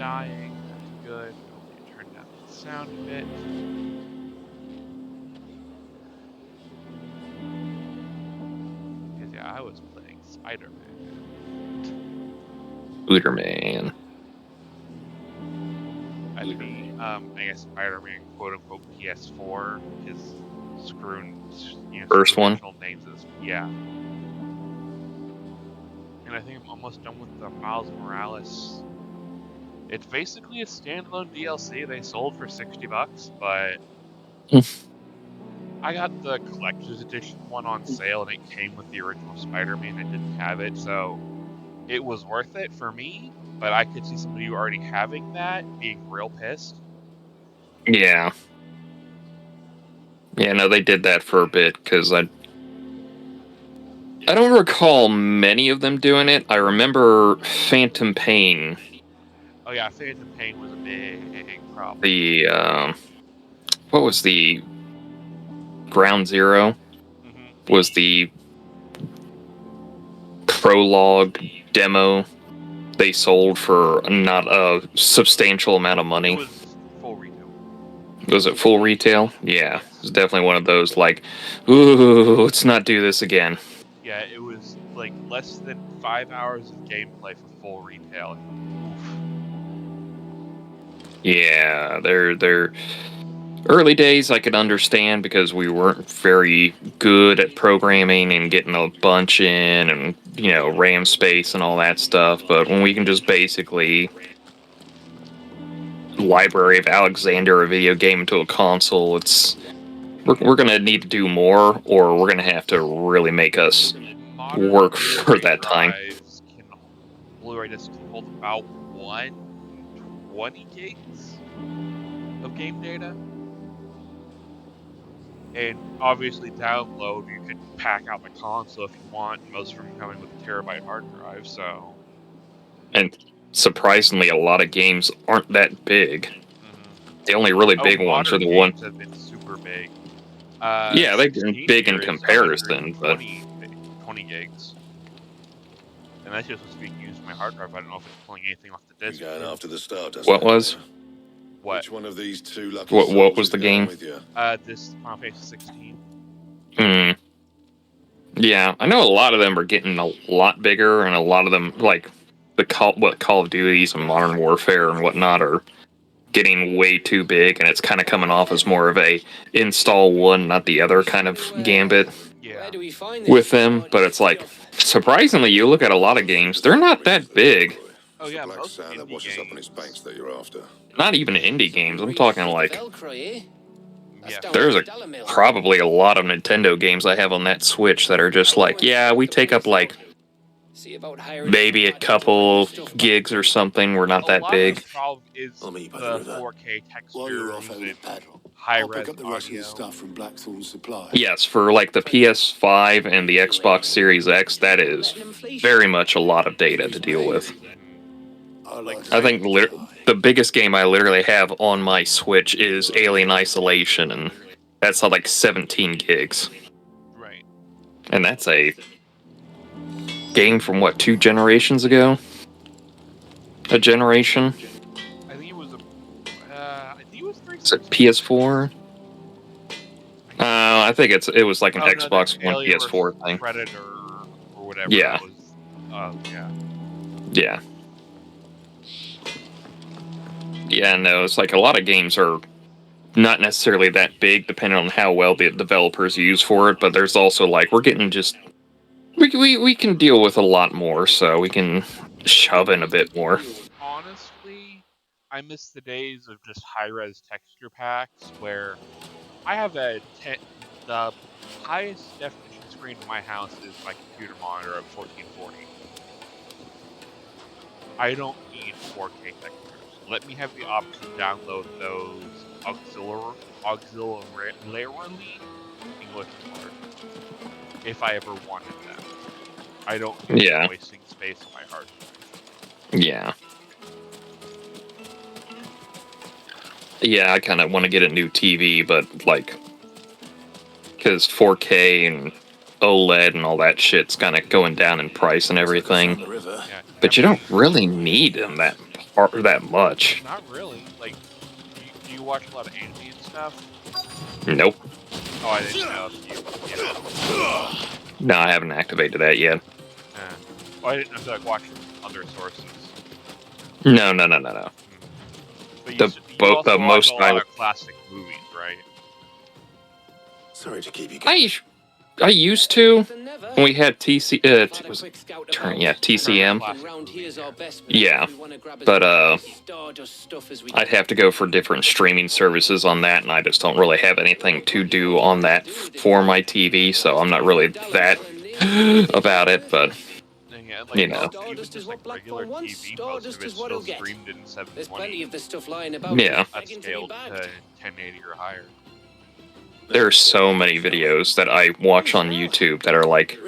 dying. That's good. Okay, turn down the sound a bit. Because yeah, I was playing Spider-Man. Spider-Man. I guess Spider-Man quote-unquote PS4 is screwing, First one? original names is, yeah. And I think I'm almost done with the Miles Morales. It's basically a standalone DLC they sold for $60, but I got the collector's edition one on sale, and it came with the original Spider-Man. It didn't have it, so it was worth it for me. But I could see somebody already having that being real pissed. Yeah. Yeah, no, they did that for a bit, because I don't recall many of them doing it. I remember Phantom Pain. Oh yeah, Phantom Pain was a big problem. The, what was the Ground Zero? Mm-hmm. Was the prologue demo they sold for not a substantial amount of money. It was full retail. Was it full retail? Yeah, it was definitely one of those like, ooh, let's not do this again. Yeah, it was like less than 5 hours of gameplay for full retail. Oof. Yeah, they're early days I could understand because we weren't very good at programming and getting a bunch in and, you know, RAM space and all that stuff. But when we can just basically Library of Alexander a video game into a console, we're gonna need to do more, or we're gonna have to really make us Modern work Blu-ray for that time. drives Blu-ray discs can hold about 120 gigs of game data. And obviously download, you could pack out the console if you want. Most of them coming with a terabyte hard drive, so. And surprisingly, a lot of games aren't that big. Mm-hmm. The only really big ones are the ones. Games have been super big. Yeah, they've been big in comparison, but 20 gigs. And that's just what's being used in my hard drive. I don't know if it's pulling anything off the disk. Going after the Stardust. What was? What? Which one of these two lucky What was the game? with you? This Final Fantasy 16. Yeah, I know a lot of them are getting a lot bigger, and a lot of them, like Call of Duties and Modern Warfare and whatnot, are getting way too big, and it's kind of coming off as more of a install one, not the other kind of gambit with them. But it's like, surprisingly, you look at a lot of games, they're not that big. Oh yeah, Black most sand that indie washes up on games. its banks that you're after. Not even indie games. I'm talking like, Yeah. there's probably a lot of Nintendo games I have on that Switch that are just like, yeah, we take up like maybe a couple gigs or something. We're not that big. The problem is the 4K textures and high-res audio. Yes, for like the PS5 and the Xbox Series X, that is very much a lot of data to deal with. I think the biggest game I literally have on my Switch is Alien Isolation, and that's like 17 gigs. Right. And that's a game from, what, 2 generations ago? A generation? I think it was Is it PS4? I think it was like an Xbox One PS4 thing. Predator or whatever. Yeah. Yeah. Yeah. Yeah, no, it's like a lot of games are not necessarily that big, depending on how well the developers use for it, but there's also like, we're getting just... We can deal with a lot more, so we can shove in a bit more. Honestly, I miss the days of just high-res texture packs where I have the highest definition screen in my house is my computer monitor of 1440. I don't need 4K textures. Let me have the option to download those auxiliarily English words if I ever wanted them. I don't need wasting space on my hard drive. Yeah. Yeah, I kind of want to get a new TV, but like, because 4K and OLED and all that shit's kind of going down in price and everything. Yeah, but you don't really need them that that much. Not really. Like, do you watch a lot of anime and stuff? Nope. Oh, I didn't know if you No, I haven't activated that yet. Oh, I didn't know if you like watching other sources. No. But you, The you also the watch most a lot of classic movies, right? Sorry to keep you going. I used to when we had TC TCM. Yeah, but I'd have to go for different streaming services on that, and I just don't really have anything to do on that for my TV, so I'm not really that about it. But Yeah, like, you know, even just like regular TV, most of it's still streamed in 720 yeah. upscaled to 1080 or higher. There's so many videos that I watch on YouTube that are like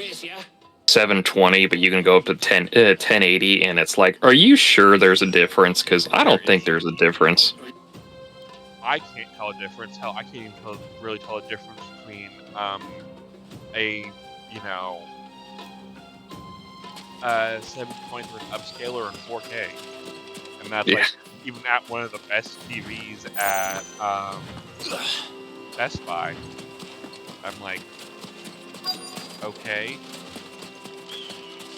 720, but you can go up to 1080, and it's like, are you sure there's a difference? Because I don't think there's a difference. I can't tell a difference. Hell, I can't even really tell a difference between a 720 with upscaler and 4K, and that's like even at one of the best TVs at Best Buy. I'm like, okay.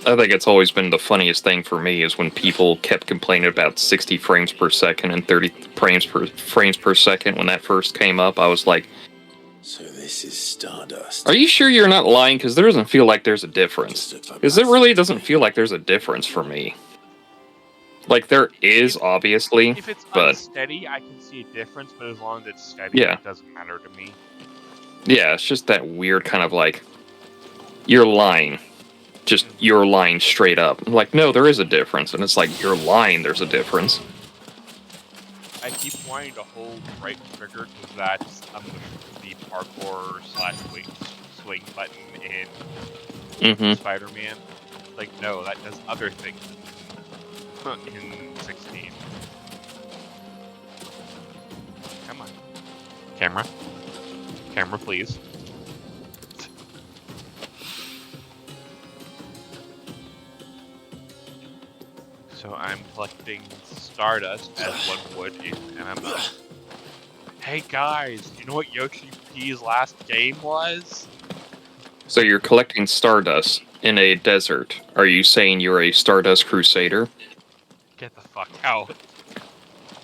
I think it's always been the funniest thing for me is when people kept complaining about 60 frames per second and 30 frames per second when that first came up. I was like, So this is Stardust. are you sure you're not lying? Because there doesn't feel like there's a difference. Because it really doesn't feel like there's a difference for me. Like, there is, obviously, If it's but unsteady, I can see a difference, but as long as it's steady, yeah. It doesn't matter to me. Yeah, it's just that weird kind of like, you're lying. Just, you're lying straight up. I'm like, no, there is a difference. And it's like, you're lying, there's a difference. I keep wanting to hold right trigger because that's the parkour / swing button in Spider-Man. Like, no, that does other things in 16. Come on. Camera. Camera, please. So I'm collecting Stardust as one would in MMO. Hey guys, do you know what Yoshi P's last game was? So you're collecting Stardust in a desert. Are you saying you're a Stardust Crusader? Get the fuck out.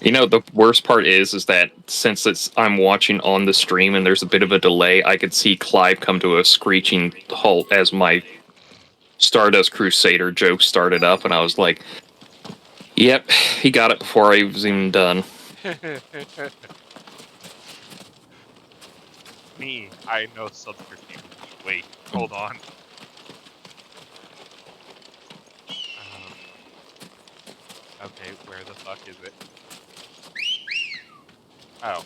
You know, the worst part is that since I'm watching on the stream and there's a bit of a delay, I could see Clive come to a screeching halt as my Stardust Crusader joke started up, and I was like, yep, he got it before I was even done. Me, I know subterfuge. Wait, hold on. Okay, where the fuck is it? Oh,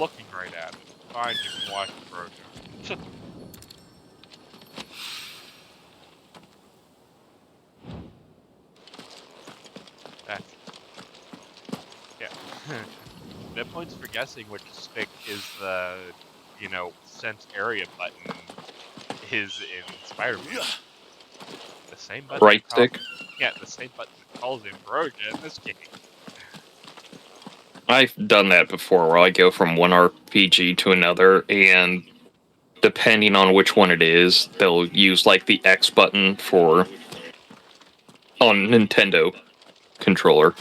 looking right at it. Fine, you can watch the program. Yeah. No points for guessing which stick is the, sense area button is in Spider-Man. The same button. Right stick? Yeah, the same button that calls Ambrosia in this game. I've done that before, where I go from one RPG to another, and depending on which one it is, they'll use, like, the X button on Nintendo controller,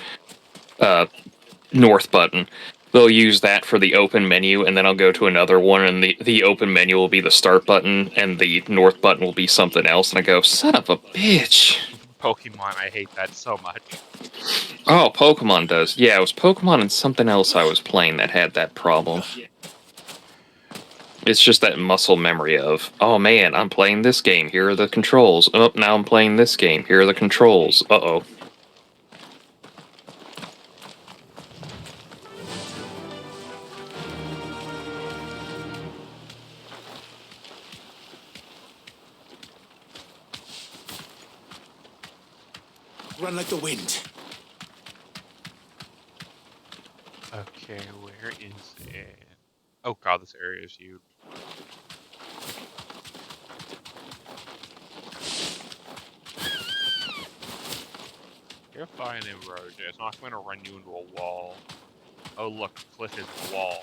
North button. They'll use that for the open menu, and then I'll go to another one, and the open menu will be the start button, and the North button will be something else, and I go, son of a bitch! Pokemon, I hate that so much. Oh, Pokemon does. Yeah, it was Pokemon and something else I was playing that had that problem. It's just that muscle memory of, oh man, I'm playing this game, here are the controls. Oh, now I'm playing this game, here are the controls. Uh-oh. Run like the wind. Okay, where is it? Oh god, this area is huge. Here, You're fine, Emerald. It's not going to run you into a wall. Oh, look, cliff is a wall.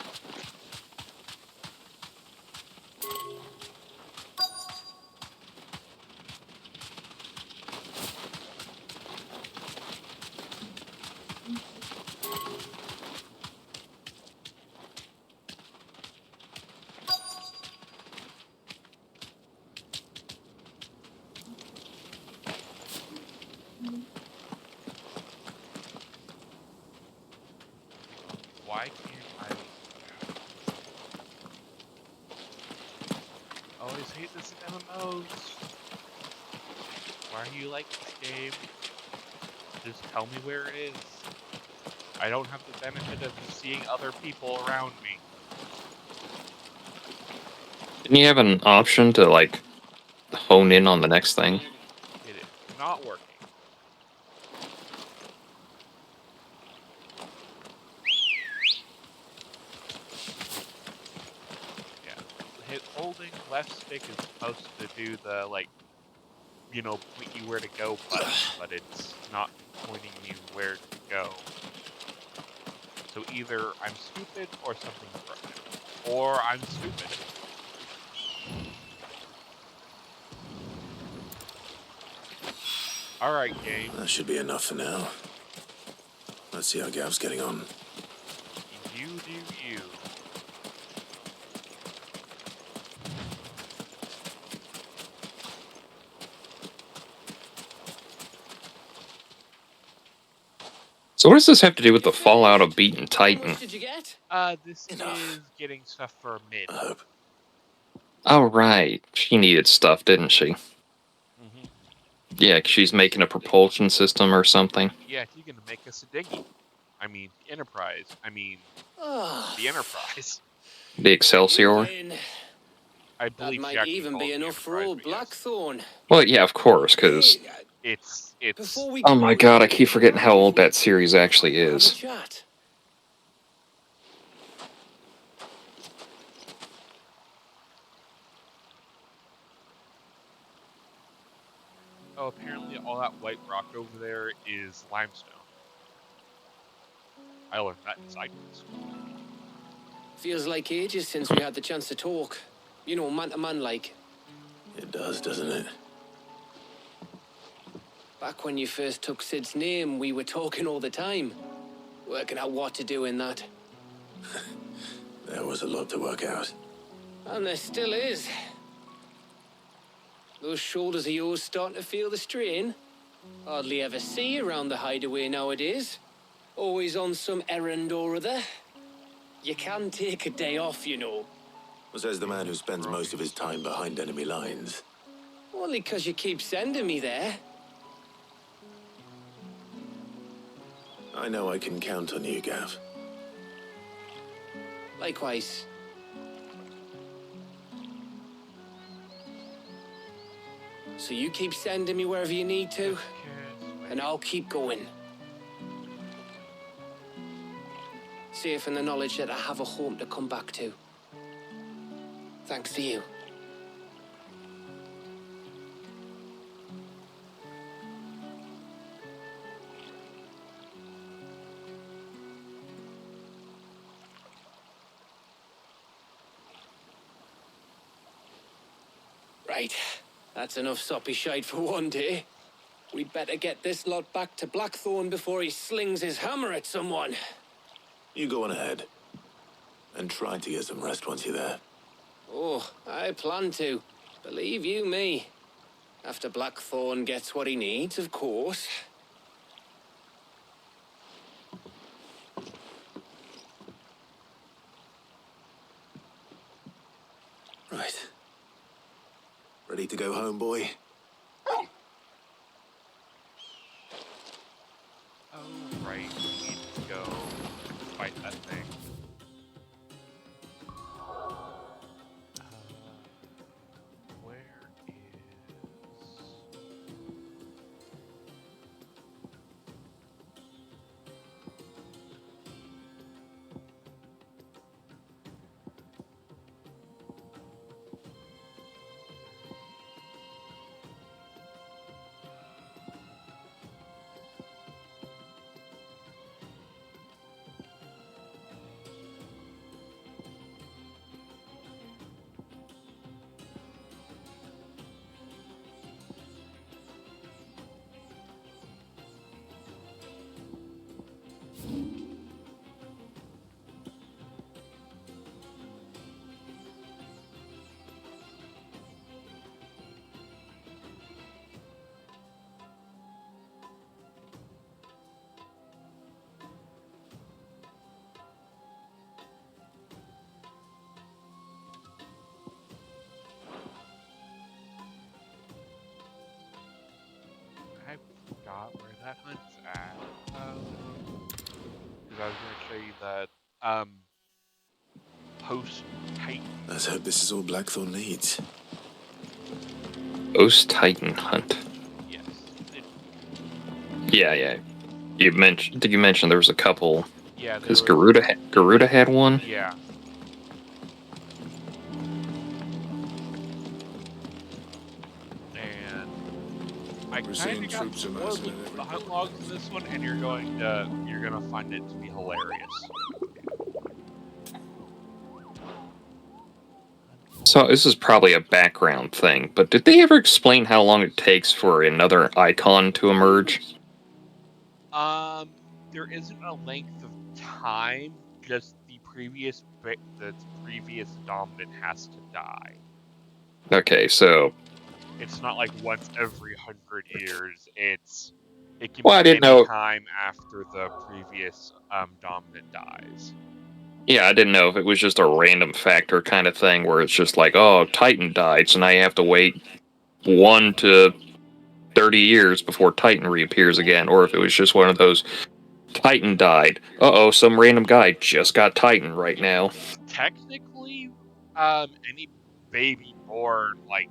Why can't I... Always hate this in MMOs. Why do you like this game? Just tell me where it is. I don't have the benefit of seeing other people around me. Didn't you have an option to, like, hone in on the next thing? It is not working. Yeah. Holding left stick is supposed to do the, like, you know, point you where to go button, but it's not pointing you where to go. So either I'm stupid or something's broken. Or I'm stupid. Alright, game. That should be enough for now. Let's see how Gav's getting on. You do you. So what does this have to do with the fallout of Beaten Titan? Did you get? This Enough. is getting stuff for mid. I hope. Oh, right. She needed stuff, didn't she? Mm-hmm. Yeah, she's making a propulsion system or something. Yeah, you're gonna make us a dinghy. I mean, Enterprise. I mean, Oh, the Enterprise. The Excelsior. win. I That believe she might actually even calls be it the enough for Enterprise, old but yes. Blackthorn. Well, yeah, of course, because... Hey, It's... before we Oh go, my god, I keep forgetting how old that series actually have a is. chat. Oh, apparently all that white rock over there is limestone. I learned that in side quests. Feels like ages since we had the chance to talk. You know, man to man like. It does, doesn't it? Back when you first took Sid's name, we were talking all the time. Working out what to do in that. There was a lot to work out. And there still is. Those shoulders of yours starting to feel the strain? Hardly ever see you around the hideaway nowadays. Always on some errand or other. You can take a day off, you know. Says the man who spends most of his time behind enemy lines. Only 'cause you keep sending me there. I know I can count on you, Gav. Likewise. So you keep sending me wherever you need to, and I'll keep going. Safe in the knowledge that I have a home to come back to. Thanks to you. Right. That's enough soppy shite for one day. We'd better get this lot back to Blackthorn before he slings his hammer at someone. You go on ahead. And try to get some rest once you're there. Oh, I plan to. Believe you me. After Blackthorn gets what he needs, of course. Right. Ready to go home, boy? Oh, right. We need to go fight that thing. Where is... forgot where that hunt's at. Because I was going to show you that post-Titan. Let's hope this is all Blackthorn needs. Post-Titan hunt. Yes. Yeah. Did you mention there was a couple? Yeah. Because Garuda had one? Yeah. And I kind of got more look at the hunt logs in this one, and you're gonna find it to be hilarious. So this is probably a background thing, but did they ever explain how long it takes for another icon to emerge? There isn't a length of time. Just the previous dominant has to die. Okay, so It's not like once every 100 years. It can Well, I be didn't any know- time after the previous dominant dies. yeah, I didn't know if it was just a random factor kind of thing where it's just like, oh, Titan died, so now you have to wait 1 to 30 years before Titan reappears again, or if it was just one of those, Titan died. Uh-oh, some random guy just got Titan right now. Technically, any baby born like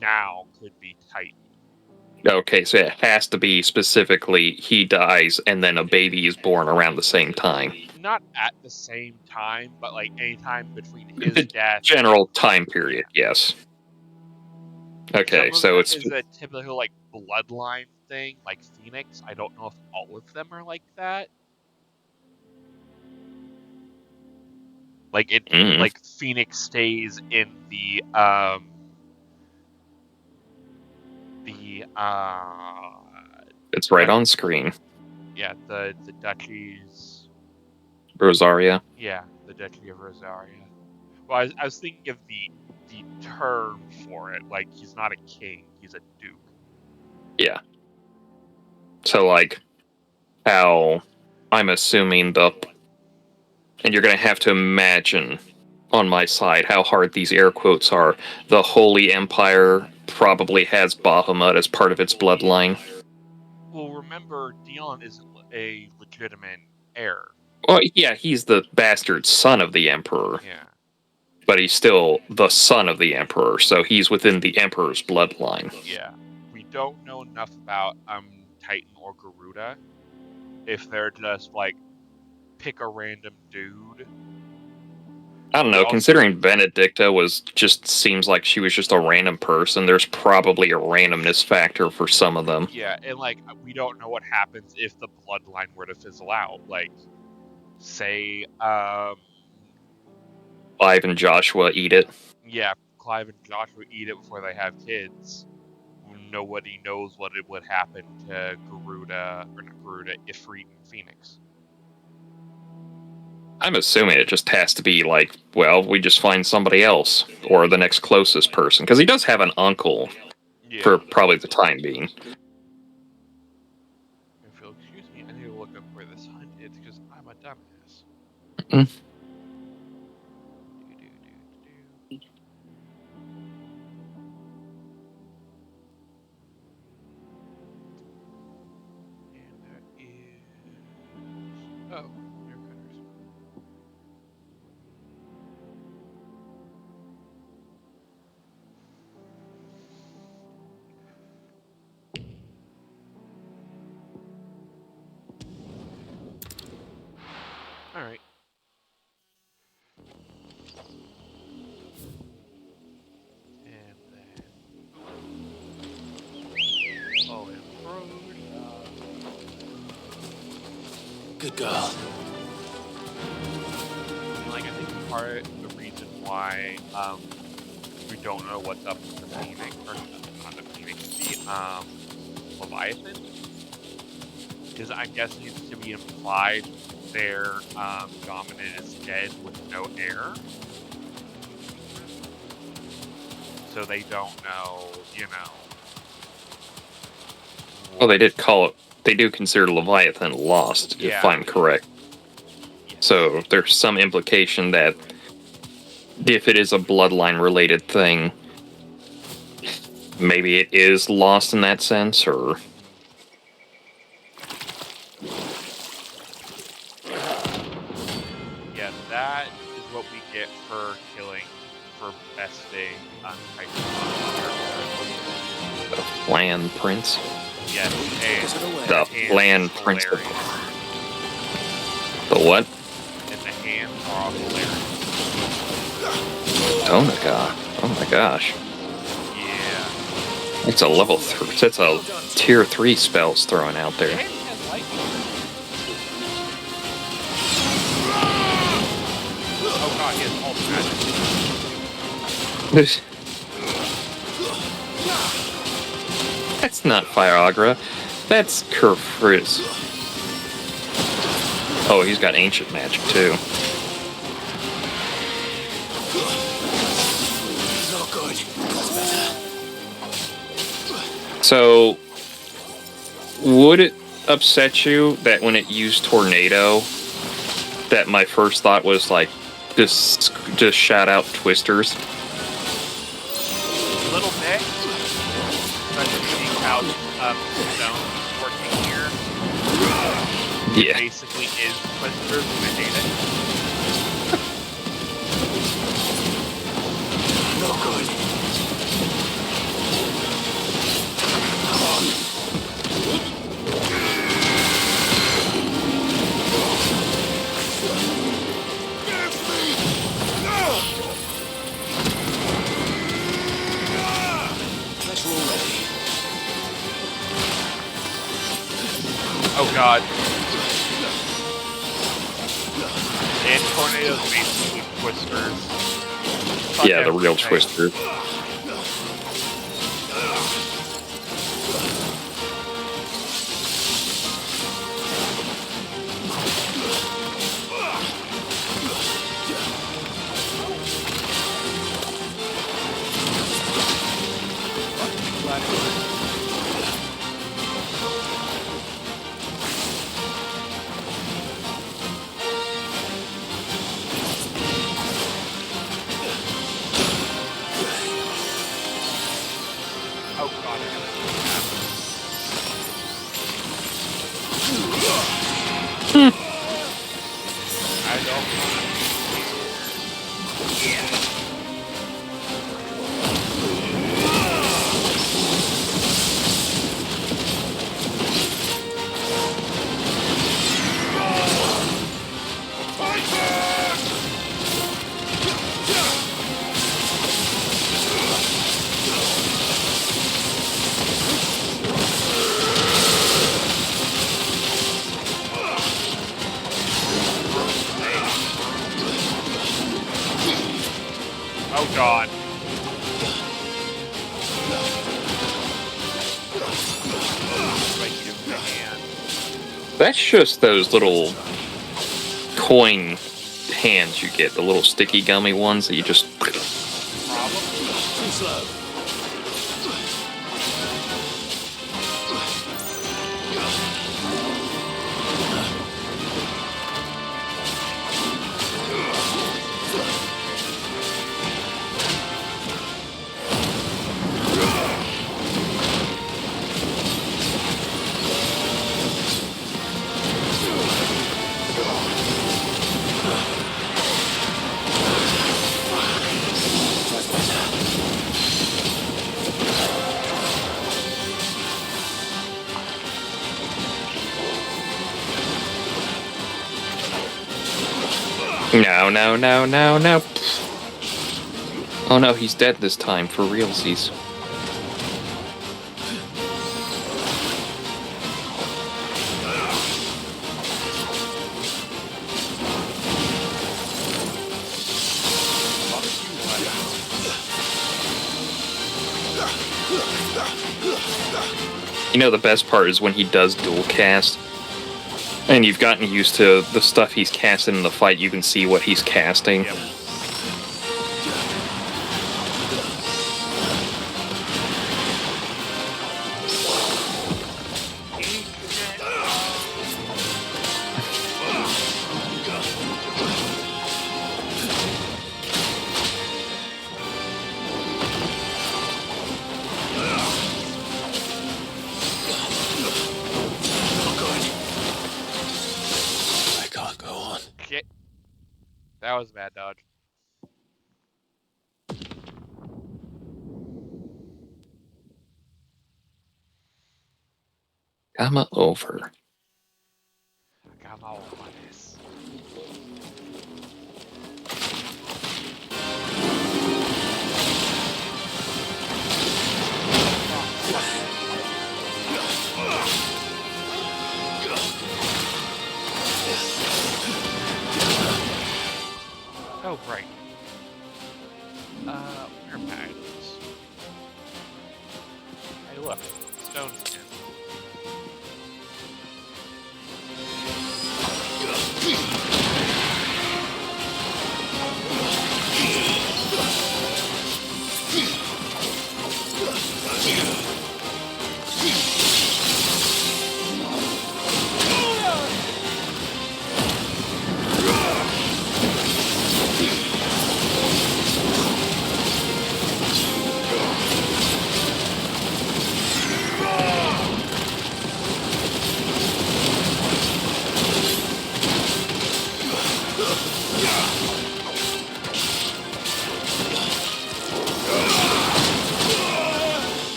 now could be Titan. Okay, so it has to be specifically he dies and then a baby is born around the same time. Not at the same time, but like any time between The his death. general time period, yes. Okay, so it's is a typical like bloodline thing, like Phoenix. I don't know if all of them are like that. Like like Phoenix stays in the it's right on screen. Yeah, the duchies. Rosaria. Yeah, the Duchy of Rosaria. Well, I was thinking of the term for it. Like, he's not a king, he's a duke. Yeah. So, like, how I'm assuming and you're going to have to imagine on my side how hard these air quotes are. The Holy Empire probably has Bahamut as part of its bloodline. Well, remember, Dion isn't a legitimate heir. Well, yeah, he's the bastard son of the Emperor. Yeah. But he's still the son of the Emperor, so he's within the Emperor's bloodline. Yeah. We don't know enough about Titan or Garuda. If they're just, like, pick a random dude. I don't know, considering Benedicta seems like she was just a random person, there's probably a randomness factor for some of them. Yeah, and, like, we don't know what happens if the bloodline were to fizzle out. Like, say, Clive and Joshua eat it. Yeah, Clive and Joshua eat it before they have kids. Nobody knows what it would happen to Ifrit, and Phoenix. I'm assuming it just has to be like, well, we just find somebody else, or the next closest person, because he does have an uncle, for probably the time being. If you'll excuse me, I need to look up where this hunt is, because I'm a dumbass. And that is... Oh, here cutters. Alright. And then... Oh, and Good girl. like, I think part of the reason why we don't know what's up with the Phoenix, or not the Phoenix, the Leviathan, is I'm guessing it's to be implied their dominant is dead with no heir. So they don't know, you know. Well, they do consider Leviathan lost, if I'm correct. Yes. So there's some implication that if it is a bloodline-related thing, maybe it is lost in that sense, or... get for besting Pettyfan. Land Prince. Yes, and The hands Land is Prince. hilarious. The what? And the hands are hilarious. Oh my god. Oh my gosh. Yeah. It's a level 3. It's a tier 3 spells throwing out there. And he has lightning. Oh god, he has all the magic. That's not Fire-Ogre. That's Kerfriz. Oh, he's got ancient magic too. Not good. That's better. So, would it upset you that when it used Tornado, that my first thought was like, just shout out Twisters? A little bit. Especially seeing how Stone's working here. Yeah. Basically is Twisters, and I hate it. Not good. Let's roll ready. Oh god. And Tornado's basically Twisters. Fuck Yeah, the real everything. Twister. Oh god. I don't Oh god. Like you with the hand. That's just those little coin hands you get, the little sticky gummy ones that you just... Problem? Too slow. No, no, no, no, no. Oh no, he's dead this time, for realsies. You know, the best part is when he does dual cast, and you've gotten used to the stuff he's casting in the fight, you can see what he's casting. Yep. I can't go on. Shit. That was a bad dodge. Gamma over. I got all on this. Oh, right. Where am I? Hey, look. Stone skin.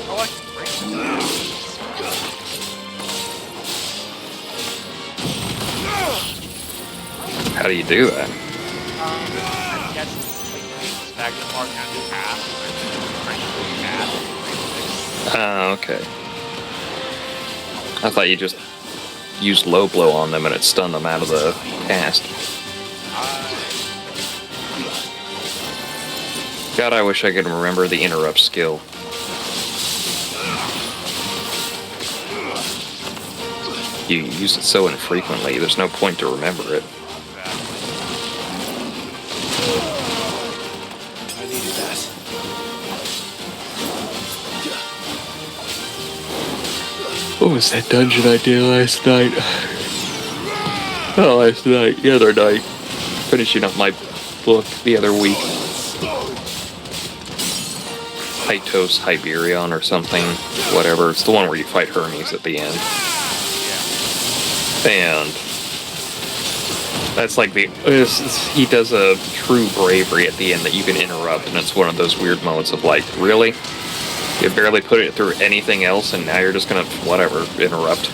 I like to break How do you do that? I guess like stagnant mark down to half, break half. Oh, okay. I thought you just used low blow on them and it stunned them out of the cast. God, I wish I could remember the interrupt skill. You use it so infrequently, there's no point to remember it. I needed that. What was that dungeon I did last night? Oh, last night. The other night. Finishing up my book the other week. Hytos Hyperion or something. Whatever. It's the one where you fight Hermes at the end. And that's like he does a true bravery at the end that you can interrupt, and it's one of those weird moments of like, really? You barely put it through anything else, and now you're just gonna, whatever, interrupt.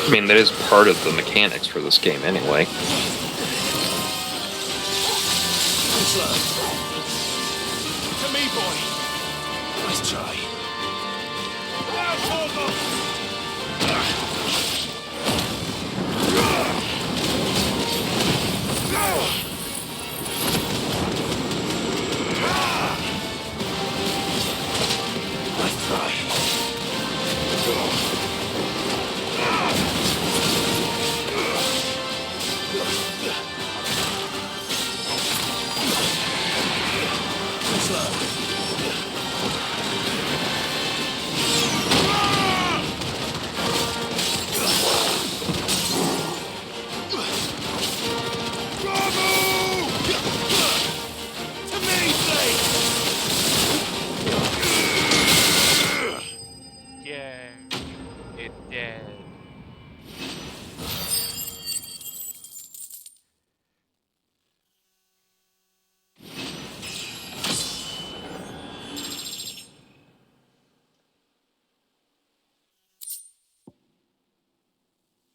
I mean, that is part of the mechanics for this game anyway. To me, boy. Nice try. Nice try. Yay. It did.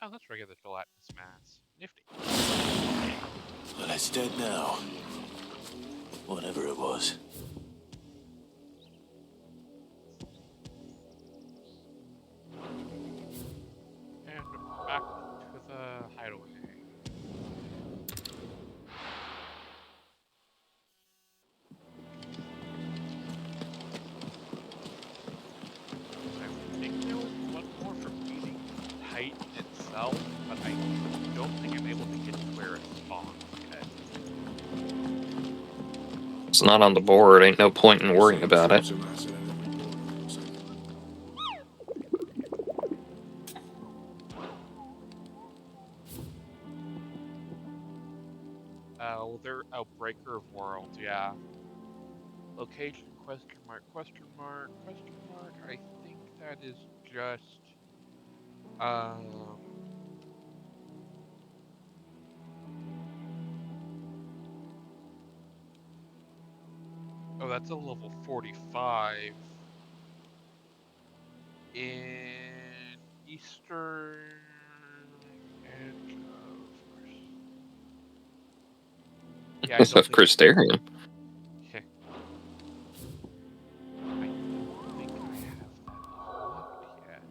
Oh, that's regular gelatinous mass. Nifty. Well, it's dead now. Whatever it was. And back to the hideaway. It's not on the board. Ain't no point in worrying about it. Well, they're Breaker of Worlds, yeah. Location, question mark, question mark, question mark. I think that is just, oh, that's a level 45 in eastern edge of course. Yeah, I What's don't that think I Crystarium? I don't think I have that unlocked yet.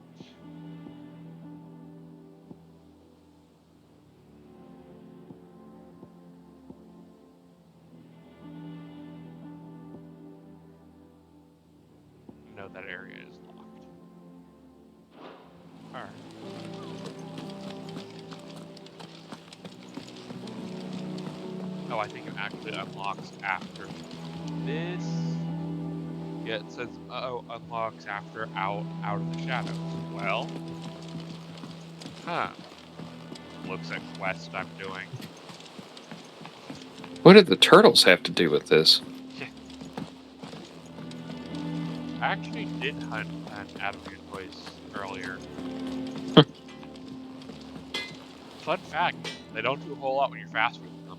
No, that area is locked. Alright. Oh, I think it actually unlocks after this. Yeah, it says, unlocks after out of the shadows. Well, huh. Looks at quest I'm doing. What did the turtles have to do with this? I actually did hunt an Adamant voice earlier. Fun fact, they don't do a whole lot when you're fast with them.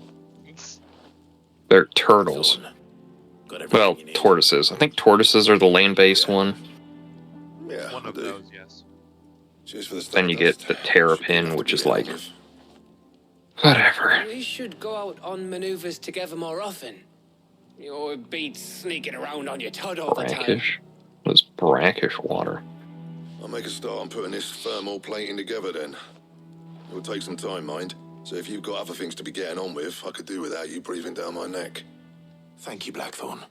They're turtles. Well, tortoises. I think tortoises are the land-based one. Yeah, One of those, yes. Cheers for the Then you get the terrapin, which is like... whatever. We should go out on maneuvers together more often. It beats sneaking around on your Todd all the time. Brackish? It was brackish water. I'll make a start on putting this thermal plating together then. It will take some time, mind. So if you've got other things to be getting on with, I could do without you breathing down my neck. Thank you, Blackthorn.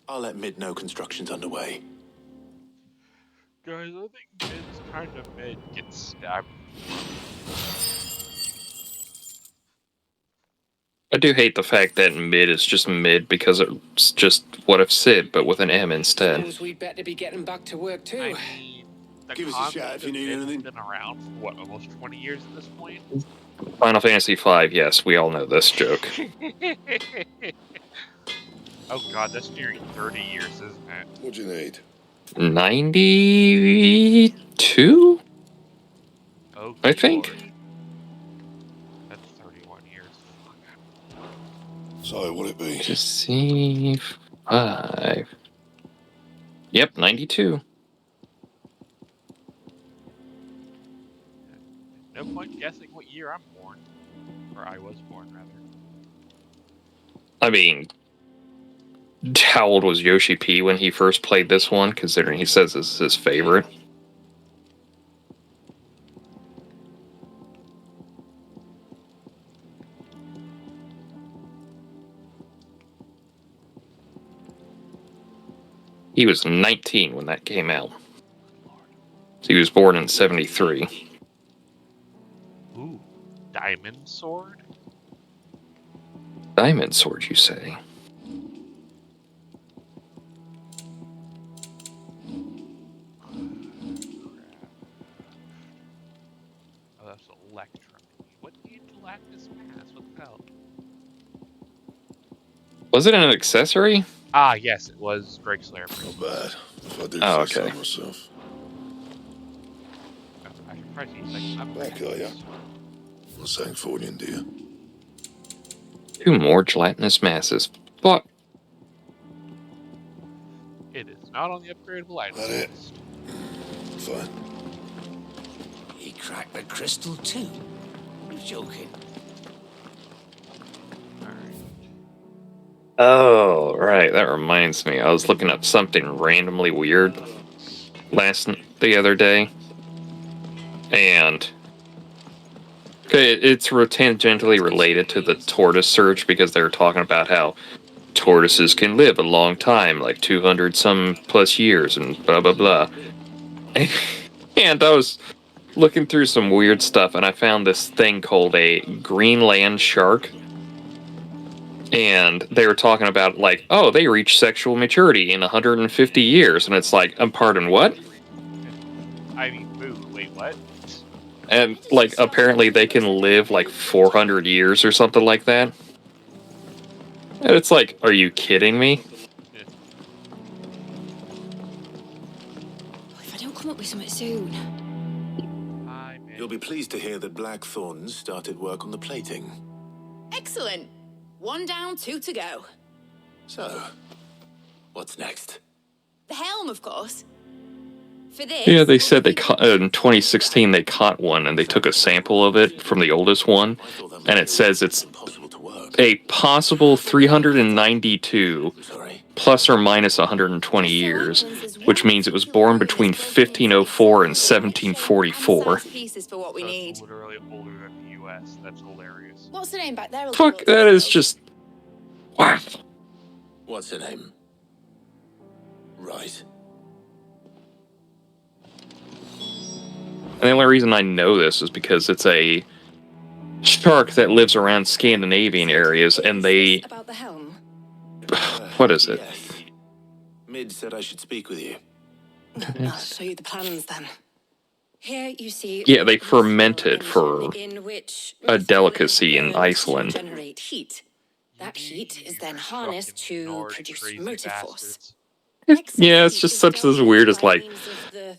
I'll let Mid know construction's underway. Guys, I think Mid's kind of mid gets stabbed. I do hate the fact that mid is just mid because it's just what if Sid, but with an M instead. Suppose we'd better be getting back to work too. I mean, the Give us a shout if you need concept of anything. Mid's been around for, what, almost 20 years at this point? Final Fantasy V, yes, we all know this joke. Oh god, that's nearing 30 years, isn't it? What do you need? 92? Oh, I think. Lord. That's 31 years. So, what'd it be? Just see... 5. Yep, 92. No point guessing what year I'm born. Or I was born, rather. I mean... how old was Yoshi P when he first played this one, considering he says this is his favorite? He was 19 when that came out. He was born in 73. Ooh, Diamond Sword? Diamond Sword, you say? Oh, that's Electrum. What the Galactus Mass? What the hell? Was it an accessory? Ah, yes, it was Drake Slayer. Not bad. If I do Oh, say okay. so myself. I should probably say something. Back, are ya? I'm saying fortune, do you? 2 more gelatinous masses. But It is not on the upgradable item That it? list. Fine. He cracked the crystal too. You're joking. Alright. oh, right, that reminds me. I was looking up something randomly weird the other day, and okay, it's tangentially related to the tortoise search because they were talking about how tortoises can live a long time, like 200 some plus years, and blah blah blah. And I was looking through some weird stuff, and I found this thing called a Greenland shark. and they were talking about, like, oh, they reach sexual maturity in 150 years, and it's like, pardon, what? I mean, boo, wait, what? And, like, apparently they can live, like, 400 years or something like that. And it's like, are you kidding me? If I don't come up with something soon. You'll be pleased to hear that Blackthorn's started work on the plating. Excellent. 1 down, 2 to go. So, what's next? The helm, of course. For this... Yeah, they said they in 2016 they caught one, and they took a sample of it from the oldest one, and it says it's a possible 392 plus or minus 120 years, which means it was born between 1504 and 1744. Pieces for what we need. That's literally older than the US. That's hilarious. What's the name back there? Fuck, that is just... Wow. What's her name? Right. And the only reason I know this is because it's a shark that lives around Scandinavian areas, and they... About the helm? What is it? Yes. Mid said I should speak with you. I'll show you the plans then. Here you see... Yeah, they ferment it for in which a delicacy in Iceland. Generate heat. That heat is then harnessed to produce motive force. Yeah, it's just such this weird, it's like,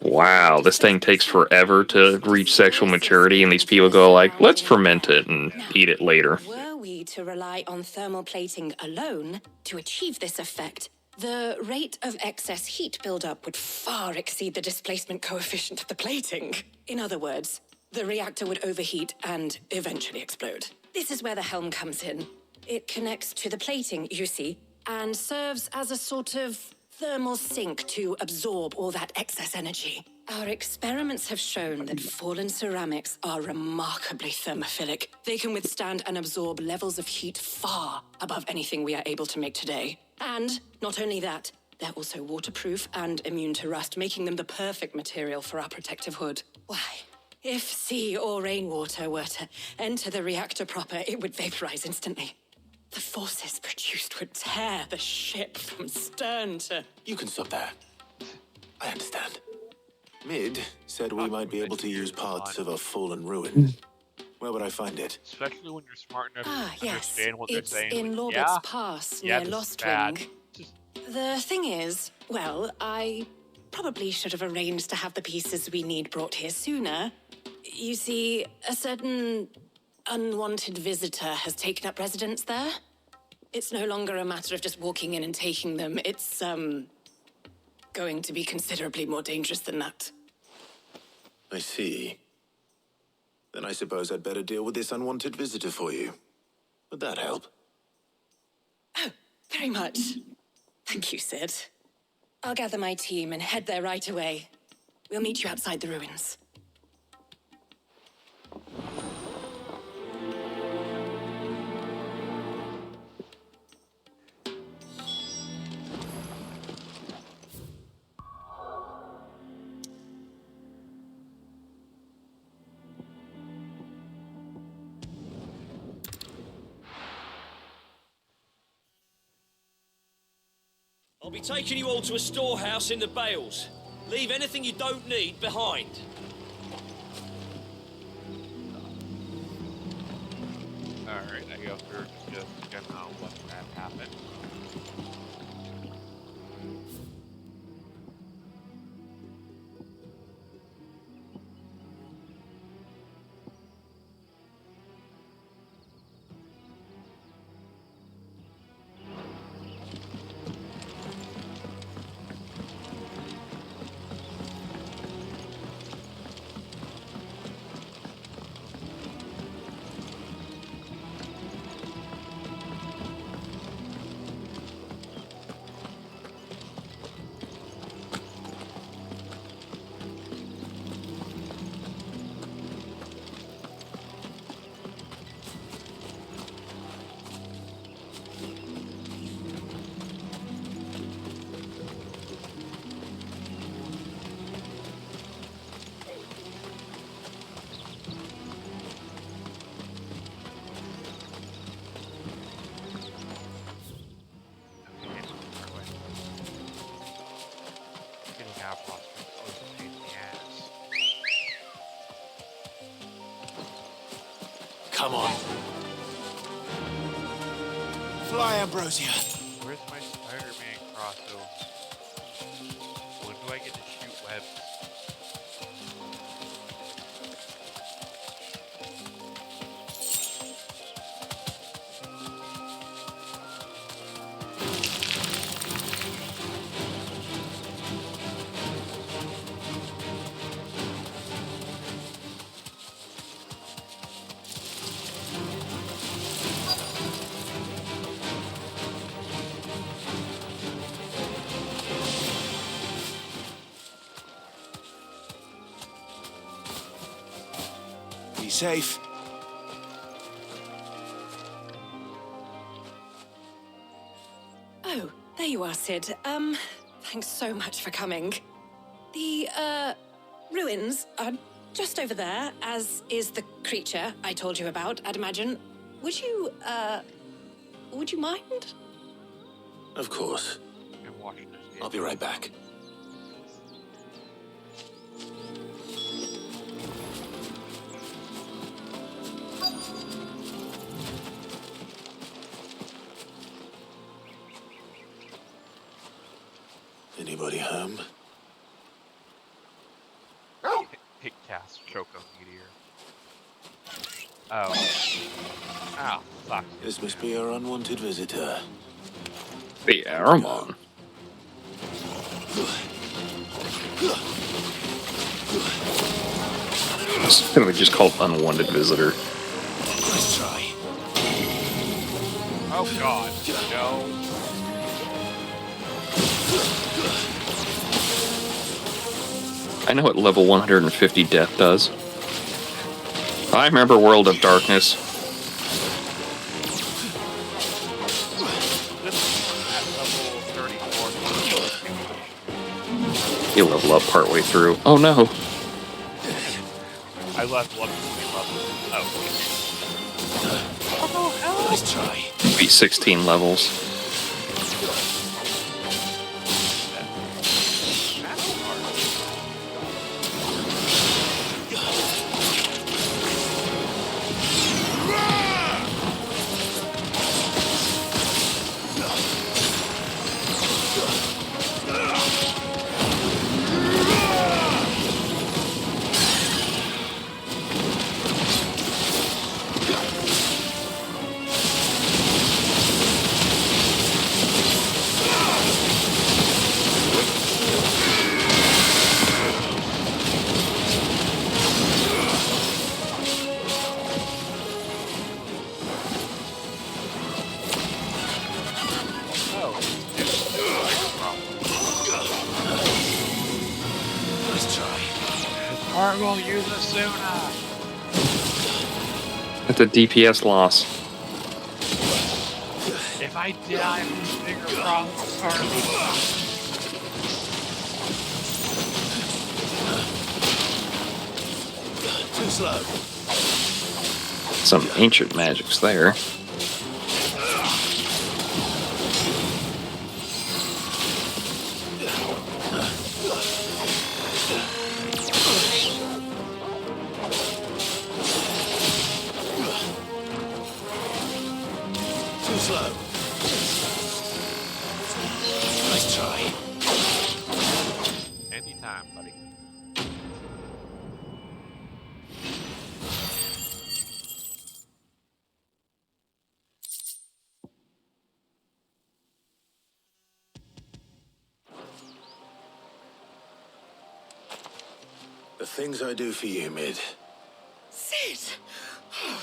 wow, this thing takes forever to reach sexual maturity, and these people go like, let's ferment it and eat it later. Were we to rely on thermal plating alone to achieve this effect, the rate of excess heat buildup would far exceed the displacement coefficient of the plating. In other words, the reactor would overheat and eventually explode. This is where the helm comes in. It connects to the plating, you see, and serves as a sort of thermal sink to absorb all that excess energy. Our experiments have shown that fallen ceramics are remarkably thermophilic. They can withstand and absorb levels of heat far above anything we are able to make today. And not only that, they're also waterproof and immune to rust, making them the perfect material for our protective hood. Why? If sea or rainwater were to enter the reactor proper, it would vaporize instantly. The forces produced would tear the ship from stern to... You can stop there. I understand. Mid said we might be able to use parts of a fallen ruin. Where would I find it? Especially when you're smart enough to yes. understand what It's they're saying. in Like, Lorbeck's Pass, near this is Lost bad. Wing. The thing is, well, I probably should have arranged to have the pieces we need brought here sooner. You see, a certain unwanted visitor has taken up residence there. It's no longer a matter of just walking in and taking them. It's, going to be considerably more dangerous than that. I see. Then I suppose I'd better deal with this unwanted visitor for you. Would that help? Oh, very much. Thank you, Sid. I'll gather my team and head there right away. We'll meet you outside the ruins. I'll be taking you all to a storehouse in the bales. Leave anything you don't need behind. Alright, I guess we're just gonna let that happen. come on. Fly, Ambrosia. Where's my Spider-Man crossover? When do I get to shoot webs? Be safe. Oh, there you are, Sid. Thanks so much for coming. The, ruins are just over there, as is the creature I told you about, I'd imagine. Would you mind? Of course. I'm watching this game. I'll be right back. Anybody home? Hit cast, choke on meteor. Oh. Ah, fuck. This must be our unwanted visitor. The Aramon. It's gonna be just called unwanted visitor. Nice try. Oh god, no. I know what level 150 death does. I remember World of Darkness. This is at level 34. You level up partway through. Oh no. I left 120 levels. Oh, Nice try. Beat 16 levels. that's hard. Nice try. Or we'll use it sooner. That's a DPS loss. If I die from bigger problems, Too slow. Some ancient magic's there. Too slow. Nice try. anytime, buddy. The things I do for you, Mid. Sid! Oh,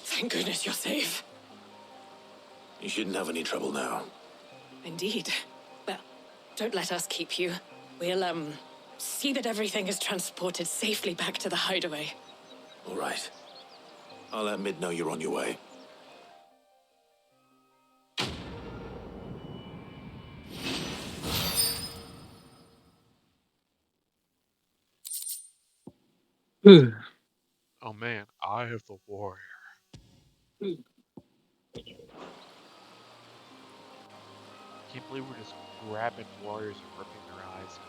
thank goodness you're safe. You shouldn't have any trouble now. Indeed. Well, don't let us keep you. We'll, see that everything is transported safely back to the hideaway. All right. I'll let Mid know you're on your way. Oh man, Eye of the Warrior. Can't believe we're just grabbing warriors and ripping their eyes.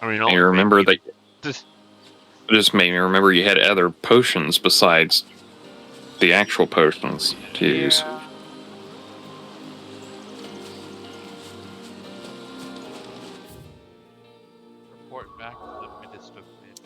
I mean, I remember that. Just It just made me remember you had other potions besides the actual potions to use. Yeah. Report back to the Minister of Mid.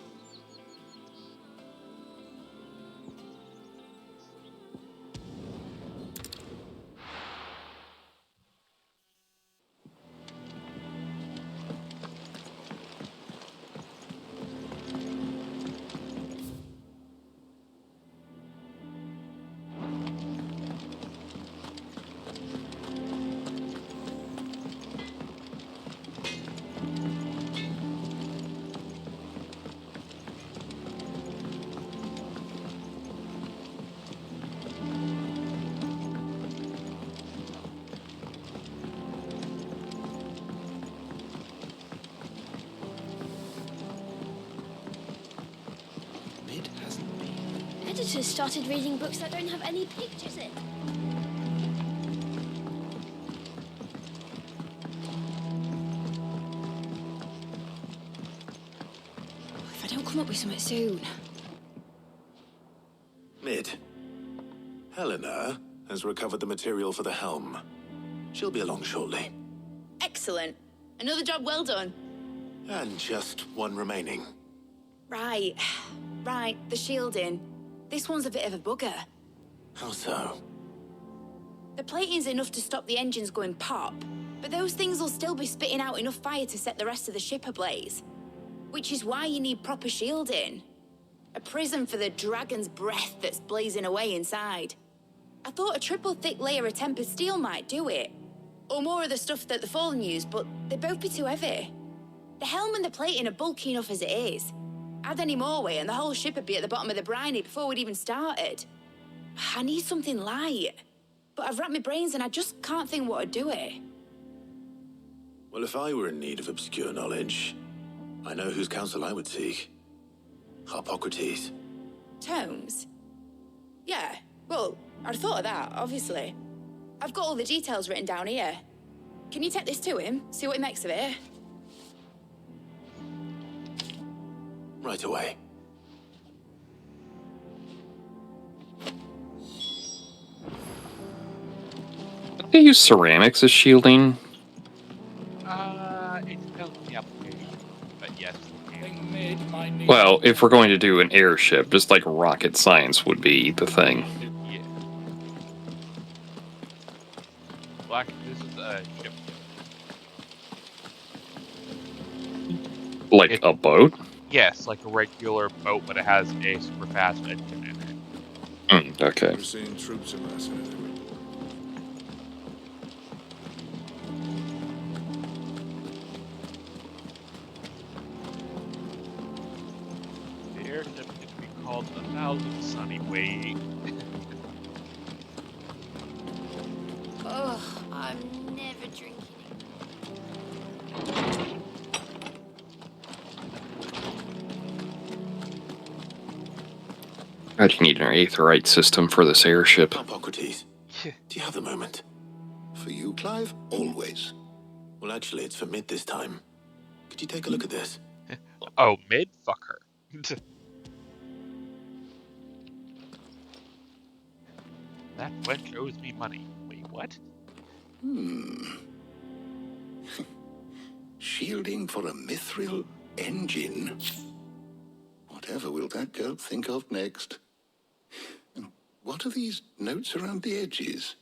Mid hasn't been. Editors started reading books that don't have any pictures in. If I don't come up with something soon. Mid. Helena has recovered the material for the helm. She'll be along shortly. Excellent. Another job well done. And just one remaining. Right. Right, the shielding. This one's a bit of a bugger. How so? The plating's enough to stop the engines going pop, but those things will still be spitting out enough fire to set the rest of the ship ablaze. Which is why you need proper shielding. A prison for the dragon's breath that's blazing away inside. I thought a triple thick layer of tempered steel might do it. Or more of the stuff that the Fallen use, but they'd both be too heavy. The helm and the plating are bulky enough as it is. Add any more weight and the whole ship would be at the bottom of the briny before we'd even started. I need something light. But I've racked my brains and I just can't think what would do it. Well, if I were in need of obscure knowledge, I know whose counsel I would seek. Harpocrates. Tomes? Yeah, well, I'd thought of that, obviously. I've got all the details written down here. Can you take this to him, see what he makes of it? Right away. They use ceramics as shielding. It depends on the application, but yes. Well, if we're going to do an airship, just like rocket science would be the thing. Yeah. Black, this is a ship. Like a boat? Yes, like a regular boat, but it has a super fast engine in it. Okay. We're seeing troops amassing everywhere. The airship is to be called the 1,000 Sunny Way. Ugh, I'm never drinking God, you need an aetherite system for this airship. Harpocrates. Do you have the moment? For you, Clive? Always. Well, actually, it's for Mid this time. Could you take a look at this? Oh, mid? Fuck her. That wench owes me money. Wait, what? Shielding for a mithril engine? Whatever will that girl think of next? And what are these notes around the edges?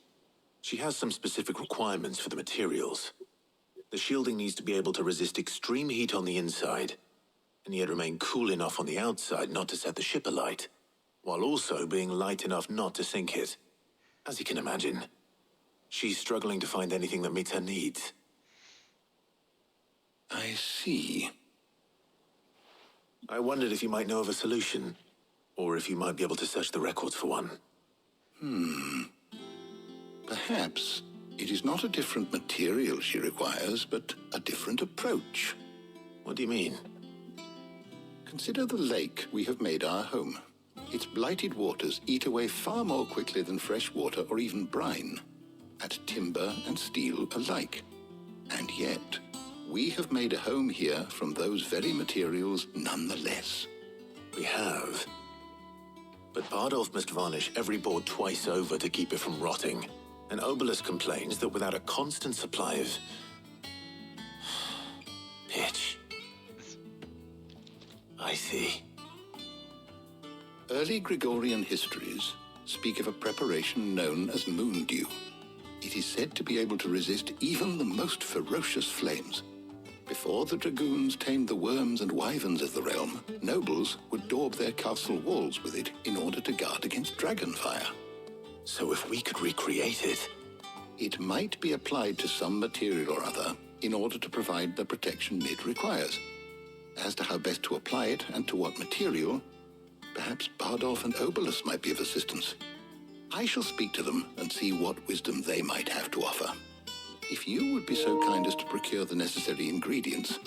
She has some specific requirements for the materials. The shielding needs to be able to resist extreme heat on the inside, and yet remain cool enough on the outside not to set the ship alight, while also being light enough not to sink it. As you can imagine, she's struggling to find anything that meets her needs. I see. I wondered if you might know of a solution, or if you might be able to search the records for one. Perhaps it is not a different material she requires, but a different approach. What do you mean? Consider the lake we have made our home. Its blighted waters eat away far more quickly than fresh water or even brine, at timber and steel alike. And yet, we have made a home here from those very materials nonetheless. We have. But Bardolph must varnish every board twice over to keep it from rotting. And Obolus complains that without a constant supply of... pitch. I see. Early Gregorian histories speak of a preparation known as moon dew. It is said to be able to resist even the most ferocious flames. Before the dragoons tamed the worms and wyverns of the realm, nobles would daub their castle walls with it in order to guard against dragonfire. So if we could recreate it... It might be applied to some material or other in order to provide the protection it requires. As to how best to apply it and to what material, perhaps Bardolph and Obolus might be of assistance. I shall speak to them and see what wisdom they might have to offer. If you would be so kind as to procure the necessary ingredients,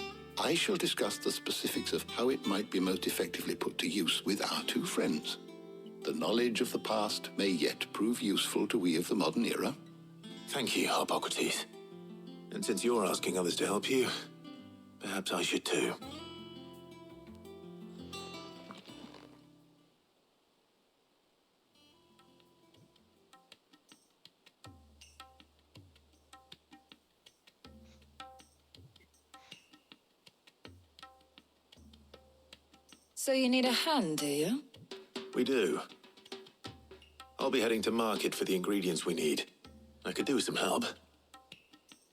I shall discuss the specifics of how it might be most effectively put to use with our two friends. The knowledge of the past may yet prove useful to we of the modern era. Thank you, Hippocrates. And since you're asking others to help you, perhaps I should too. So you need a hand, do you? We do. I'll be heading to market for the ingredients we need. I could do with some help.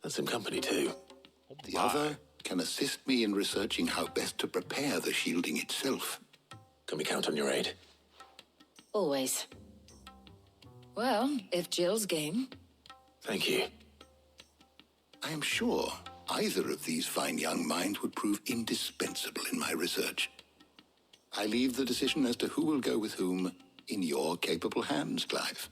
And some company too. The other can assist me in researching how best to prepare the shielding itself. Can we count on your aid? Always. Well, if Jill's game. Thank you. I am sure either of these fine young minds would prove indispensable in my research. I leave the decision as to who will go with whom in your capable hands, Clive.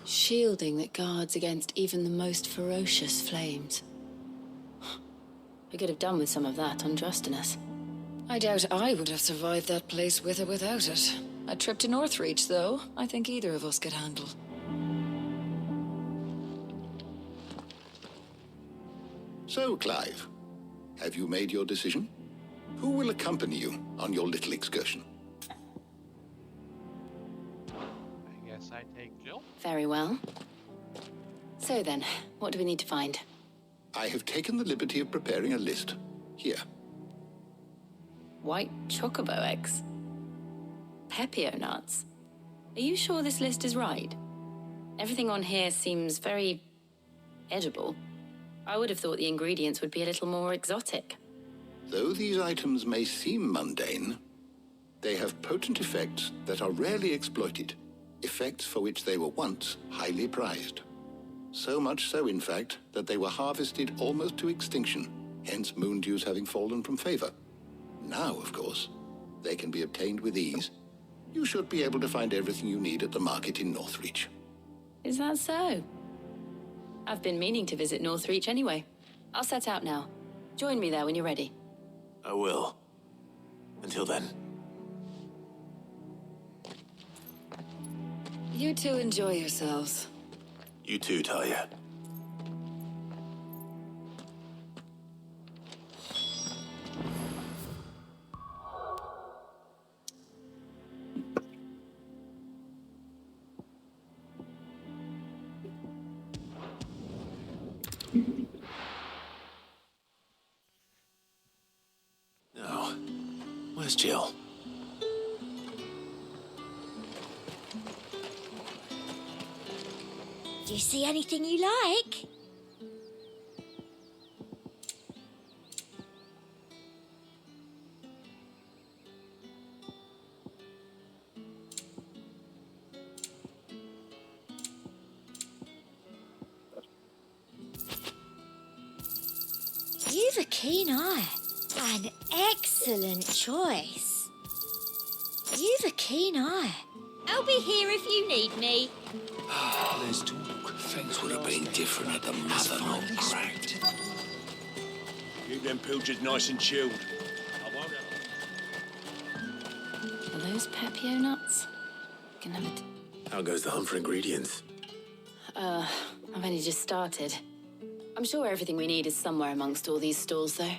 Shielding that guards against even the most ferocious flames. I could have done with some of that on Drustinus. I doubt I would have survived that place with or without it. A trip to Northreach, though, I think either of us could handle. So, Clive, have you made your decision? Who will accompany you on your little excursion? I guess I take Jill. Very well. So then, what do we need to find? I have taken the liberty of preparing a list. Here. White chocobo eggs. Pepio nuts. Are you sure this list is right? Everything on here seems very edible. I would have thought the ingredients would be a little more exotic. Though these items may seem mundane, they have potent effects that are rarely exploited, effects for which they were once highly prized. So much so, in fact, that they were harvested almost to extinction, hence moon dews having fallen from favor. Now, of course, they can be obtained with ease. You should be able to find everything you need at the market in Northreach. Is that so? I've been meaning to visit Northreach anyway. I'll set out now. Join me there when you're ready. I will. Until then. You two enjoy yourselves. You too, Talia. Now, where's Jill? Do you see anything you like? You've a keen eye. An excellent choice. You've a keen eye. I'll be here if you need me. There's talk. Things would have been different at the mother not cracked. Keep them pilchards nice and chilled. I won't have... Are those Pepio nuts? Can have it. How goes the hunt for ingredients? I've only just started. I'm sure everything we need is somewhere amongst all these stalls, though.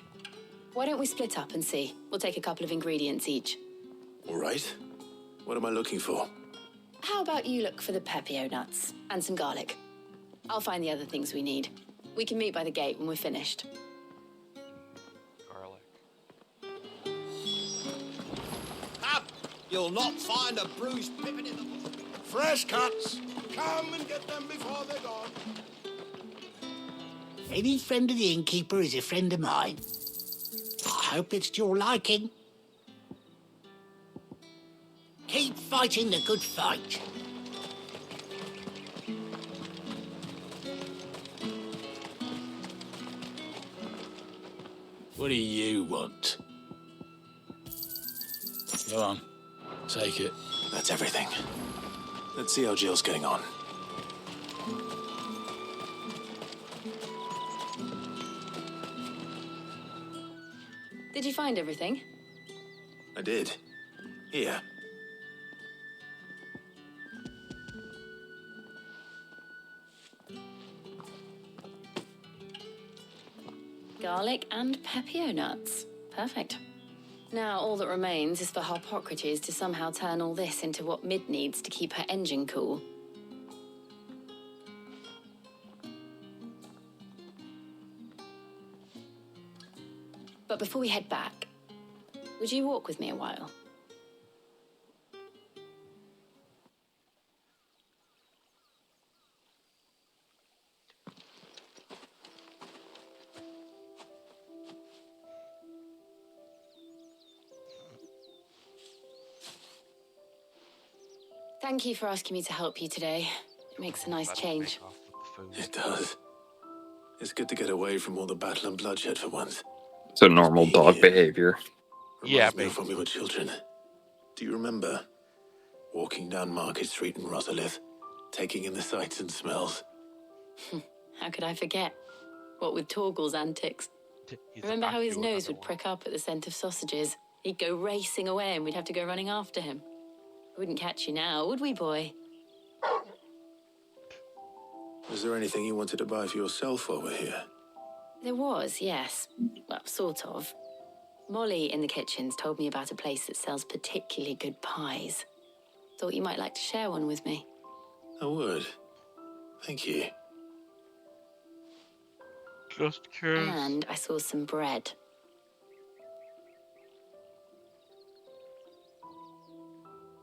Why don't we split up and see? We'll take a couple of ingredients each. All right. What am I looking for? How about you look for the pepio nuts and some garlic? I'll find the other things we need. We can meet by the gate when we're finished. Garlic. Up! You'll not find a bruised pippin in the... Fresh cuts! Come and get them before they're gone. Any friend of the innkeeper is a friend of mine. I hope it's to your liking. Keep fighting the good fight. What do you want? Go on, take it. That's everything. Let's see how Jill's getting on. Did you find everything? I did. Here. Garlic and pepio nuts. Perfect. Now all that remains is for Harpocrates to somehow turn all this into what Mid needs to keep her engine cool. But before we head back, would you walk with me a while? Thank you for asking me to help you today. It makes a nice change. It does. It's good to get away from all the battle and bloodshed for once. It's a normal dog behavior. Yeah, Reminds me of when we were children. Do you remember walking down Market Street in Rosalith, taking in the sights and smells? How could I forget? What with Torgal's antics. Remember how his nose would prick up at the scent of sausages? He'd go racing away and we'd have to go running after him. We wouldn't catch you now, would we, boy? Was there anything you wanted to buy for yourself while we're here? There was, yes. Well, sort of. Molly in the kitchens told me about a place that sells particularly good pies. Thought you might like to share one with me. I would. Thank you. Just curious. And I saw some bread.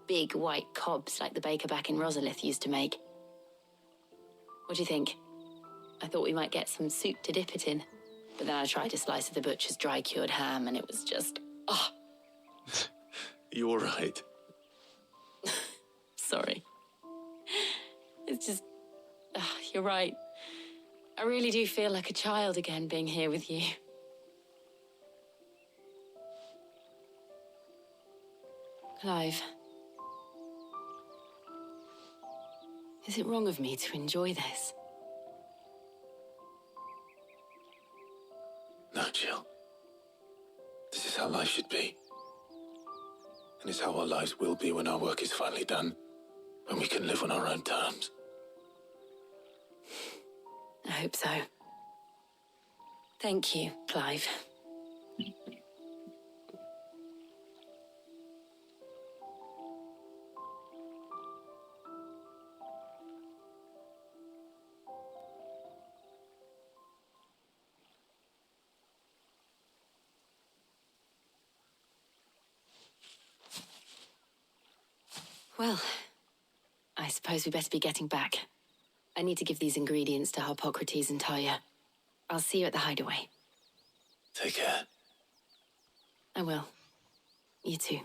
Big white cobs like the baker back in Rosalith used to make. What do you think? I thought we might get some soup to dip it in. But then I tried a slice of the butcher's dry-cured ham and it was just... oh. You're right. Sorry. It's just... you're right. I really do feel like a child again being here with you. Clive. Is it wrong of me to enjoy this? No, Jill. This is how life should be. And it's how our lives will be when our work is finally done. When we can live on our own terms. I hope so. Thank you, Clive. Well, I suppose we better be getting back. I need to give these ingredients to Harpocrates and Talia. I'll see you at the hideaway. Take care. I will. You too.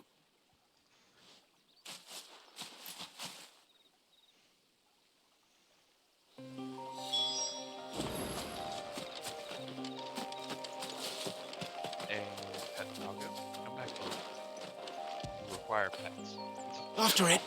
And pet dog. Come back here. You require pets. After it.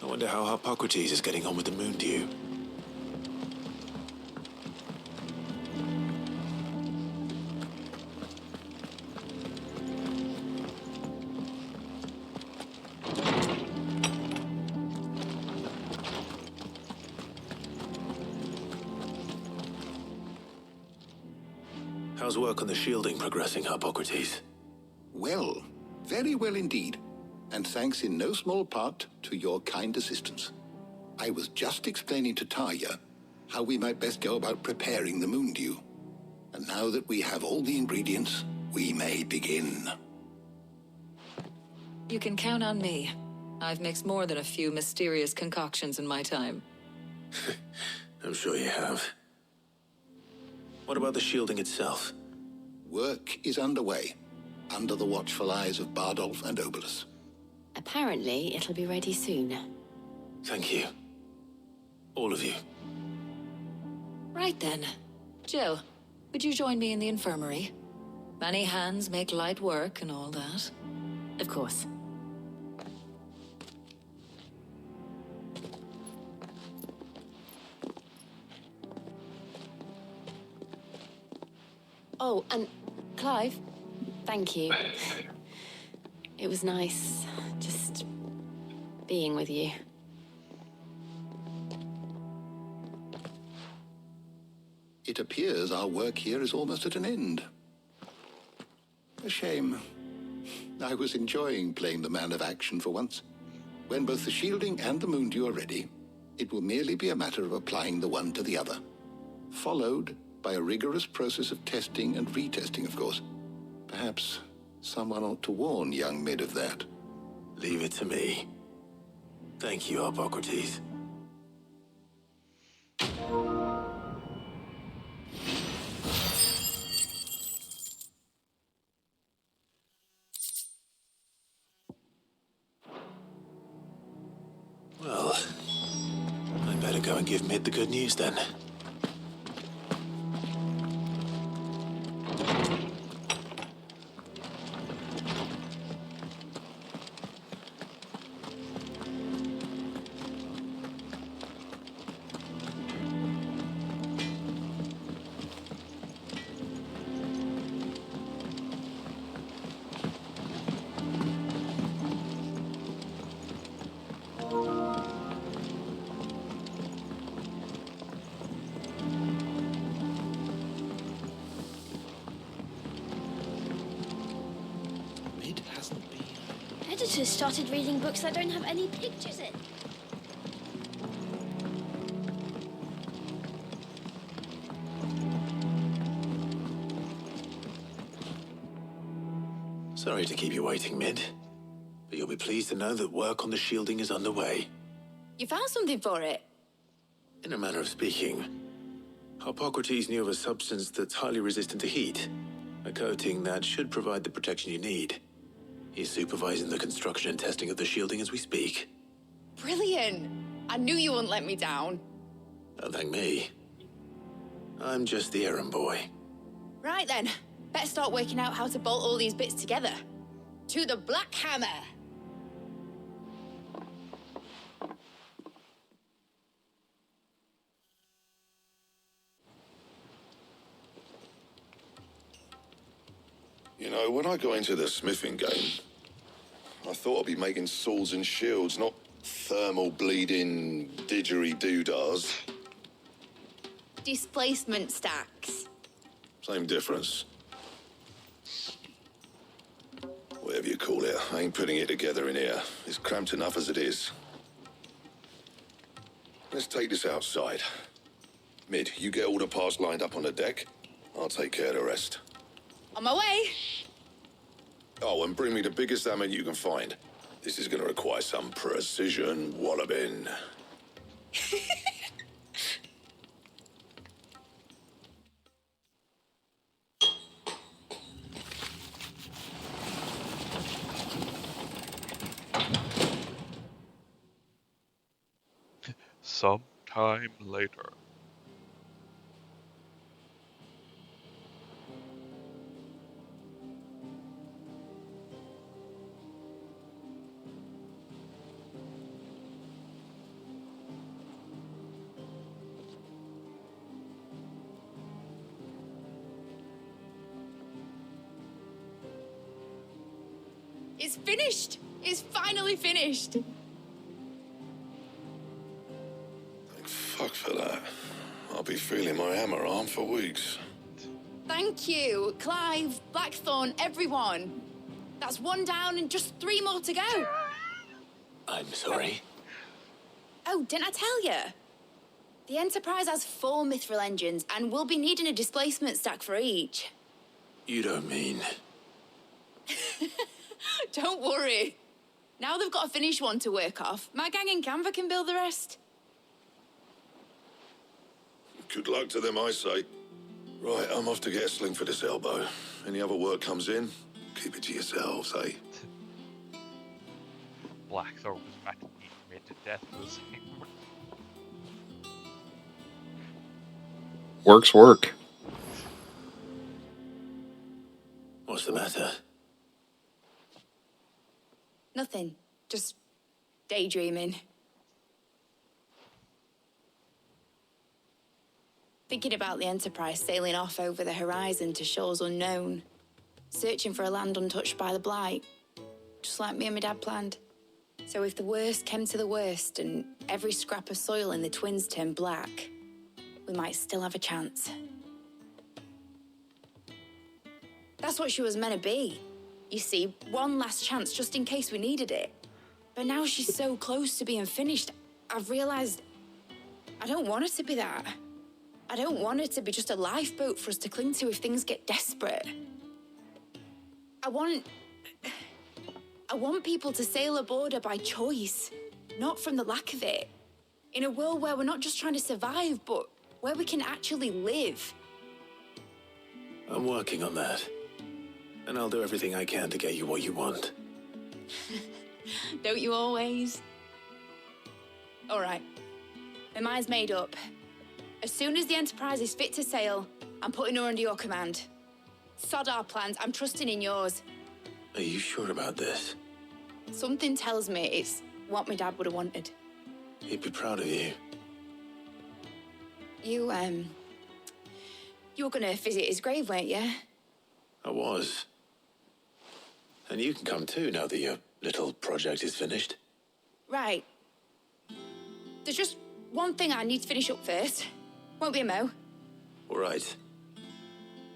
I wonder how Hippocrates is getting on with the moon dew. How's work on the shielding progressing, Hippocrates? Well, very well indeed. And thanks in no small part to your kind assistance. I was just explaining to Tarja how we might best go about preparing the moon dew. And now that we have all the ingredients, we may begin. You can count on me. I've mixed more than a few mysterious concoctions in my time. I'm sure you have. What about the shielding itself? Work is underway, under the watchful eyes of Bardolph and Obolus. Apparently, it'll be ready soon. Thank you. All of you. Right then. Jill, would you join me in the infirmary? Many hands make light work and all that. Of course. Oh, and Clive, thank you. It was nice, just being with you. It appears our work here is almost at an end. A shame. I was enjoying playing the man of action for once. When both the shielding and the moon dew are ready, it will merely be a matter of applying the one to the other. Followed by a rigorous process of testing and retesting, of course. Perhaps someone ought to warn young Mid of that. Leave it to me. Thank you, Hippocrates. Well, I better go and give Mid the good news then. Editors started reading books that don't have any pictures in. Sorry to keep you waiting, Mid. But you'll be pleased to know that work on the shielding is underway. You found something for it? In a manner of speaking, Hippocrates knew of a substance that's highly resistant to heat. A coating that should provide the protection you need. He's supervising the construction and testing of the shielding as we speak. Brilliant! I knew you wouldn't let me down. Don't thank me. I'm just the errand boy. Right then, better start working out how to bolt all these bits together. To the Black Hammer! You know, when I got into the smithing game, I thought I'd be making swords and shields, not thermal bleeding didgeridoo-dahs. Displacement stacks. Same difference. Whatever you call it, I ain't putting it together in here. It's cramped enough as it is. Let's take this outside. Mid, you get all the parts lined up on the deck. I'll take care of the rest. On my way! Oh, and bring me the biggest hammer you can find. This is gonna require some precision walloping. Sometime later. It's finished! It's finally finished! Thank fuck for that. I'll be feeling my hammer arm for weeks. Thank you, Clive, Blackthorn, everyone. That's 1 down and just 3 more to go. I'm sorry. Oh, didn't I tell you? The Enterprise has 4 mithril engines, and we'll be needing a displacement stack for each. You don't mean... Don't worry. Now they've got a finished one to work off. My gang in Canva can build the rest. Good luck to them, I say. Right, I'm off to get a sling for this elbow. Any other work comes in, keep it to yourselves, eh? Blackthorn was about to beat me to death with the same. Work. What's the matter? Nothing. Just daydreaming. Thinking about the Enterprise sailing off over the horizon to shores unknown. Searching for a land untouched by the Blight. Just like me and my dad planned. So if the worst came to the worst and every scrap of soil in the Twins turned black, we might still have a chance. That's what she was meant to be. You see, one last chance just in case we needed it. But now she's so close to being finished, I've realized I don't want her to be that. I don't want her to be just a lifeboat for us to cling to if things get desperate. I want people to sail aboard her by choice, not from the lack of it. In a world where we're not just trying to survive, but where we can actually live. I'm working on that. And I'll do everything I can to get you what you want. Don't you always? All right. My mind's made up. As soon as the Enterprise is fit to sail, I'm putting her under your command. Sod our plans, I'm trusting in yours. Are you sure about this? Something tells me it's what my dad would have wanted. He'd be proud of you. You were gonna visit his grave, weren't you? I was. And you can come too now that your little project is finished. Right. There's just one thing I need to finish up first. Won't be a mo. All right.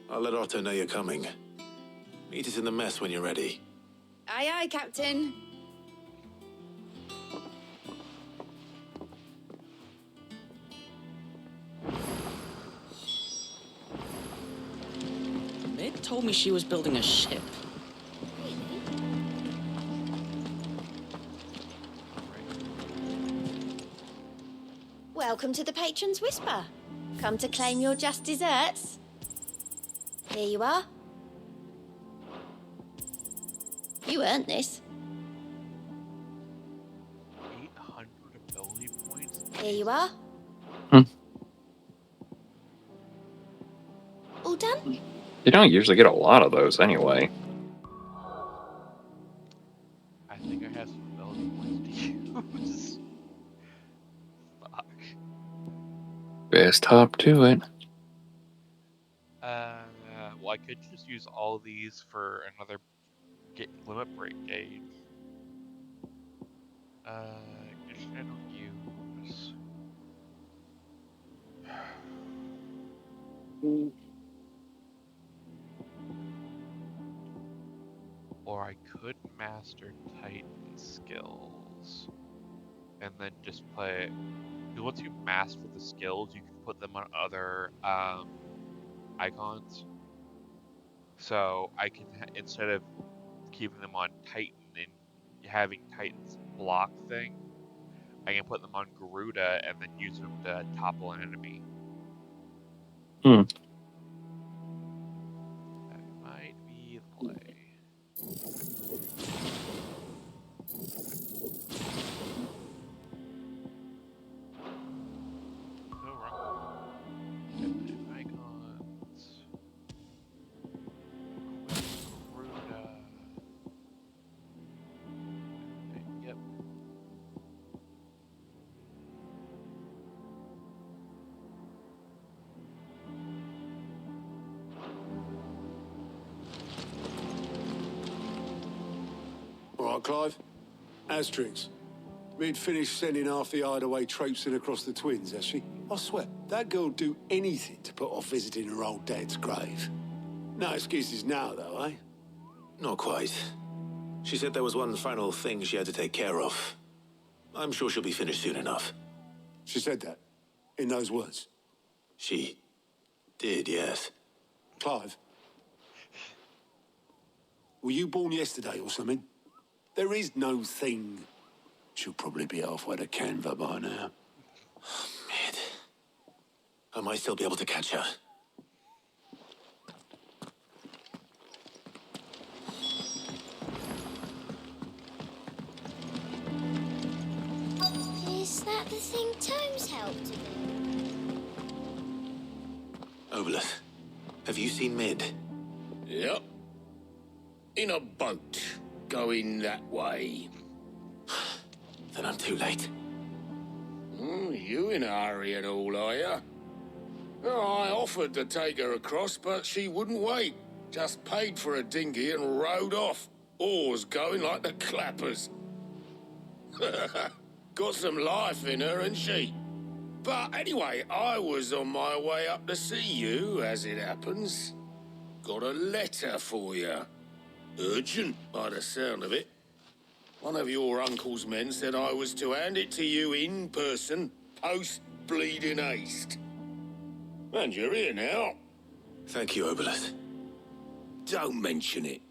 I'll let Otto know you're coming. Meet us in the mess when you're ready. Aye, aye, Captain. They told me she was building a ship. Welcome to the Patron's Whisper. Come to claim your just desserts. Here you are. You earned this. 800 ability points. Here you are. All done? You don't usually get a lot of those anyway. I think I have some ability points to use. Fuck. Best hop to it. Well, I could just use all these for another limit break gauge. Condition I don't use. Or I could master Titan skills. And then just play. Because once you master the skills, you can put them on other icons. So I can, instead of keeping them on Titan and having Titan's block thing, I can put them on Garuda and then use them to topple an enemy. That might be the play. No, wrong. Icons. Garuda. Yep. Clive. Asterix. Mid finished sending half the hideaway traipsing across the twins, has she? I swear, that girl'd do anything to put off visiting her old dad's grave. No excuses now, though, eh? Not quite. She said there was one final thing she had to take care of. I'm sure she'll be finished soon enough. She said that? In those words? She did, yes. Clive? Were you born yesterday or something? There is no thing. She'll probably be halfway to Canva by now. Mid. I might still be able to catch her. Is that the thing Tomes helped with? Obelus, have you seen Mid? Yep. In a boat, going that way. Then I'm too late. You in a hurry and all, are you? I offered to take her across, but she wouldn't wait. Just paid for a dinghy and rowed off. Oars going like the clappers. Got some life in her, ain't she? But anyway, I was on my way up to see you, as it happens. Got a letter for you. Urgent, by the sound of it. One of your uncle's men said I was to hand it to you in person, post-bleeding haste. And you're here now. Thank you, Obelus. Don't mention it.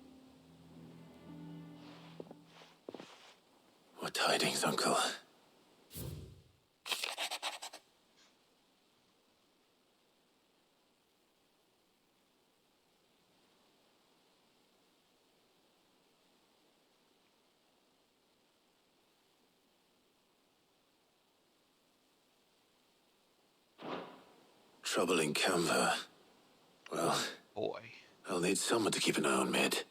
What tidings, Uncle? Trouble in Canva. Well, boy, I'll need someone to keep an eye on Mid.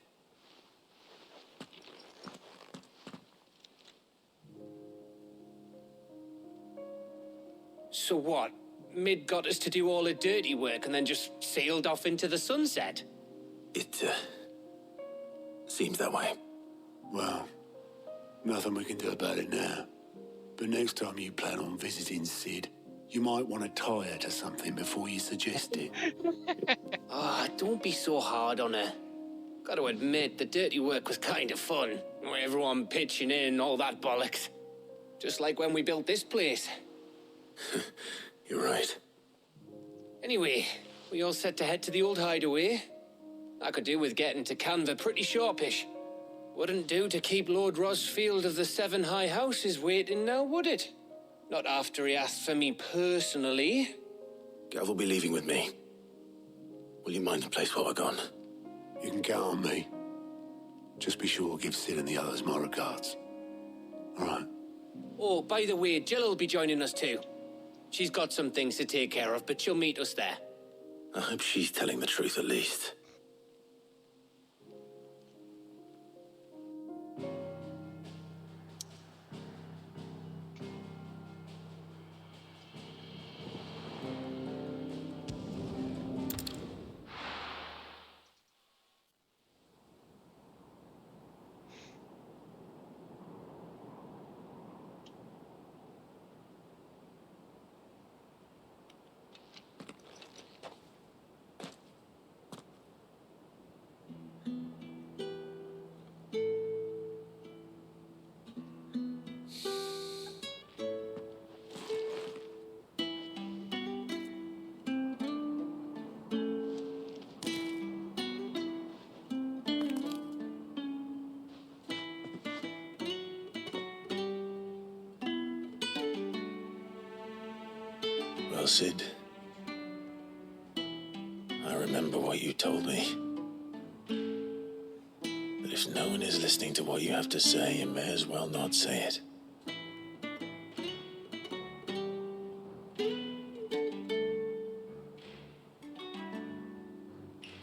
So what? Mid got us to do all the dirty work and then just sailed off into the sunset? It, seems that way. Well, nothing we can do about it now. But next time you plan on visiting Sid, you might want to tie her to something before you suggest it. Don't be so hard on her. Gotta admit, the dirty work was kind of fun. Everyone pitching in, all that bollocks. Just like when we built this place. You're right. Anyway, we all set to head to the old hideaway. I could do with getting to Canva pretty sharpish. Wouldn't do to keep Lord Rosfield of the Seven High Houses waiting now, would it? Not after he asked for me personally. Gav will be leaving with me. Will you mind the place while we're gone? You can count on me. Just be sure to give Sid and the others my regards. All right. Oh, by the way, Jill will be joining us too. She's got some things to take care of, but she'll meet us there. I hope she's telling the truth at least. Well, Sid, I remember what you told me. But if no one is listening to what you have to say, you may as well not say it.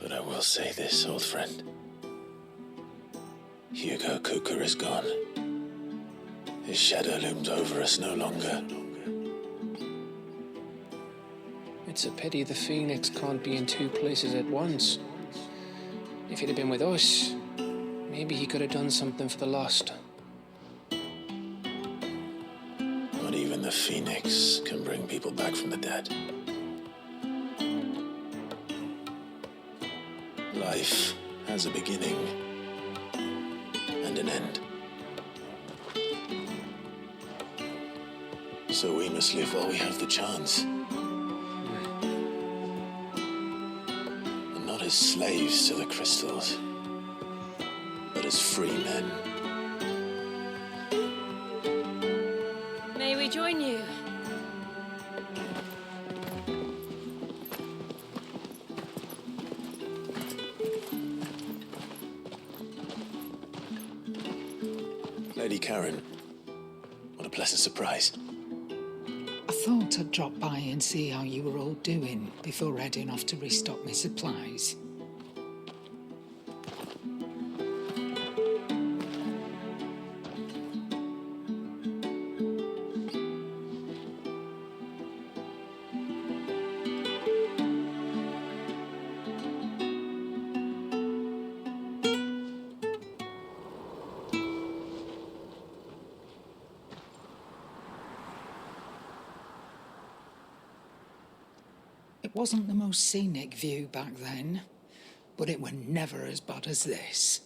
But I will say this, old friend. Hugo Cooker is gone. His shadow looms over us no longer. It's a pity the Phoenix can't be in two places at once. If he'd have been with us, maybe he could have done something for the lost. the Phoenix can bring people back from the dead. Life has a beginning and an end. So we must live while we have the chance. And not as slaves to the crystals, but as free men. May we join you? Lady Karen, what a pleasant surprise. I thought I'd drop by and see how you were all doing before heading off to restock my supplies. It wasn't the most scenic view back then, but it were never as bad as this.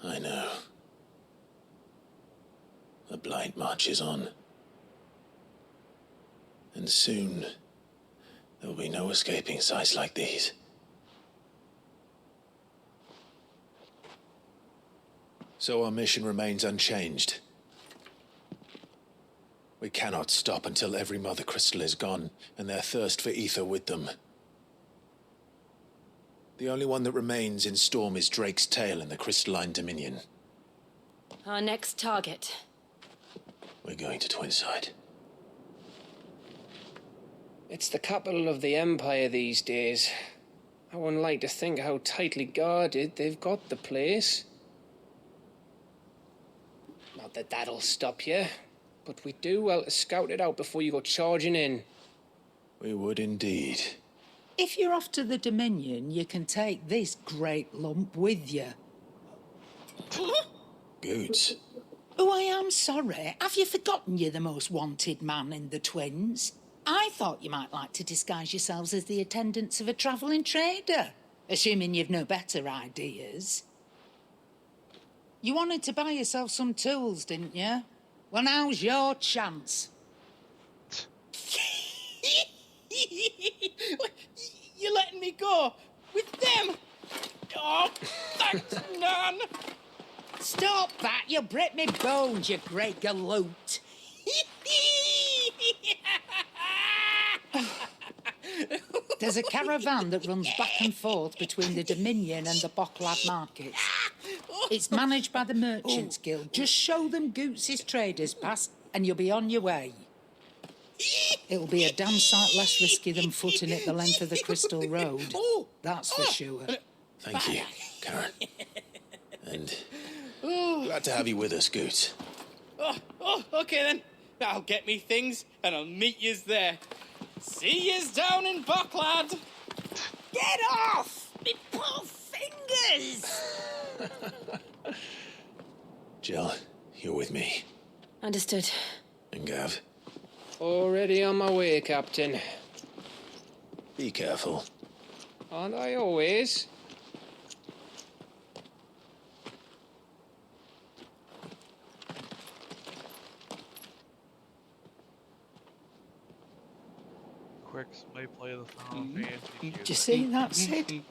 I know. The Blight marches on. And soon, there will be no escaping sights like these. So our mission remains unchanged. We cannot stop until every Mother Crystal is gone, and their thirst for ether with them. The only one that remains in Storm is Drake's Tail in the Crystalline Dominion. Our next target. We're going to Twinside. It's the capital of the Empire these days. I wouldn't like to think how tightly guarded they've got the place. Not that that'll stop you, but we do well to scout it out before you go charging in. We would indeed. If you're off to the Dominion, you can take this great lump with you. Goots. Oh, I am sorry. Have you forgotten you're the most wanted man in the Twins? I thought you might like to disguise yourselves as the attendants of a travelling trader, assuming you've no better ideas. You wanted to buy yourself some tools, didn't you? Well, now's your chance. You're letting me go with them? Oh, thanks, Nan. Stop that! You'll break me bones, you great galoot. There's a caravan that runs back and forth between the Dominion and the Bocklad markets. It's managed by the Merchants Guild. Just show them Goots' traders pass and you'll be on your way. It'll be a damn sight less risky than footing it the length of the Crystal Road. That's for sure. Thank you, Karen. And glad to have you with us, Goots. Okay then. I'll get me things and I'll meet yous there. See yous down in Bocklad. Get off! Me poor fingers! Jill, you're with me. Understood. And Gav, Already on my way, Captain. be careful. Aren't I always? Quick play of the Final Fantasy. Do you see that, Sid?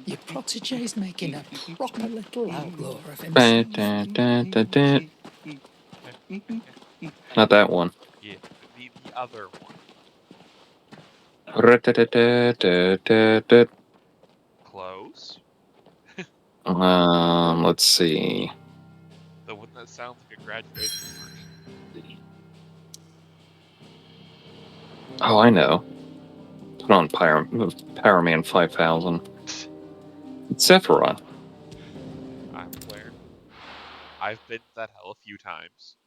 Your protege's making a proper little outlaw of himself. Not that one. Yeah, the other one. Close. Let's see. The one that sounds like a graduation version. Oh, I know. Put on Power Man 5000. It's Sephiroth. I'm aware. I've been to that hell a few times.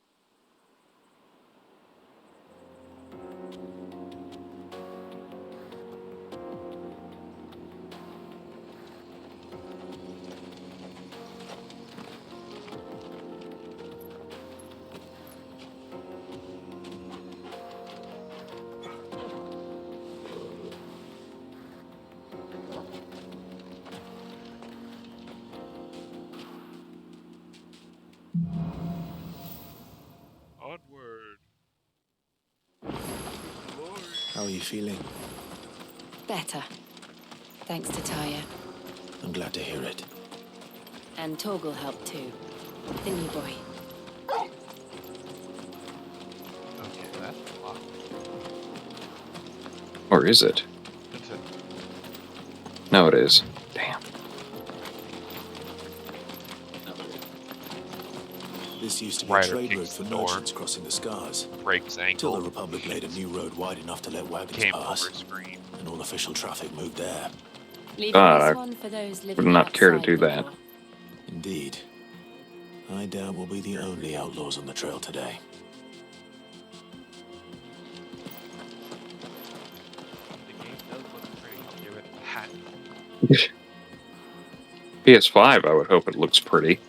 feeling? Better. Thanks to Taya. I'm glad to hear it. And Torgal helped too. The new boy. Okay, that's a lot. Or is it? That's it. No, it is. Damn. This used to be a Ryder trade route kicks for the door. merchants crossing the Scars. Breaks Till ankle. the Republic laid a new road wide enough to let wagons Came pass, over screen. and all official traffic moved there. Leaving God, this I one for those would living not care to outside do the that. law. Indeed. I doubt we'll be the only outlaws on the trail today. The game does look pretty. I'll give it that. PS5, I would hope it looks pretty.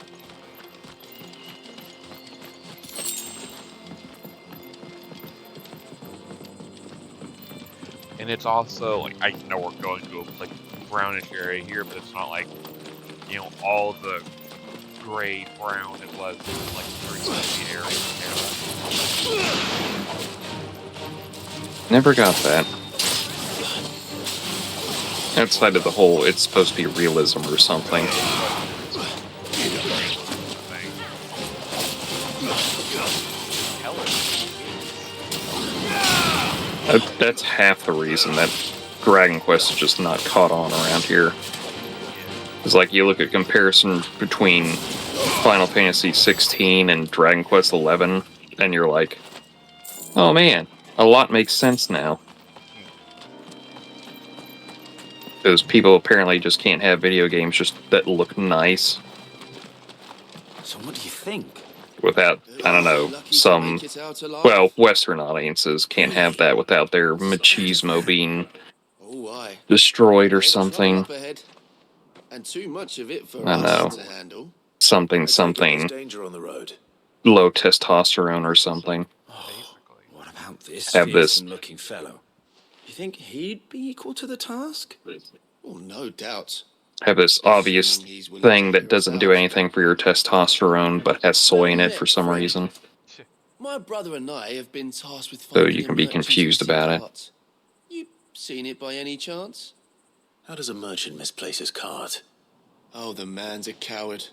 And it's also like I know we're going to a like brownish area here, but it's not like all the gray brown it was in like 360 area. Never got that. Outside of the whole, it's supposed to be realism or something. That's half the reason that Dragon Quest is just not caught on around here. It's like you look at comparison between Final Fantasy XVI and Dragon Quest XI, and you're like, oh man, a lot makes sense now. Because people apparently just can't have video games just that look nice So what do you think? without, I don't know, some, well, Western audiences can't have that without their machismo being destroyed or something. And too much of it for I know. us to handle. Something, Danger on the road. low testosterone or something. What about this Have this. Fearsome-looking fellow? You think he'd be equal to the task? Oh, no doubt. Have this obvious thing that doesn't do anything for your testosterone but has soy in it for some reason. My brother and I have been tasked with So finding you a can be merchant's confused missing about it. cart. You seen it by any chance? How does a merchant misplace his cart? Oh, the man's a coward.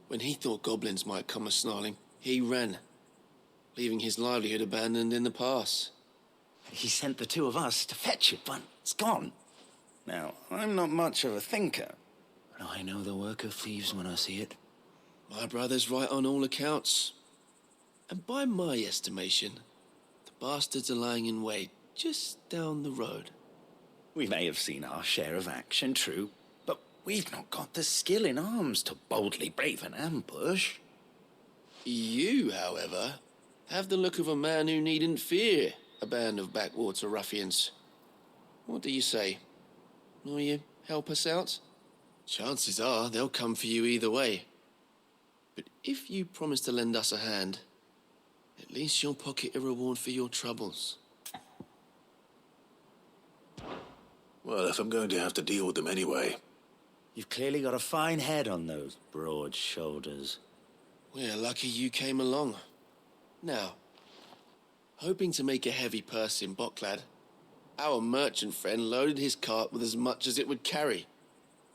When he thought goblins might come a-snarling, he ran, leaving his livelihood abandoned in the pass. He sent the two of us to fetch it, but it's gone. Now, I'm not much of a thinker, but I know the work of thieves when I see it. My brother's right on all accounts. And by my estimation, the bastards are lying in wait just down the road. We may have seen our share of action, true, but we've not got the skill in arms to boldly brave an ambush. You, however, have the look of a man who needn't fear a band of backwater ruffians. What do you say? Will you help us out? Chances are they'll come for you either way. But if you promise to lend us a hand, at least you'll pocket a reward for your troubles. Well, if I'm going to have to deal with them anyway. You've clearly got a fine head on those broad shoulders. We're lucky you came along. Now, hoping to make a heavy purse in Boklad, our merchant friend loaded his cart with as much as it would carry.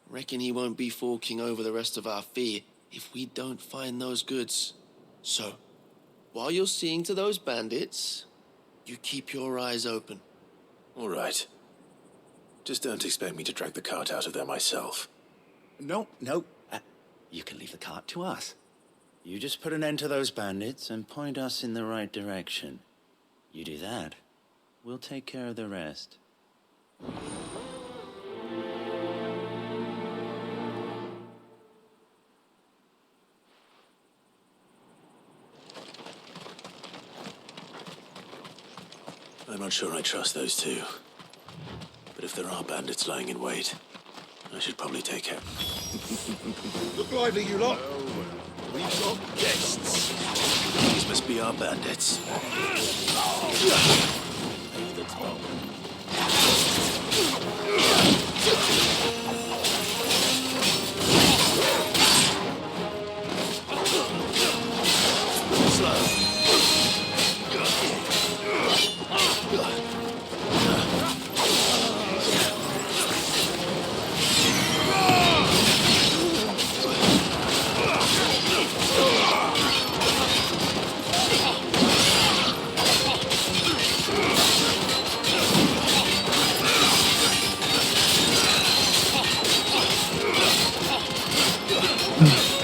Reckon he won't be forking over the rest of our fee if we don't find those goods. So, while you're seeing to those bandits, you keep your eyes open. All right. Just don't expect me to drag the cart out of there myself. No. You can leave the cart to us. You just put an end to those bandits and point us in the right direction. You do that, we'll take care of the rest. I'm not sure I trust those two. But if there are bandits lying in wait, I should probably take care. Look lively, you lot. We've got guests. These must be our bandits. Over the top. Slow.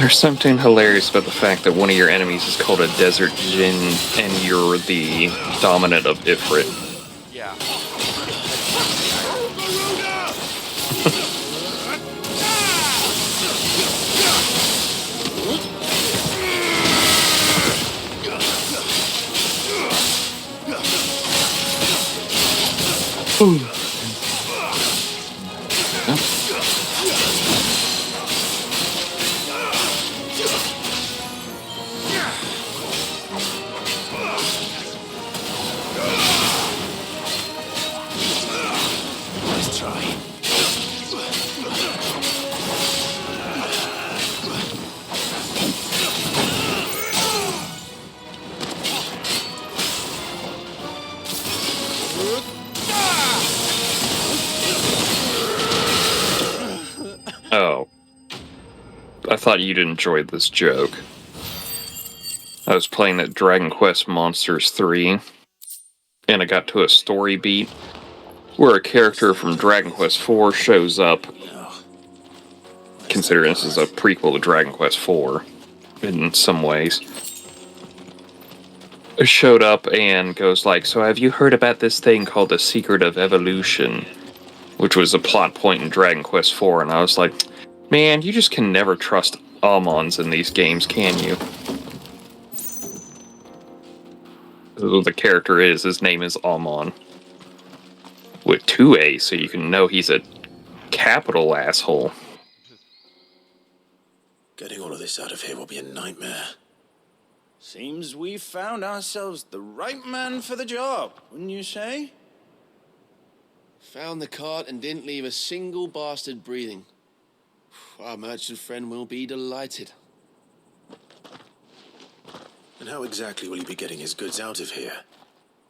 There's something hilarious about the fact that one of your enemies is called a desert djinn and you're the dominant of Ifrit. Yeah. Nice try. Oh. I thought you'd enjoy this joke. I was playing at Dragon Quest Monsters 3, and I got to a story beat where a character from Dragon Quest 4 shows up, considering this is a prequel to Dragon Quest 4 in some ways. Showed up and goes like, so have you heard about this thing called the Secret of Evolution? Which was a plot point in Dragon Quest 4, and I was like, man, you just can never trust Almons in these games, can you? The character his name is Almon. With 2 A's, so you can know he's a capital asshole. Getting all of this out of here will be a nightmare. Seems we've found ourselves the right man for the job, wouldn't you say? Found the cart and didn't leave a single bastard breathing. Our merchant friend will be delighted. And how exactly will he be getting his goods out of here?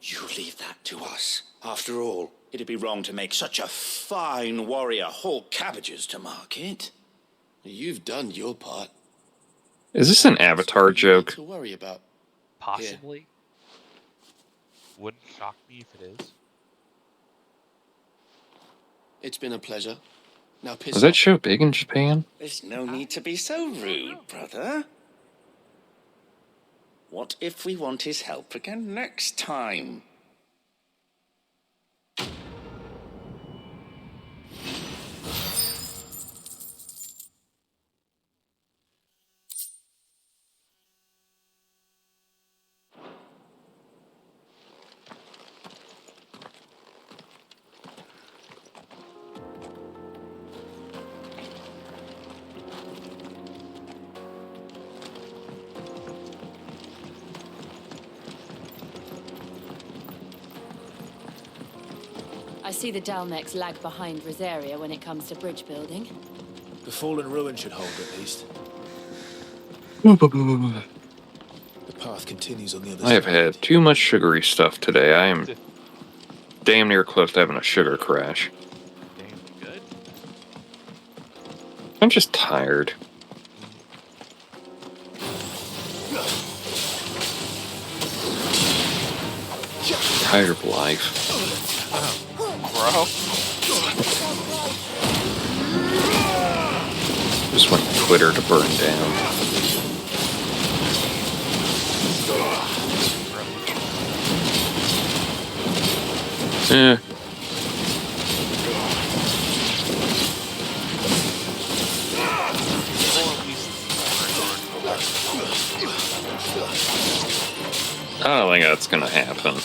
You leave that to us. After all, it'd be wrong to make such a fine warrior haul cabbages to market. You've done your part. Is this an Avatar joke? To worry about. Possibly. Wouldn't shock me if it is. It's been a pleasure. Now piss Is that off. show big in Japan? There's no need to be so rude, brother. What if we want his help again next time? I see the Dalmex lag behind Rosaria when it comes to bridge building. The fallen ruin should hold, at least. The path continues on the other I have side. had too much sugary stuff today. I am damn near close to having a sugar crash. Damn good. I'm just tired. Tired of life. Bro. Just want Twitter to burn down. Eh. I don't think that's gonna happen.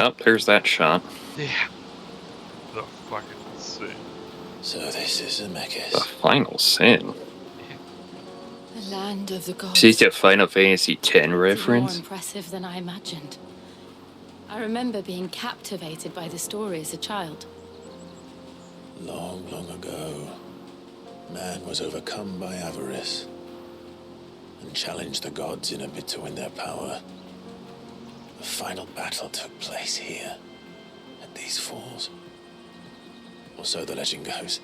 Oh, there's that shot. Yeah. The fucking sin. So this is a Mechas. The final sin. The land of the gods. Is this a Final Fantasy X It's more reference? impressive than I imagined. I remember being captivated by the story as a child. Long, long ago, man was overcome by avarice and challenged the gods in a bid to win their power. The final battle took place here, at these falls. Or so the legend goes.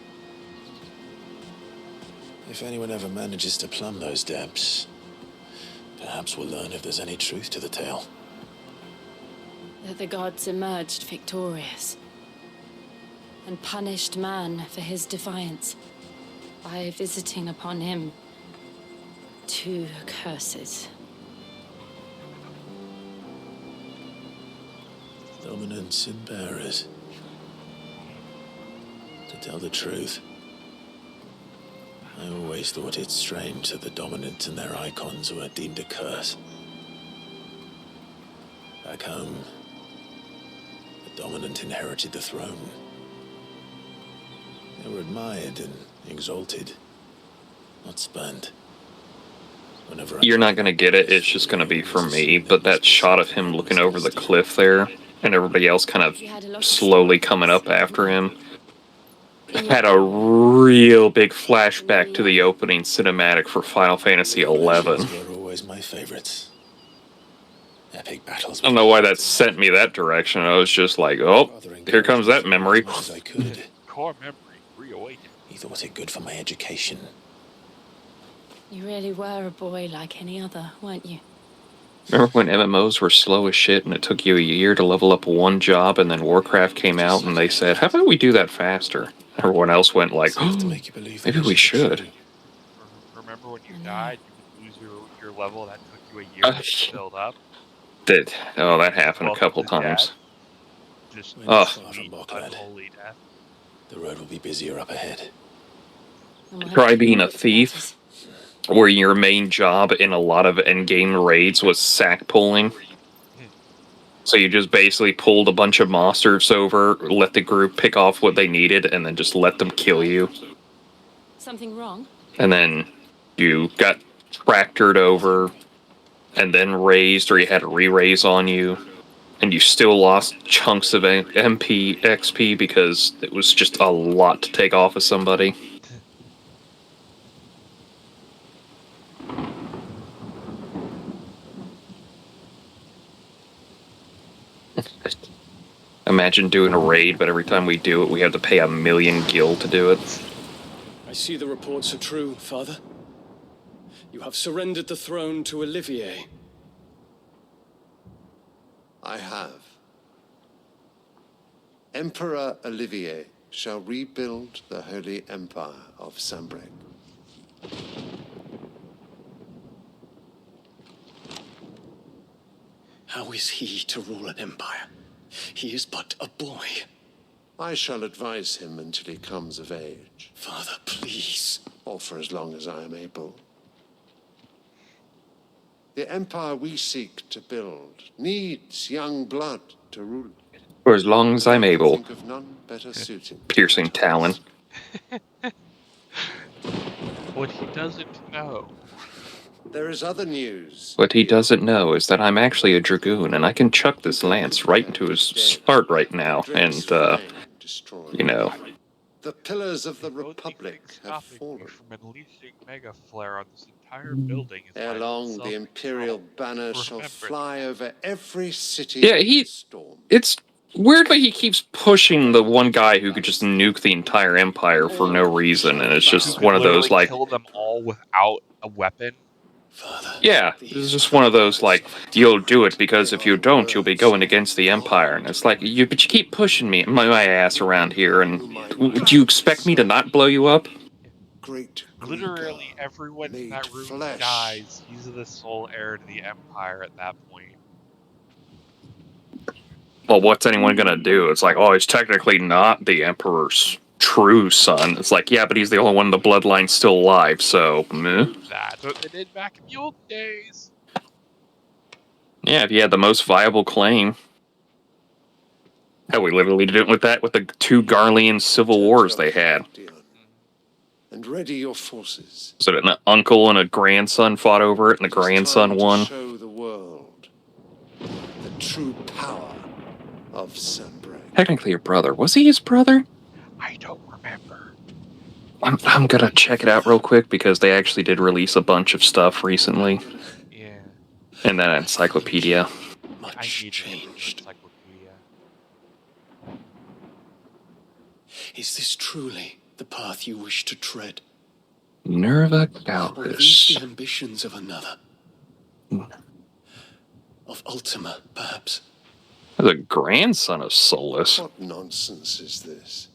If anyone ever manages to plumb those depths, perhaps we'll learn if there's any truth to the tale. That the gods emerged victorious and punished man for his defiance by visiting upon him 2 curses. Dominants and bearers. To tell the truth, I always thought it strange that the dominant and their icons were deemed a curse. Back home, the dominant inherited the throne. They were admired and exalted, not spurned. Whenever You're not gonna get it, it's just gonna be for me, but that shot of him looking over the cliff there, and everybody else kind of slowly coming up after him, had a real big flashback to the opening cinematic for Final Fantasy XI. were always my favorites. Epic battles. I don't know why that sent me that direction. I was just like, oh, here comes that memory. As I could. Core memory reawakened. He thought it good for my education. You really were a boy like any other, weren't you? Remember when MMOs were slow as shit and it took you a year to level up one job, and then Warcraft came out and they said, how about we do that faster? Everyone else went like, oh, maybe we should. Remember when you died, you would lose your level that took you a year to build up? That happened a couple times. Just Ugh. unholy death. The road will be busier up ahead. Try being a thief, where your main job in a lot of endgame raids was sack pulling. So you just basically pulled a bunch of monsters over, let the group pick off what they needed, and then just let them kill you. Something wrong? And then you got tractored over, and then raised, or you had a re-raise on you, and you still lost chunks of MP XP because it was just a lot to take off of somebody. Imagine doing a raid, but every time we do it, we have to pay 1 million gil to do it. I see the reports are true, Father. You have surrendered the throne to Olivier. I have. Emperor Olivier shall rebuild the Holy Empire of Sambrec. How is he to rule an empire? He is but a boy. I shall advise him until he comes of age. Father, please. Or for as long as I am able. The empire we seek to build needs young blood to rule it. For as long as I'm able. Think of none better suited. Piercing talon. What he doesn't know. There is other news. What he doesn't know is that I'm actually a dragoon, and I can chuck this lance right into his heart right now, and, you know. The pillars of the Republic have fallen. From unleashing Mega Flare on this entire building. Ere long, the Imperial banner shall fly over every city. Yeah, it's weirdly he keeps pushing the one guy who could just nuke the entire empire for no reason, and it's just one of those, like... kill them all without a weapon. Yeah, this is just one of those, like, you'll do it because if you don't, you'll be going against the Empire. And it's like, but you keep pushing me, my ass around here, and do you expect me to not blow you up? Literally everyone in that room dies. He's the sole heir to the Empire at that point. Well, what's anyone gonna do? It's like, oh, he's technically not the Emperor's true son. It's like, yeah, but he's the only one in the bloodline still alive, so, meh. That's what they did back in the old days. Yeah, if you had the most viable claim. Hell, we literally did it with that, with the 2 Garlean civil wars they had. and ready your forces. So an uncle and a grandson fought over it, and the grandson won. Show the world the true power of Sanbreque. Technically your brother. Was he his brother? I don't remember. I'm gonna check it out real quick because they actually did release a bunch of stuff recently. Yeah. And then encyclopedia. Much changed. Is this truly the path you wish to tread? Nerva Or are these Galvis. the ambitions of another? Of Ultima, perhaps? The grandson of Solus. What nonsense is this?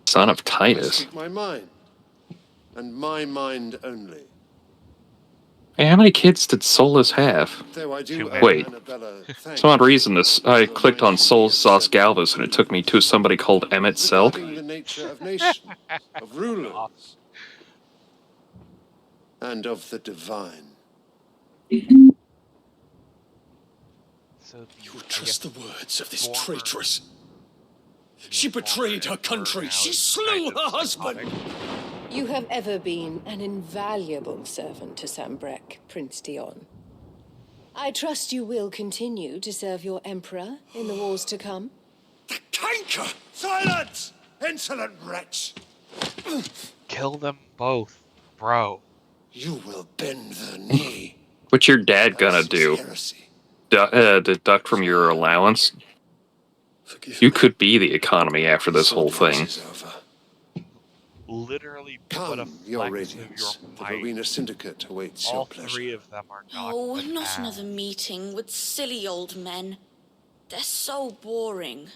Son of I Titus. speak my mind, and my mind only. Hey, how many kids did Solus have? Though I do owe Wait. Annabella thanks Some odd reason I clicked on Solus Galvis and it took me to somebody called Emmett Selk. regarding the nature of nations, of rulers, and of the divine. So You would trust the words of this traitress. She betrayed her country. She slew her husband. You have ever been an invaluable servant to Sanbreque, Prince Dion. I trust you will continue to serve your emperor in the wars to come. Canker! Silence! Insolent wretch! Kill them both, bro. You will bend the knee. What's your dad gonna do? Deduct from your allowance? You could be the economy after this whole thing. Literally put a Come, your flex of radiance. your The might. Verena Syndicate awaits All your pleasure. three of them are not. No, good not at- another meeting with silly old men. They're so boring.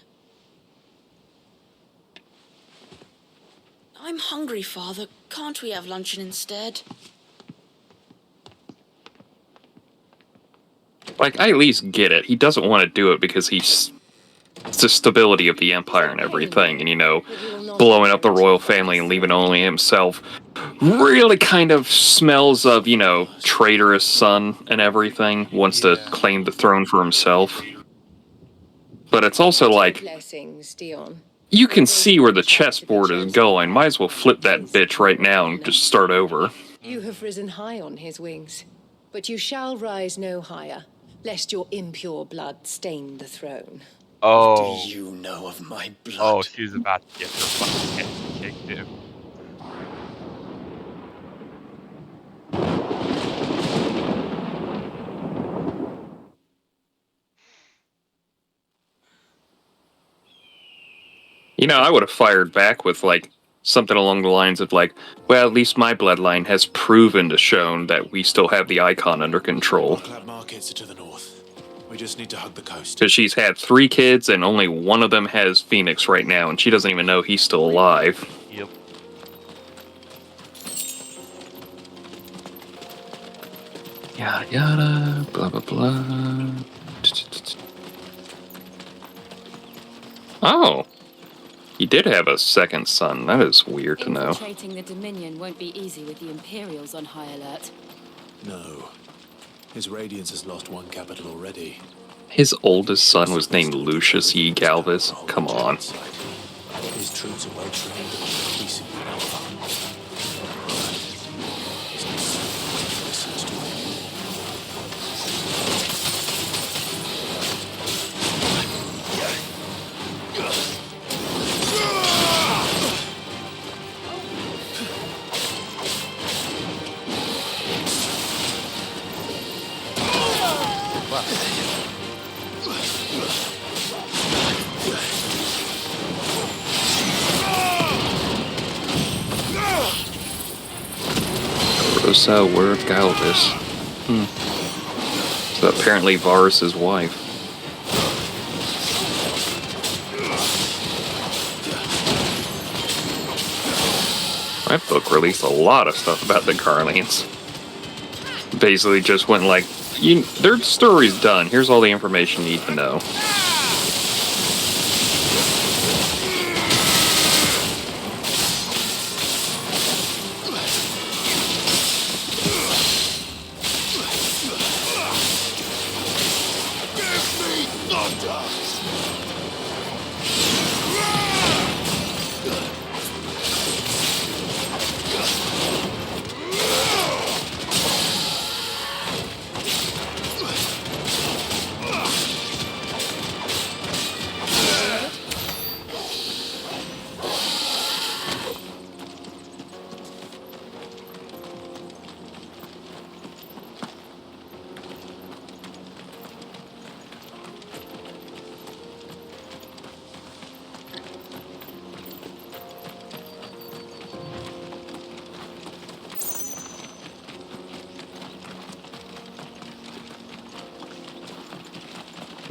I'm hungry, Father. Can't we have luncheon instead? Like, I at least get it. He doesn't want to do it because it's the stability of the Empire and everything, and, you know, blowing up the royal family and leaving only himself really kind of smells of, you know, traitorous son and everything, wants to claim the throne for himself. But it's also like, Blessings, Dion. you can see where the chessboard is going. Might as well flip that bitch right now and just start over. You have risen high on his wings, but you shall rise no higher, lest your impure blood stain the throne. Oh. What do you know of my blood? Oh, she's about to get her fucking head kicked in. You know, I would have fired back with, like, something along the lines of, like, well, at least my bloodline has proven to shown that we still have the icon under control. Clad markets are to the north. We just need to hug the coast. Because she's had 3 kids and only one of them has Phoenix right now, and she doesn't even know he's still alive. Yep. Yada yada, blah blah blah. Oh, he did have a second son. That is weird to know. Infiltrating the Dominion won't be easy with the Imperials on high alert. No. His Radiance has lost one capital already. His oldest son was named Lucius E. Galvis. Come on. His troops are well trained and increasingly powerful. Rosa were Galvis. So apparently Varus' wife. That book released a lot of stuff about the Garleans. Basically just went like, their story's done. Here's all the information you need to know.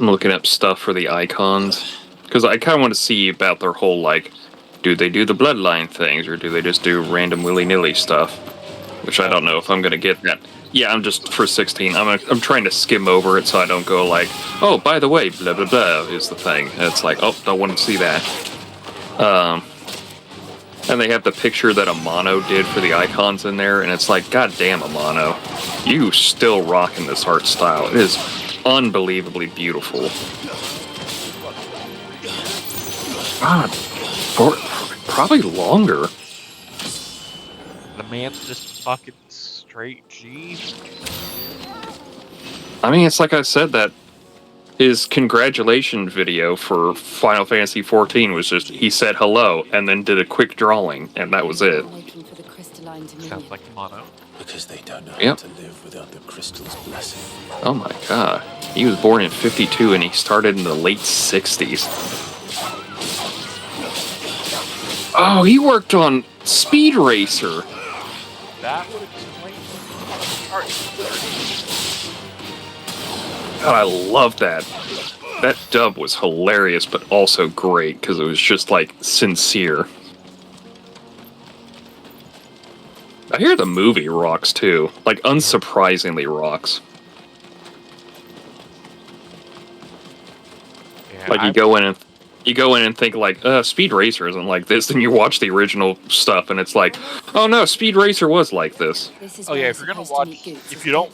I'm looking up stuff for the icons. Because I kind of want to see about their whole, like, do they do the bloodline things, or do they just do random willy-nilly stuff? Which I don't know if I'm going to get that. Yeah, I'm just, for 16, I'm trying to skim over it so I don't go like, oh, by the way, blah, blah, blah, is the thing. And it's like, oh, don't want to see that. And they have the picture that Amano did for the icons in there, and it's like, god damn, Amano, you still rocking this art style. It is unbelievably beautiful. God, for probably longer. The man's just fucking straight G. I mean, it's like I said, that his congratulation video for Final Fantasy XIV was just, he said hello, and then did a quick drawing, and that was it. Sounds like mono. Because they don't know Yep. how to live without the crystal's blessing. Oh my god. He was born in 52, and he started in the late 60s. Oh, he worked on Speed Racer. That would explain art. God, I love that. That dub was hilarious, but also great, because it was just, like, sincere. I hear the movie rocks, too. Like, unsurprisingly rocks. Yeah, Like, you go in and think, like, Speed Racer isn't like this, then you watch the original stuff, and it's like, oh no, Speed Racer was like this. Oh yeah, if you're gonna watch, if you don't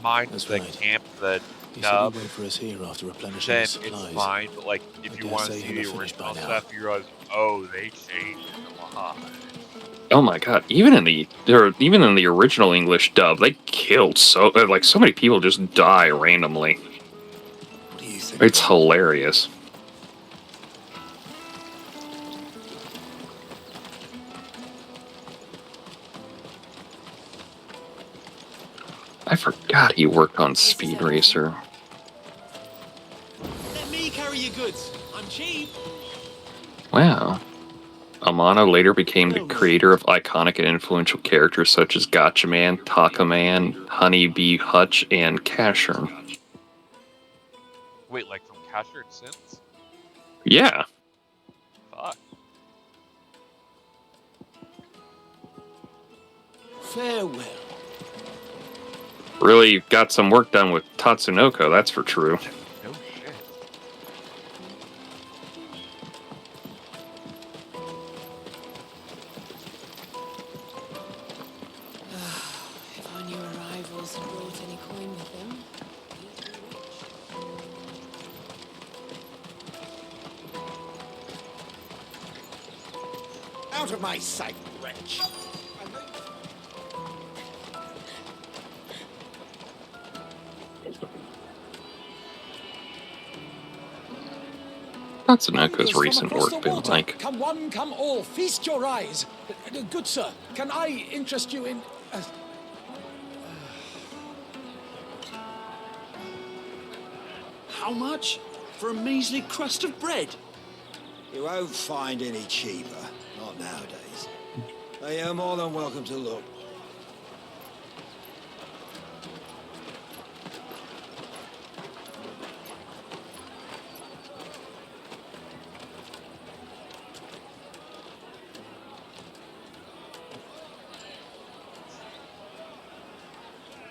mind the camp, the dub, Wait for us here after replenishing then the it's supplies. fine. But like, if you dare want to say see he'll the have finished original by now. stuff, you realize, oh, they changed a lot. Oh my god, even in the original English dub, they killed so many people just die randomly. It's hilarious. I forgot he worked on Speed Racer. Let me carry your goods. I'm cheap. Wow. Amano later became the creator of iconic and influential characters such as Gotchaman, Takaman, Honeybee Hutch, and Cashern. Wait, like from Casher and Sins? Yeah. Fuck. Farewell. Really got some work done with Tatsunoko, that's for true. No shit. If our new arrivals had brought any coin with them, Out of my sight, wretch. Tatsunoko's recent Across work the been water. like, Come one, come all, feast your eyes. Good sir, can I interest you in... How much? For a measly crust of bread? You won't find any cheaper. Not nowadays. But you're more than welcome to look.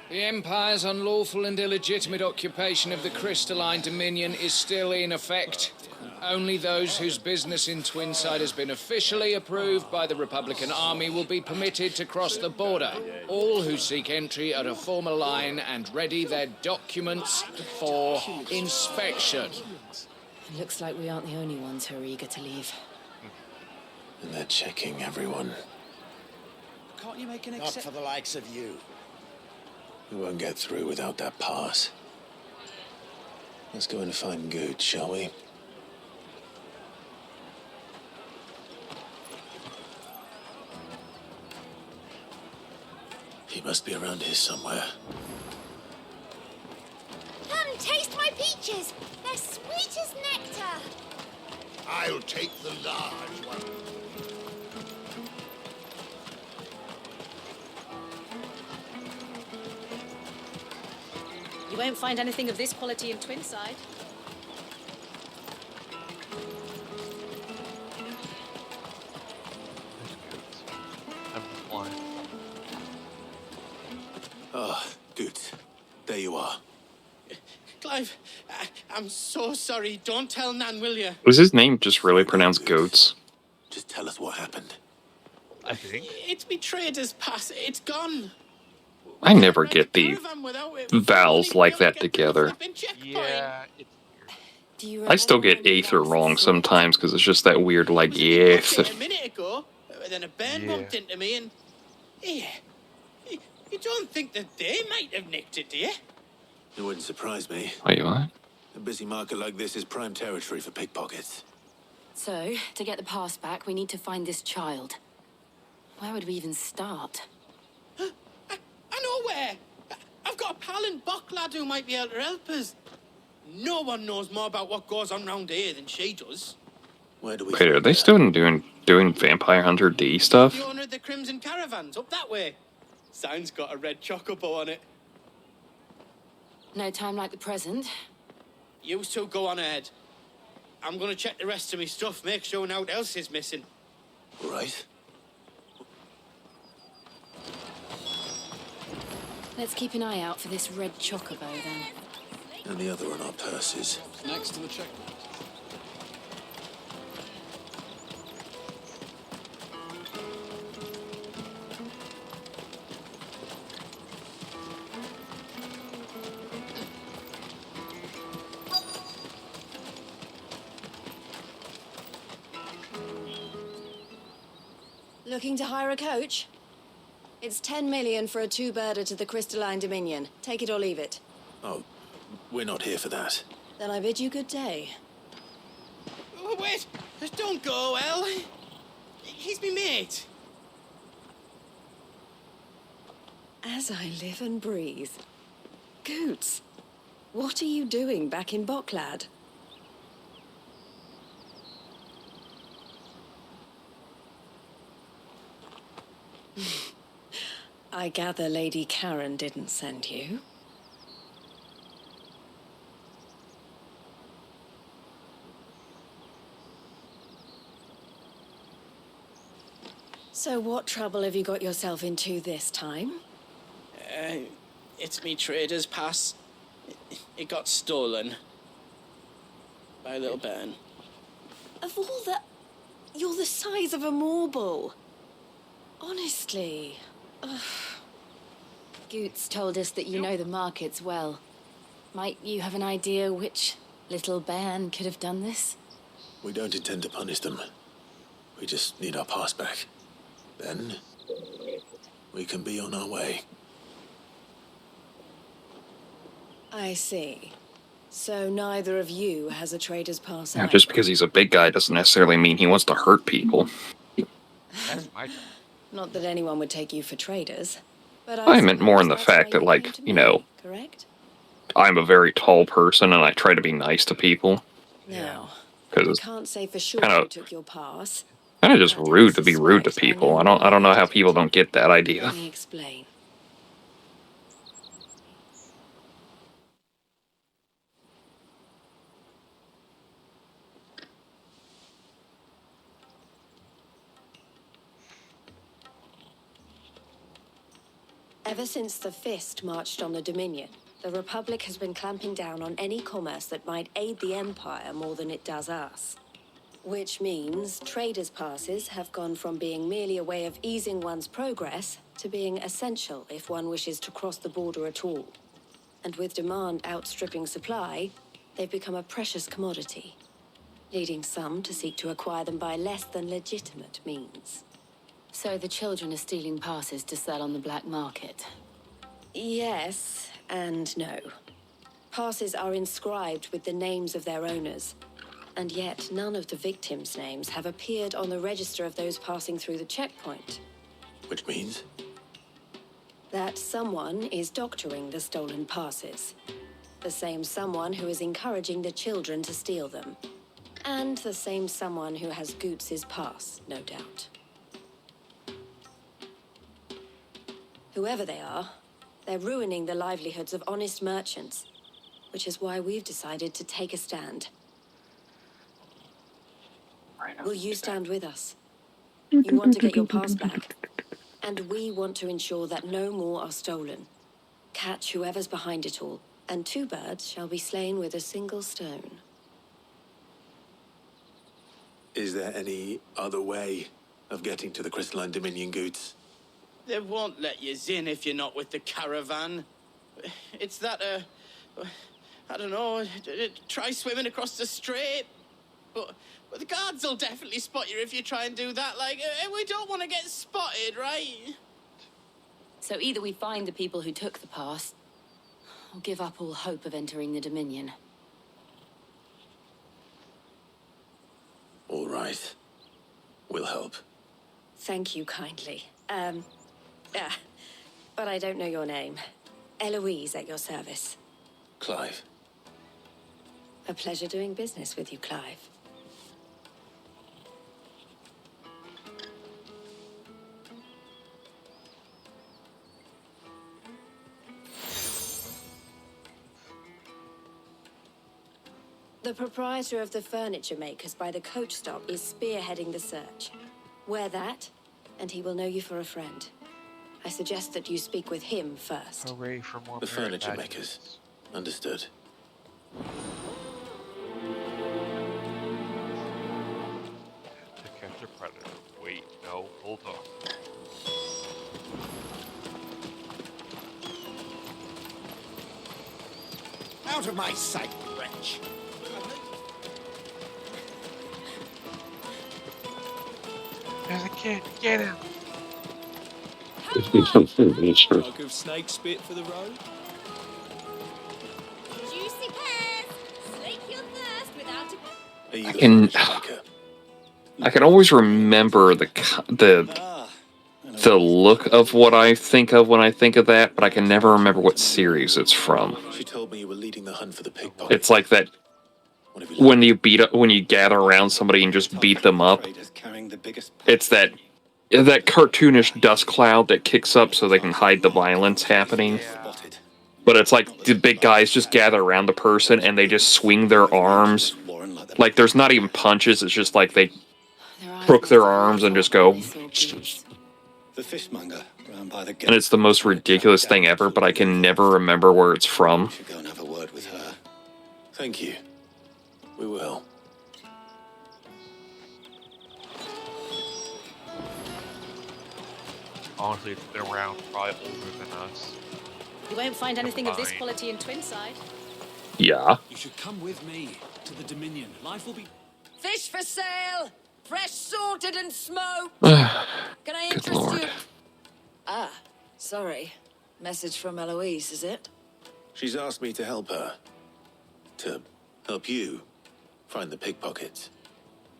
The Empire's unlawful and illegitimate occupation of the crystalline dominion is still in effect. Only those whose business in Twinside has been officially approved by the Republican Army will be permitted to cross the border. All who seek entry are to form a line and ready their documents for inspection. it looks like we aren't the only ones who are eager to leave. And they're checking everyone. Can't you make an Not for the likes of you. We won't get through without that pass. Let's go and find Good, shall we? He must be around here somewhere. Come, taste my peaches. They're sweet as nectar. I'll take the large one. You won't find anything of this quality in Twinside. Ah, good. There you are. Clive, I'm so sorry. Don't tell Nan, will you? Was his name just really pronounced Goats? Just tell us what happened. I think. It's me trader's pass. It's gone. I never get the vowels like that together. Yeah, it's I still get Aether wrong sometimes because it's just that weird, like, yes. A minute ago, then a bairn Yeah. bumped into me and... Here, you don't think that they might have nicked it, do you? It wouldn't surprise me. Wait, what? A busy market like this is prime territory for pickpockets. So, to get the pass back, we need to find this child. Where would we even start? I know where. I've got a pal in Bock lad who might be able to help us. No one knows more about what goes on round here than she does. Where do we Wait, are they still doing Vampire Hunter D stuff? The owner of the Crimson Caravans, up that way. Sign's got a red chocobo on it. No time like the present. You two go on ahead. I'm gonna check the rest of my stuff, make sure no one else is missing. Right. Let's keep an eye out for this red chocobo then. And the other on our purses. Next to the checkpoint. Looking to hire a coach? It's 10 million for a two-birder to the Crystalline Dominion. Take it or leave it. Oh, we're not here for that. Then I bid you good day. Oh, wait! Don't go, El. He's me mate. As I live and breathe. Goots, what are you doing back in Bocklad? I gather Lady Karen didn't send you. So what trouble have you got yourself into this time? It's me trader's pass. It got stolen. By a little bairn. Of all the... You're the size of a marble. Honestly. Ugh. Goots told us that you know the markets well. Might you have an idea which little bairn could have done this? We don't intend to punish them. We just need our pass back. Then, we can be on our way. I see. So neither of you has a trader's pass Yeah, either. just because he's a big guy doesn't necessarily mean he wants to hurt people. That's my job. Not that anyone would take you for traders, but I meant more in the fact that, like, you know, correct? I'm a very tall person and I try to be nice to people. Now, I Because it's can't say for sure kinda- who took your pass. kind of just rude to be rude to people. I don't know how people don't get that idea. Let me explain. Ever since the Fist marched on the Dominion, the Republic has been clamping down on any commerce that might aid the Empire more than it does us. Which means traders' passes have gone from being merely a way of easing one's progress to being essential if one wishes to cross the border at all. And with demand outstripping supply, they've become a precious commodity, leading some to seek to acquire them by less than legitimate means. So the children are stealing passes to sell on the black market. Yes and no. Passes are inscribed with the names of their owners, and yet none of the victims' names have appeared on the register of those passing through the checkpoint. Which means? That someone is doctoring the stolen passes. The same someone who is encouraging the children to steal them. And the same someone who has Goots' pass, no doubt. Whoever they are, they're ruining the livelihoods of honest merchants, which is why we've decided to take a stand. Will you stand with us? You want to get your pass back, and we want to ensure that no more are stolen. Catch whoever's behind it all, and 2 birds shall be slain with a single stone. Is there any other way of getting to the Crystalline Dominion, Goots? They won't let you in if you're not with the caravan. It's that, I don't know, try swimming across the strait. But the guards will definitely spot you if you try and do that. Like, we don't want to get spotted, right? So either we find the people who took the pass, or give up all hope of entering the Dominion. All right. We'll help. Thank you kindly. But I don't know your name. Eloise at your service. Clive. A pleasure doing business with you, Clive. The proprietor of the furniture makers by the coach stop is spearheading the search. Wear that, and he will know you for a friend. I suggest that you speak with him first. Hooray for more The merit furniture badges. makers. Understood. To catch a predator. Wait, no, hold on. Out of my sight, wretch. There's a kid, get him! Jug of snake spit for the road? Juicy pears! Slake your thirst without a... Are you I the can, furniture maker? I can always remember the look of what I think of when I think of that, but I can never remember what series it's from. She told me you were leading the hunt for the pickpocket. It's like that when you gather around somebody and just beat them up. It's that cartoonish dust cloud that kicks up so they can hide the violence happening. But it's like the big guys just gather around the person and they just swing their arms. Like there's not even punches, it's just like they crook their arms and just go. The fishmonger round by the gate. And it's the most ridiculous thing ever, but I can never remember where it's from. Should go and have a word with her. Thank you. We will. Honestly, it's been around, probably older than us. You won't find anything of this Fine. quality in Twinside. Yeah. You should come with me to the Dominion. Life will be... Fish for sale! Fresh sorted and smoked! Can I Good interest lord. you? Ah, sorry. Message from Eloise, is it? She's asked me to help her. To help you find the pickpockets.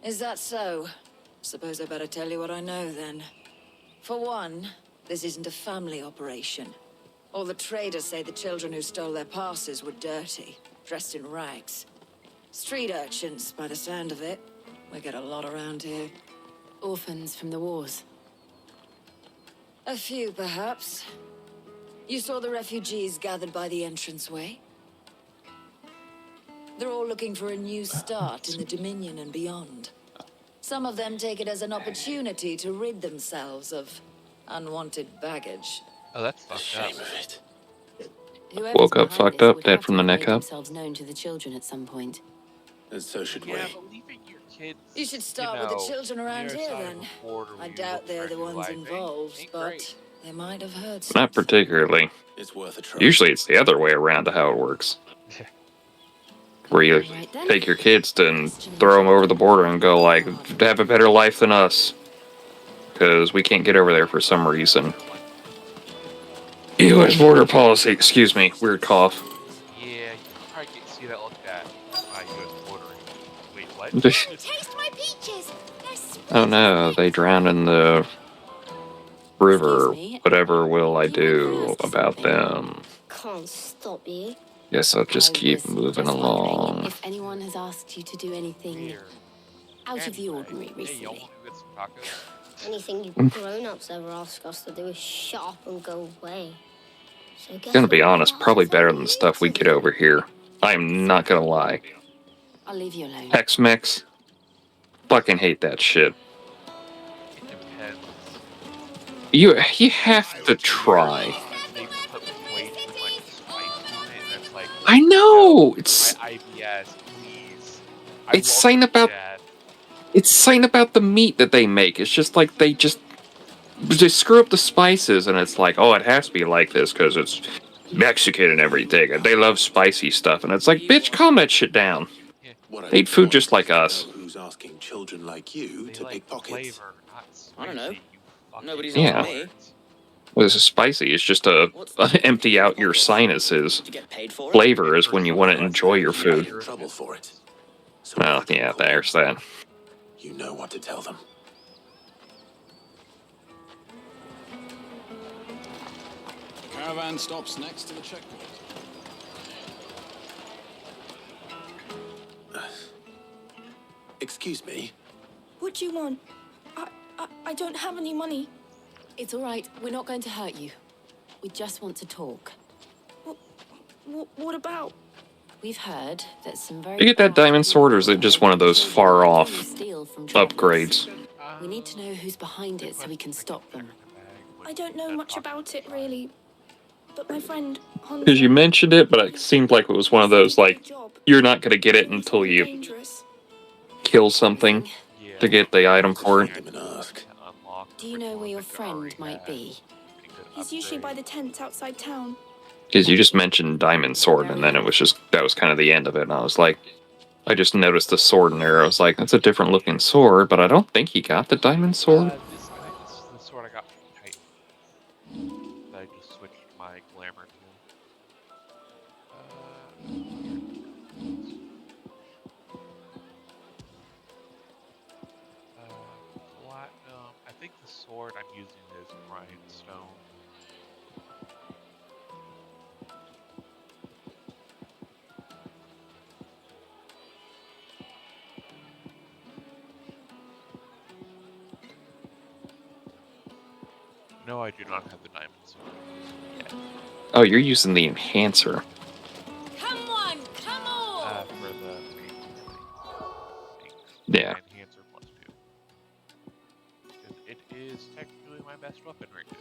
Is that so? Suppose I better tell you what I know then. For one, this isn't a family operation. All the traders say the children who stole their passes were dirty, dressed in rags. Street urchins, by the sound of it. We get a lot around here. Orphans from the wars. A few, perhaps. You saw the refugees gathered by the entranceway? They're all looking for a new start in the Dominion and beyond. Some of them take it as an opportunity to rid themselves of unwanted baggage. Oh, that's fucked Shame of it. Whoever's Woke up behind fucked this up, would dead have from to the have neck made up. themselves known to the children at some point. And so should we. Yeah, but leaving your kids. You should start you with the know, children around near here side of then. a border where I you doubt look they're for the new ones life ain't involved, but great. they might have heard Not something. particularly. It's worth a try. Usually it's the other way around to how it works. Where you Right then. take your kids and throw them over the border and go like, have a better life than us. Because we can't get over there for some reason. U.S. border policy, excuse me, weird cough. Yeah, you probably get to see that looked at by U.S. border. Wait, what? Taste my peaches! They're sweet. Oh no, they drowned in the river. Excuse me, Whatever will I do you mind if I do ask about something? them? Can't stop you. Guess I'll just I keep was moving just wondering along. if anyone has asked you to do anything Weird. out of the Anyway, ordinary hey, y'all recently. want to get some tacos? Anything you grown-ups ever ask us to do is shut up and go away. So guess Gonna be what honest, we'll probably ask better than you the stuff we to get do? over here. I'm not gonna lie. I'll leave you alone. Tex-Mex? Fucking hate that shit. It depends. You have to try. They put way too much No, it's my IBS, please. it's saying about the meat that they make. It's just like they screw up the spices, and it's like, oh, it has to be like this because it's Mexican and everything, and they love spicy stuff. And it's like, bitch, calm that shit down. They eat food just like us. Who's asking children like you to pick pockets? I don't know. Nobody's Yeah. asked me. Well, this is spicy. It's just to empty out your sinuses. Flavor is when you want to enjoy your food. Trouble for it. Well, yeah, there's that. You know what to tell them. Caravan stops next to the checkpoint. Excuse me. What do you want? I don't have any money. It's all right. We're not going to hurt you. We just want to talk. What about? We've heard that some very... You get that diamond sword, or is it just one of those far-off upgrades? We need to know who's behind it so we can stop them. I don't know much about it, really. But my friend... Because you mentioned it, but it seemed like it was one of those, like, you're not going to get it until you kill something to get the item for it. Do you know where your friend might be? He's usually by the tents outside town. Because you just mentioned diamond sword, and then it was just, that was kind of the end of it, and I was like, I just noticed the sword in there. I was like, that's a different looking sword, but I don't think he got the diamond sword. This is the sword I got from Titan. I just switched my glamour to. Platinum. I think the sword I'm using is Grindstone. No, I do not have the diamond sword yet. Oh, you're using the enhancer. Come on! For the Yeah. enhancer plus 2. Because it is technically my best weapon right now.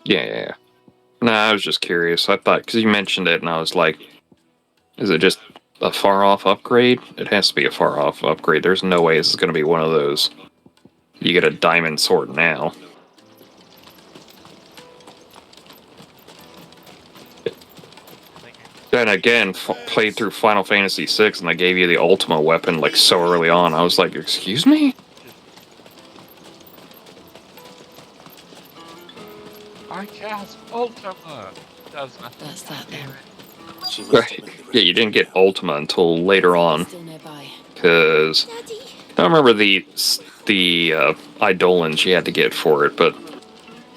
Yeah. Nah, I was just curious. I thought, because you mentioned it, and I was like, is it just a far-off upgrade? It has to be a far-off upgrade. There's no way this is going to be one of those. You get a diamond sword now. Then again, played through Final Fantasy VI, and they gave you the Ultima weapon, like, so early on. I was like, excuse me? I cast Ultima! Does nothing. That's that then. Right. Yeah, you didn't get Ultima until later on. Because I don't remember the Eidolons you had to get for it, but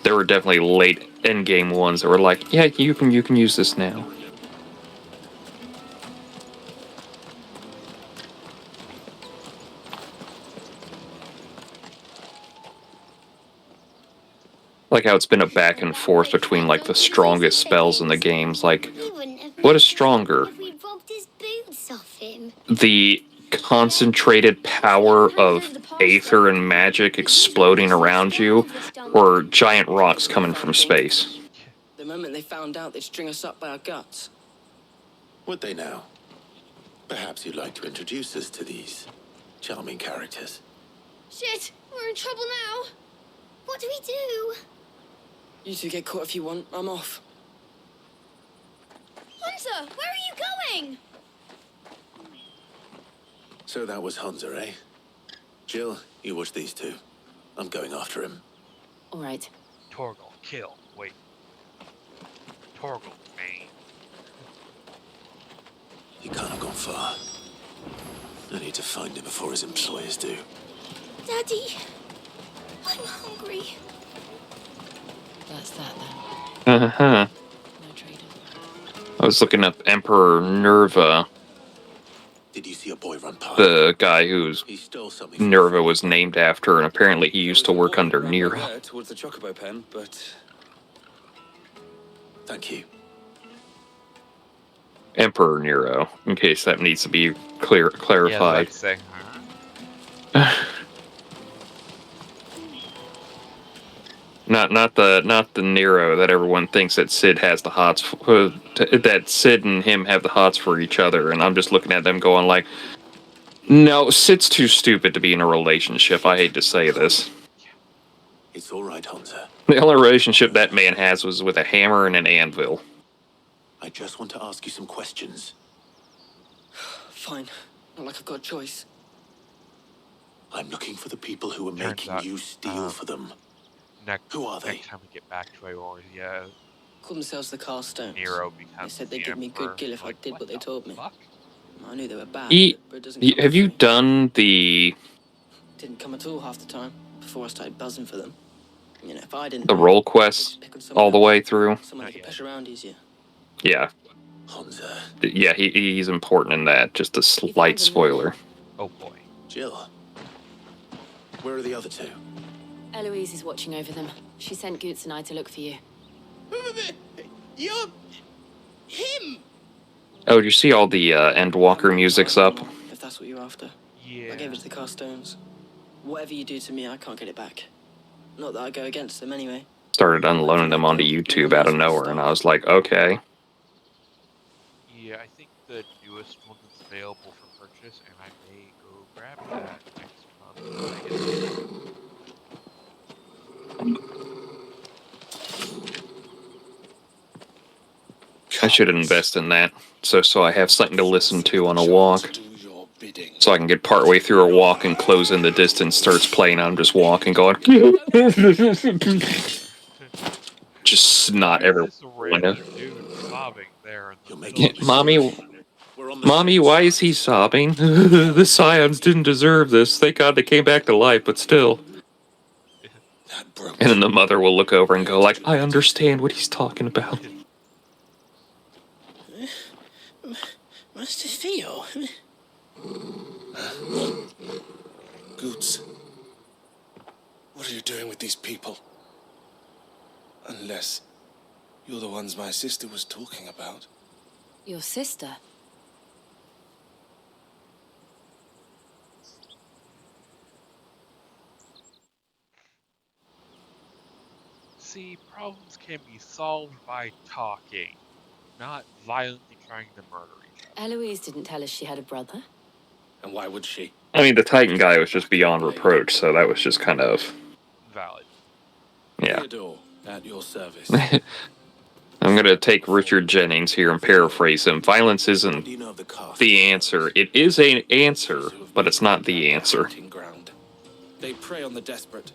there were definitely late endgame ones that were like, yeah, you can use this now. Like how it's been a back and forth between like the strongest spells in the games. Like, what is stronger? The concentrated power of aether and magic exploding around you, or giant rocks coming from space? The moment they found out, they'd string us up by our guts. Would they now? Perhaps you'd like to introduce us to these charming characters. Shit, we're in trouble now. What do we do? You two get caught if you want. I'm off. Hunter, where are you going? So that was Hunter, eh? Jill, you watch these two. I'm going after him. All right. Torgal, kill. Wait. Torgal, main. He can't have gone far. I need to find him before his employers do. Daddy, I'm hungry. That's that then. Uh-huh. I was looking up Emperor Nerva. Did you see a boy run past? The guy whose Nerva was named after, and apparently he used to work under Nero. Towards the chocobo pen, but thank you. Emperor Nero, in case that needs to be clarified. Not the Nero that everyone thinks that Sid has the hots for, that Sid and him have the hots for each other, and I'm just looking at them going like, no, Sid's too stupid to be in a relationship. I hate to say this. It's all right, Hansa. The only relationship that man has was with a hammer and an anvil. I just want to ask you some questions. Fine. Not like I've got a choice. I'm looking for the people who are making you steal for them. Who are they? Next time we get back to Aeoria, yeah. Call themselves the Carstones. Nero They becomes said they'd the give me good Emperor. gill if I did what they told me. I knew they were bad, but it doesn't Have you done the didn't come at all half the time before I started buzzing for them. You know, if I didn't role quests all the way through? someone who could push around easier. Yeah. Hansa. Yeah, he's important in that. Just a slight spoiler. Oh boy. Jill. Where are the other two? Eloise is watching over them. She sent Goots and I to look for you. You're him. Oh, did you see all the Endwalker music's up? If that's what you're after. Yeah. I gave it to the Carstones. Whatever you do to me, I can't get it back. Not that I go against them anyway. Started unloading them onto YouTube out of nowhere, and I was like, okay. Yeah, I think the newest one that's available for purchase, and I may go grab that next month. I should invest in that, so I have something to listen to on a walk. So I can get partway through a walk and Close in the Distance starts playing, I'm just walking going... just snot everywhere. Mommy, why is he sobbing? The Scions didn't deserve this. Thank God they came back to life, but still. And then the mother will look over and go like, I understand what he's talking about. Master Theo. Goots, what are you doing with these people? Unless you're the ones my sister was talking about. Your sister? See, problems can be solved by talking, not violently trying to murder each other. Eloise didn't tell us she had a brother. And why would she? I mean, the Titan guy was just beyond reproach, so that was just kind of... valid. Yeah. Theodore, at your service. I'm going to take Richard Jennings here and paraphrase him. Violence isn't the answer. It is an answer, but it's not the answer. They prey on the desperate,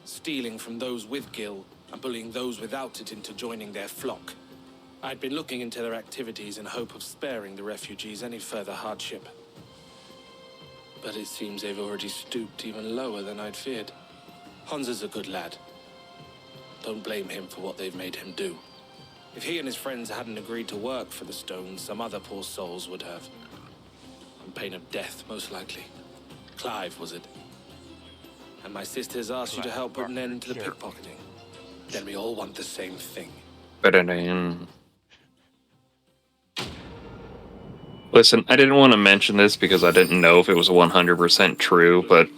stealing from those with gil and bullying those without it into joining their flock. I'd been looking into their activities in hope of sparing the refugees any further hardship. But it seems they've already stooped even lower than I'd feared. Hansa's a good lad. Don't blame him for what they've made him do. If he and his friends hadn't agreed to work for the Stones, some other poor souls would have. On pain of death, most likely. Clive, was it? And my sisters asked you to help put an end to the pickpocketing. Then we all want the same thing. Listen, I didn't want to mention this because I didn't know if it was 100% true, but...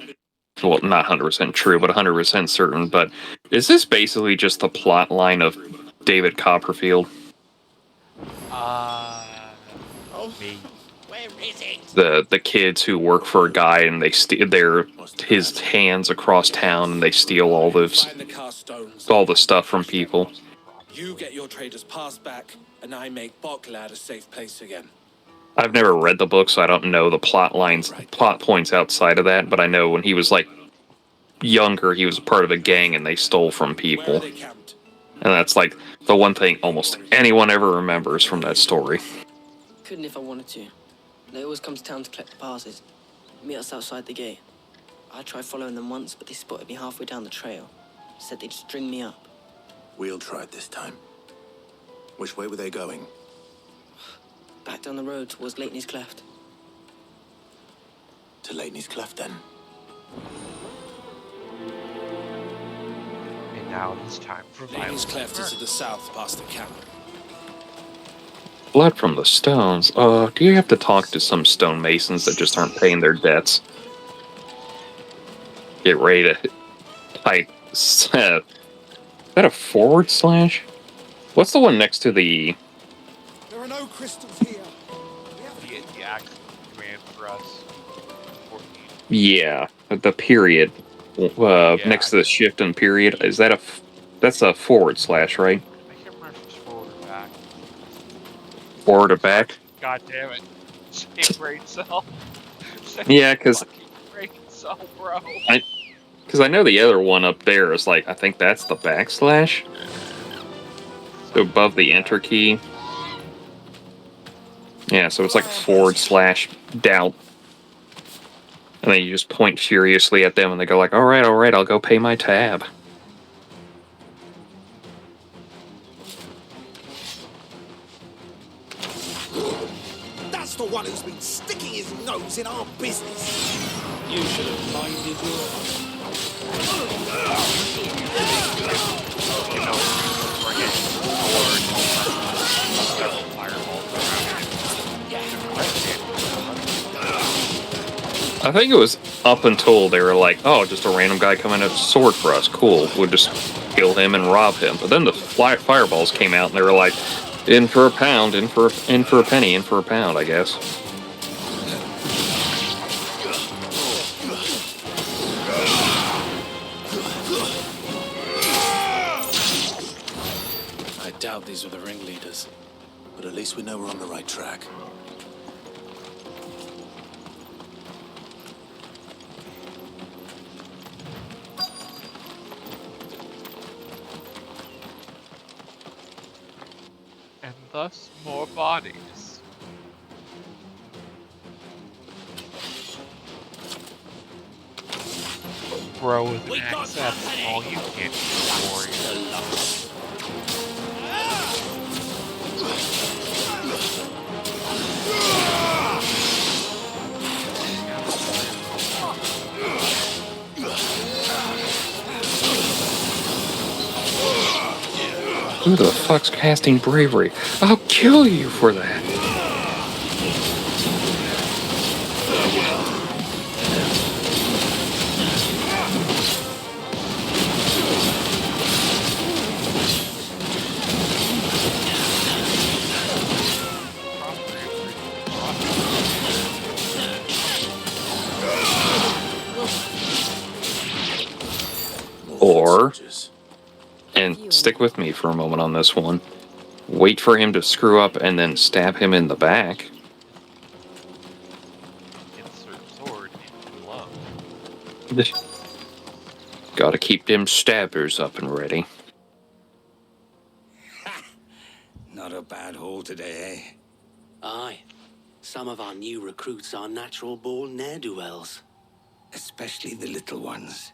well, not 100% true, but 100% certain, but... is this basically just the plot line of David Copperfield? Me. Where is it? The kids who work for a guy and they steal his hands across town and they steal all the stuff from people. You get your traders pass back, and I make Boklad a safe place again. I've never read the book, so I don't know the plot points outside of that, but I know when he was, like, younger, he was a part of a gang and they stole from people. And that's, like, the one thing almost anyone ever remembers from that story. Couldn't if I wanted to. They always come to town to collect the passes. Meet us outside the gate. I tried following them once, but they spotted me halfway down the trail. Said they'd string me up. We'll try it this time. Which way were they going? Back down the road towards Lateney's Cleft. To Lateney's Cleft, then. And now it's time for Lateney's Cleft is to the south, past the camp. Blood from the stones. Do you have to talk to some stonemasons that just aren't paying their debts? Get ready to Is that a forward slash? What's the one next to the... There are no crystals here. The axe command for us. 14. Yeah, the period. Next to the shift and period. Is that a... That's a forward slash, right? I can't remember if it's forward or back. Forward or back? God damn it. Same brain cell. Same Yeah, because... fucking brain cell, bro. Because I know the other one up there is like, I think that's the backslash. So above the enter key. Yeah, so it's like forward slash doubt. And then you just point furiously at them and they go like, alright, I'll go pay my tab. That's the one who's been sticking his nose in our business. You should have minded I think it was up until they were like, oh, just a random guy coming at a sword for us. Cool. We'll just kill him and rob him. But then the fireballs came out and they were like, in for a pound, in for a penny, in for a pound, I guess. I doubt these were the ringleaders. But at least we know we're on the right track. And thus, more bodies. Bro with an axe, that's all you can do, warrior. Who the fuck's casting bravery? I'll kill you for that. Or, and stick with me for a moment on this one, wait for him to screw up and then stab him in the back. Insert sword into love. Gotta keep them stabbers up and ready. Not a bad haul today, eh? Aye. Some of our new recruits are natural-born ne'er-do-wells. Especially the little ones.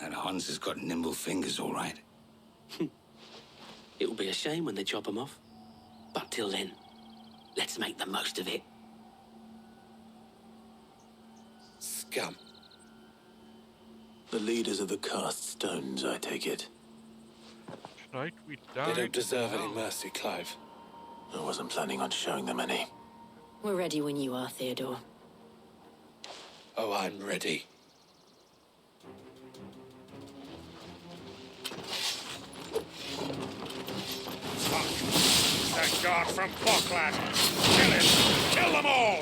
That Hans has got nimble fingers, all right. It will be a shame when they chop them off. But till then, let's make the most of it. Scum. The leaders of the cast stones, I take it. Tonight we They die. don't deserve any mercy, Clive. I wasn't planning on showing them any. We're ready when you are, Theodore. Oh, I'm ready. That guard from Falkland! Kill him! Kill them all!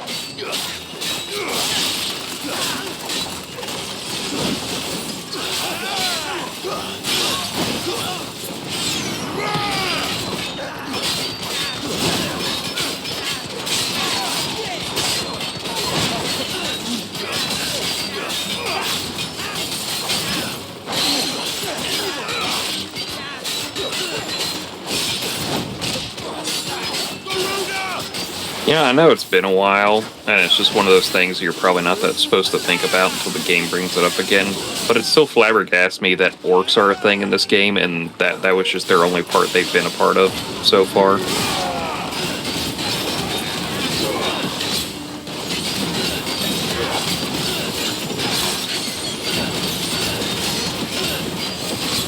Yeah, I know it's been a while, and it's just one of those things you're probably not that supposed to think about until the game brings it up again. But it still flabbergasts me that orcs are a thing in this game, and that was just their only part they've been a part of so far.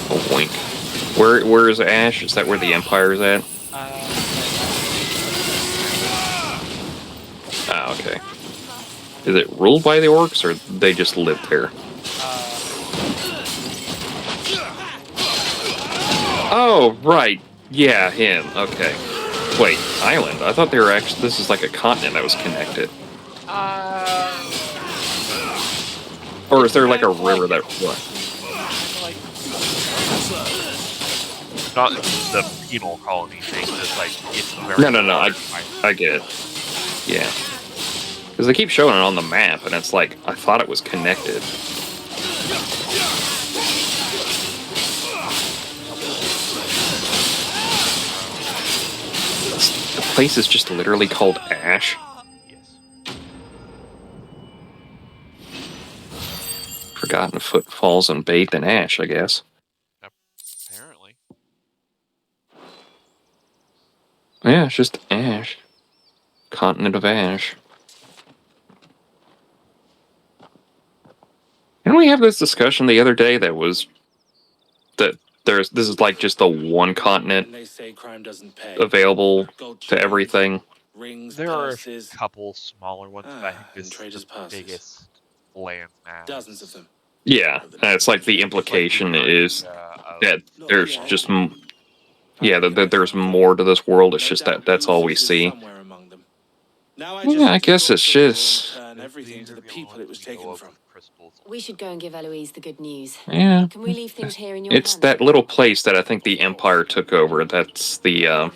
Oh, wink. Where is Ash? Is that where the Empire's at? Ah, okay. Is it ruled by the orcs, or they just live there? Oh, right. Yeah, him. Okay. Wait, island? I thought they were actually... This is like a continent that was connected. Or is there like a river that... What? Not the penal colony thing, just like it's very No. I get it. Yeah. Because they keep showing it on the map, and it's like, I thought it was connected. The place is just literally called Ash. Yes. Forgotten footfalls and bathed in ash, I guess. Apparently. Yeah, it's just Ash. Continent of Ash. Didn't we have this discussion the other day that was that this is like just the one continent available to everything? There are a couple smaller ones, but I think this is the biggest land mass. Dozens of them. Yeah, and it's like the implication is that there's just that there's more to this world. It's just that's all we see. Yeah, I guess it's just everything to the people it was taken from. We should go and give Eloise the good news. Yeah. Can we leave things here in your It's hands? that little place that I think the Empire took over. That's the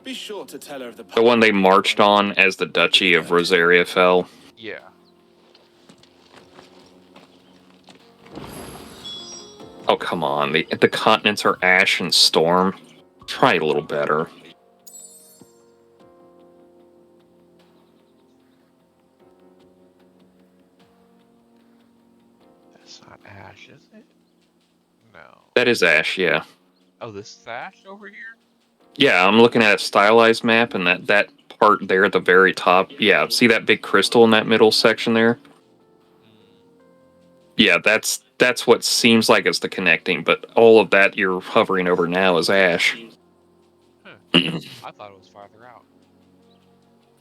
Be sure to tell her of the one they marched on as the Duchy of Rosaria fell. Yeah. Oh, come on. The continents are ash and storm. Try a little better. That's not Ash, is it? No. That is ash, yeah. Oh, this is Ash over here? Yeah, I'm looking at a stylized map, and that part there at the very top, yeah, see that big crystal in that middle section there? Yeah, that's what seems like it's the connecting, but all of that you're hovering over now is ash. I thought it was farther out.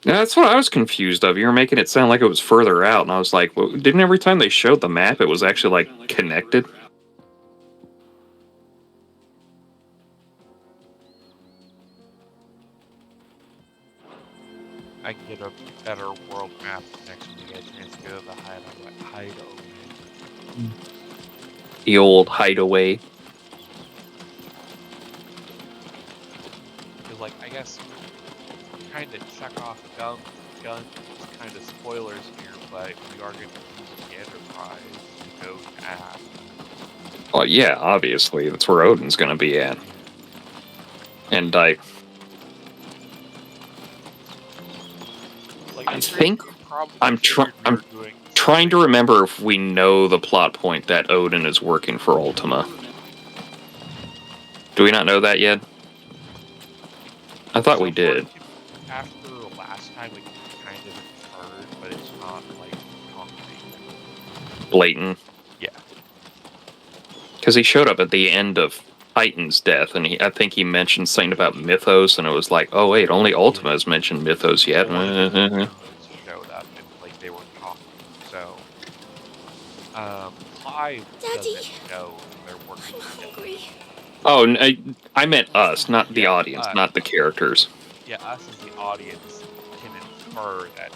Yeah, that's what I was confused of. You were making it sound like it was further out, and I was like, well, didn't every time they showed the map, it was actually, like, connected? I can get a better world map next week. I chance to go to the hideaway. The old hideaway. Because, like, I guess kind of check off gun kind of spoilers here, but we are going to use the Enterprise to go to Ash. Well, yeah, obviously. That's where Odin's going to be at. And I think I'm trying to remember if we know the plot point that Odin is working for Ultima. Do we not know that yet? I thought we did. After last time, we kind of inferred, but it's not like concrete. Blatant. Yeah. Because he showed up at the end of Titan's death, and I think he mentioned something about Mythos, and it was like, oh wait, only Ultima has mentioned Mythos yet. Showed up and like they were talking. So, Clive doesn't know they're working together. Oh, I meant us, not the audience, not the characters. Yeah, us as the audience can infer that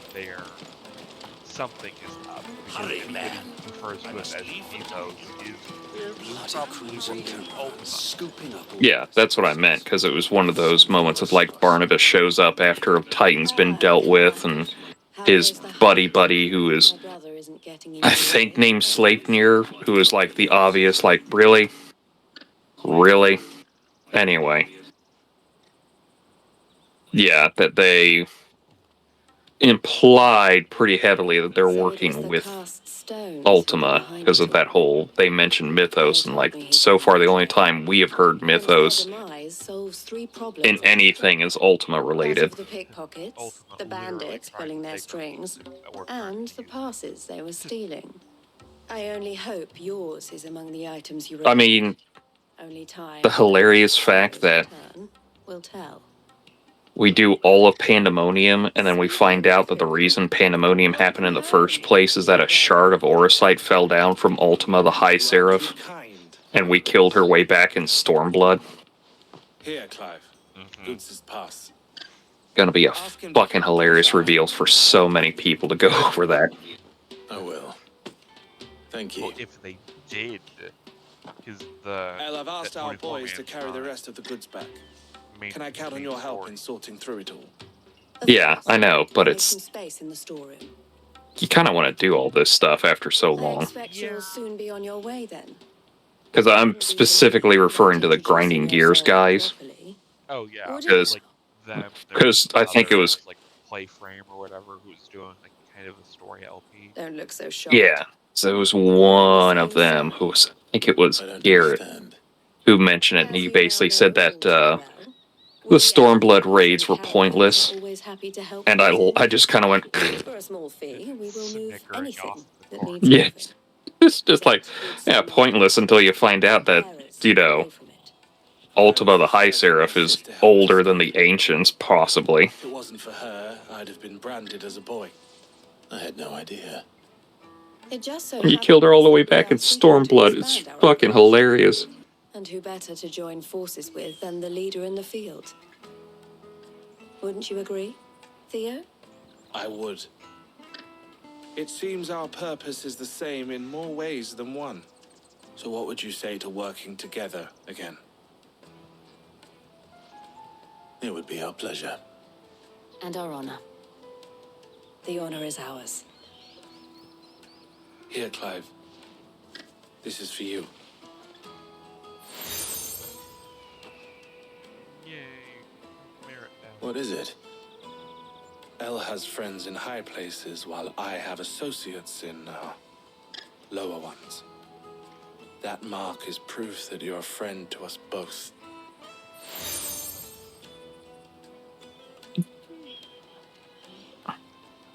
something is up. Hurry, man. Refers to it as Mythos is probably working Ultima. Yeah, that's what I meant, because it was one of those moments of like Barnabas shows up after Titan's been dealt with, and his buddy who is, I think, named Sleipnir, who is like the obvious, like, really? Anyway. Yeah, that they implied pretty heavily that they're working with Ultima because of that whole, they mentioned Mythos, and like, so far the only time we have heard Mythos in anything is Ultima related. The pickpockets, the bandits pulling their strings, and the passes they were stealing. I only hope yours is among the items you I mean, only time the hilarious fact that will tell. we do all of Pandemonium, and then we find out that the reason Pandemonium happened in the first place is that a shard of Orosite fell down from Ultima, the High Seraph. and we killed her way back in Stormblood. Here, Clive. Goods' pass. Gonna be a fucking hilarious reveal for so many people to go over that. I will. Thank you. Well, if they did, because the... El, I've asked our boys to carry the rest of the goods back. Can I count on your help in sorting through it all? Yeah, I know, but Make some it's... space in the storeroom. You kind of want to do all this stuff after so I long. expect you'll soon be on your way then. Because I'm specifically referring to the Grinding Gears guys. Oh, yeah. Because Like them, I think it was... like Playframe or whatever who's doing like kind of a story LP. Don't look so shocked. Yeah, so it was one of them who was... I think it was Garrett who mentioned it, and he basically said that the Stormblood raids were pointless. And I just kind of went... For a small fee, we will move anything that needs Yeah. moving. It's just like, yeah, pointless until you find out that, you know, Ultima the High Seraph is older than the Ancients, possibly. If it wasn't for her, I'd have been branded as a boy. I had no idea. It just so You killed her all the way back in Stormblood. It's fucking hilarious. And who better to join forces with than the leader in the field? Wouldn't you agree, Theo? I would. It seems our purpose is the same in more ways than one. So what would you say to working together again? It would be our pleasure. And our honor. The honor is ours. Here, Clive. This is for you. What is it? El has friends in high places, while I have associates in lower ones. That mark is proof that you're a friend to us both.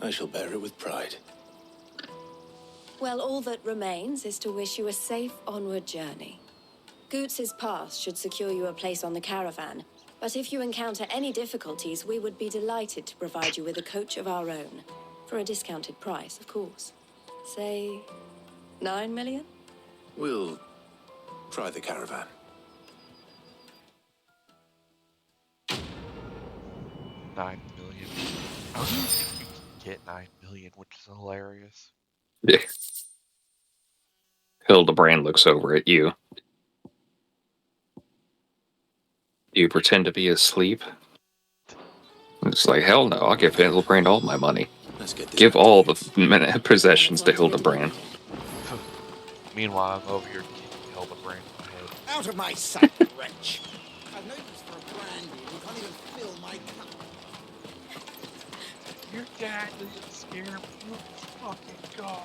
I shall bear it with pride. Well, all that remains is to wish you a safe onward journey. Goots' pass should secure you a place on the caravan, but if you encounter any difficulties, we would be delighted to provide you with a coach of our own. For a discounted price, of course. Say, 9 million? We'll try the caravan. 9 million. I don't think you can get 9 million, which is hilarious. Yeah. Hildebrand looks over at you. You pretend to be asleep? It's like, hell no, I'll give Hildebrand all my money. Give all the possessions to Hildebrand. Meanwhile, I'm over here kicking Hildebrand in the head. Out of my sight, wretch! I've no use for a brandy and can't even fill my cup. Your dad doesn't scare me. You fucking go.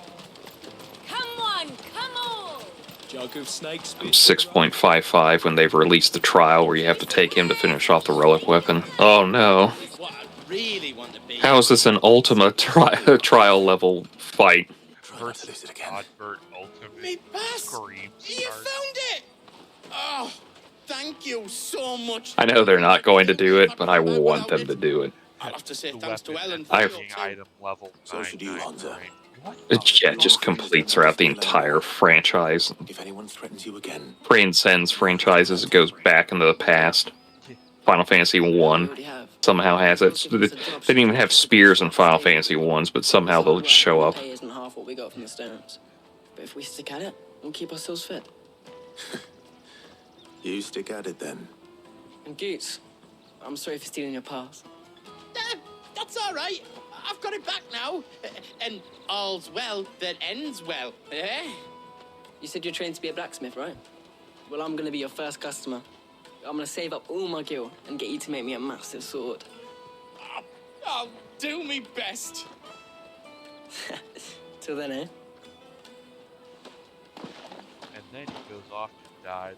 Come on, come on! Jug of snakes. 6.55 when they've released the trial where you have to take him to finish off the relic weapon. Oh no. How is this an Ultima trial level fight? Versus Godbert Ultimate. Me pass! Scream You found it! Oh, thank you so much. I know they're not going to do it, but I want them to do it. I'll have to say thanks to Ellen for item level. So should you, Hansa. Yeah, it just completes throughout the entire franchise. If anyone threatens you again, Transcends franchises, it goes back into the past. Final Fantasy 1 somehow has it. They didn't even have spears in Final Fantasy 1s, but somehow they'll just show up. Pay isn't half what we got from the stones. But if we stick at it, we'll keep ourselves fit. you stick at it then. And Goots, I'm sorry for stealing your pass. That's all right. I've got it back now. And all's well that ends well, eh? You said you're trained to be a blacksmith, right? Well, I'm gonna be your first customer. I'm gonna save up all my gil and get you to make me a massive sword. I'll do me best. Till then, eh? And then he goes off to die.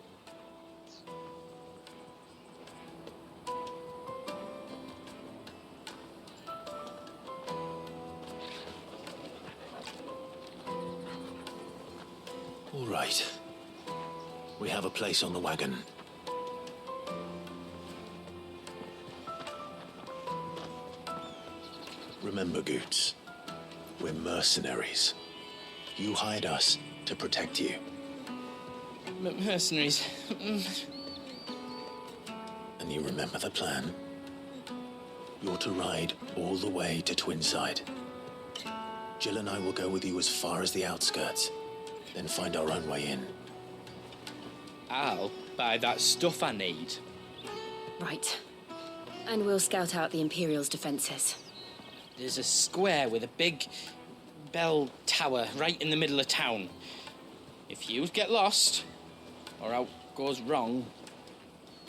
All right. We have a place on the wagon. Remember, Goots, we're mercenaries. You hired us to protect you. Mercenaries. And you remember the plan? You're to ride all the way to Twinside. Jill and I will go with you as far as the outskirts, then find our own way in. I'll buy that stuff I need. Right. And we'll scout out the Imperial's defences. There's a square with a big bell tower right in the middle of town. If you get lost, or out goes wrong,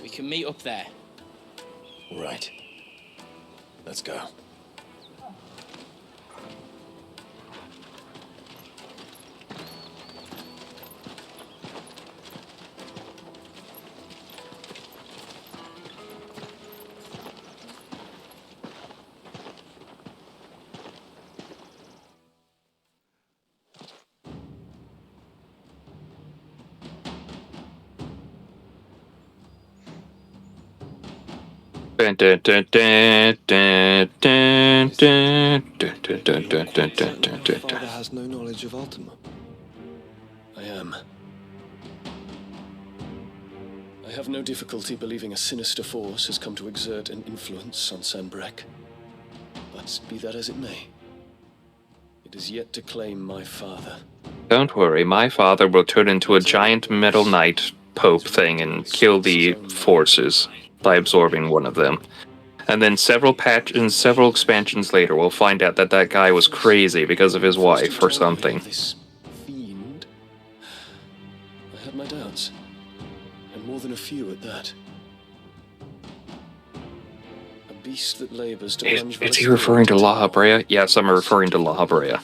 we can meet up there. Right. Let's go. Father has no knowledge of Ultima. I am. I have no difficulty believing a sinister force has come to exert an influence on Sanbreque. But be that as it may, it is yet to claim my father. Don't worry, my father will turn into a giant metal knight pope thing and kill the forces by absorbing one of them. And then several expansions later, we'll find out that that guy was crazy because of his wife or something. This fiend. I had my doubts, and more than a few at that. A beast that labors to plunge. Is he referring to La Habrea? Yes, I'm referring to La Habrea.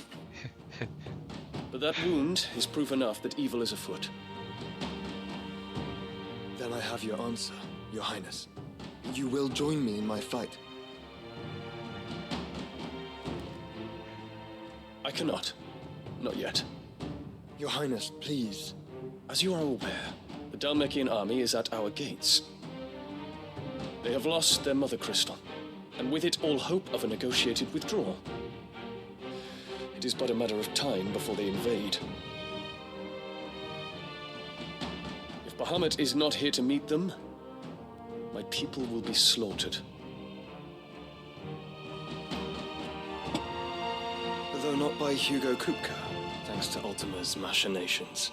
But that wound is proof enough that evil is afoot. Then I have your answer, Your Highness. You will join me in my fight. I cannot. Not yet. Your Highness, please. As you are aware, the Dhalmekian army is at our gates. They have lost their mother crystal, and with it all hope of a negotiated withdrawal. It is but a matter of time before they invade. If Bahamut is not here to meet them, my people will be slaughtered. Though not by Hugo Kupka, thanks to Ultima's machinations.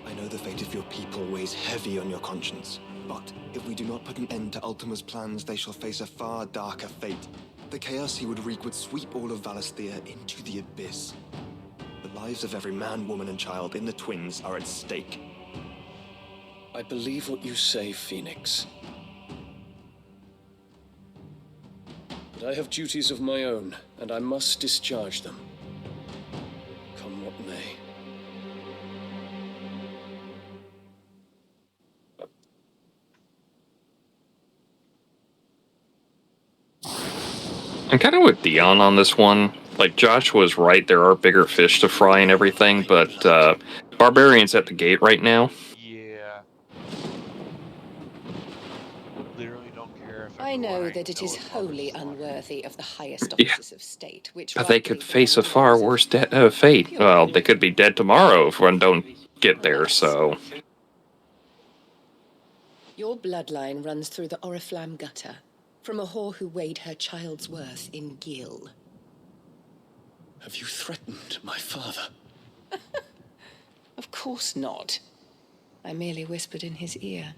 I know the fate of your people weighs heavy on your conscience, but if we do not put an end to Ultima's plans, they shall face a far darker fate. The chaos he would wreak would sweep all of Valisthea into the abyss. The lives of every man, woman, and child in the Twins are at stake. I believe what you say, Phoenix. But I have duties of my own, and I must discharge them. Come what may. I'm kind of with Dion on this one. Like, Josh was right, there are bigger fish to fry and everything, but Barbarian's at the gate right now. Yeah. Literally don't care if I know that it is wholly unworthy of the highest Yeah. offices of state, which But they could face a far worse fate. Well, they could be dead tomorrow if one don't get there, so... Your bloodline runs through the Oriflamme gutter, from a whore who weighed her child's worth in gil. Have you threatened my father? Of course not. I merely whispered in his ear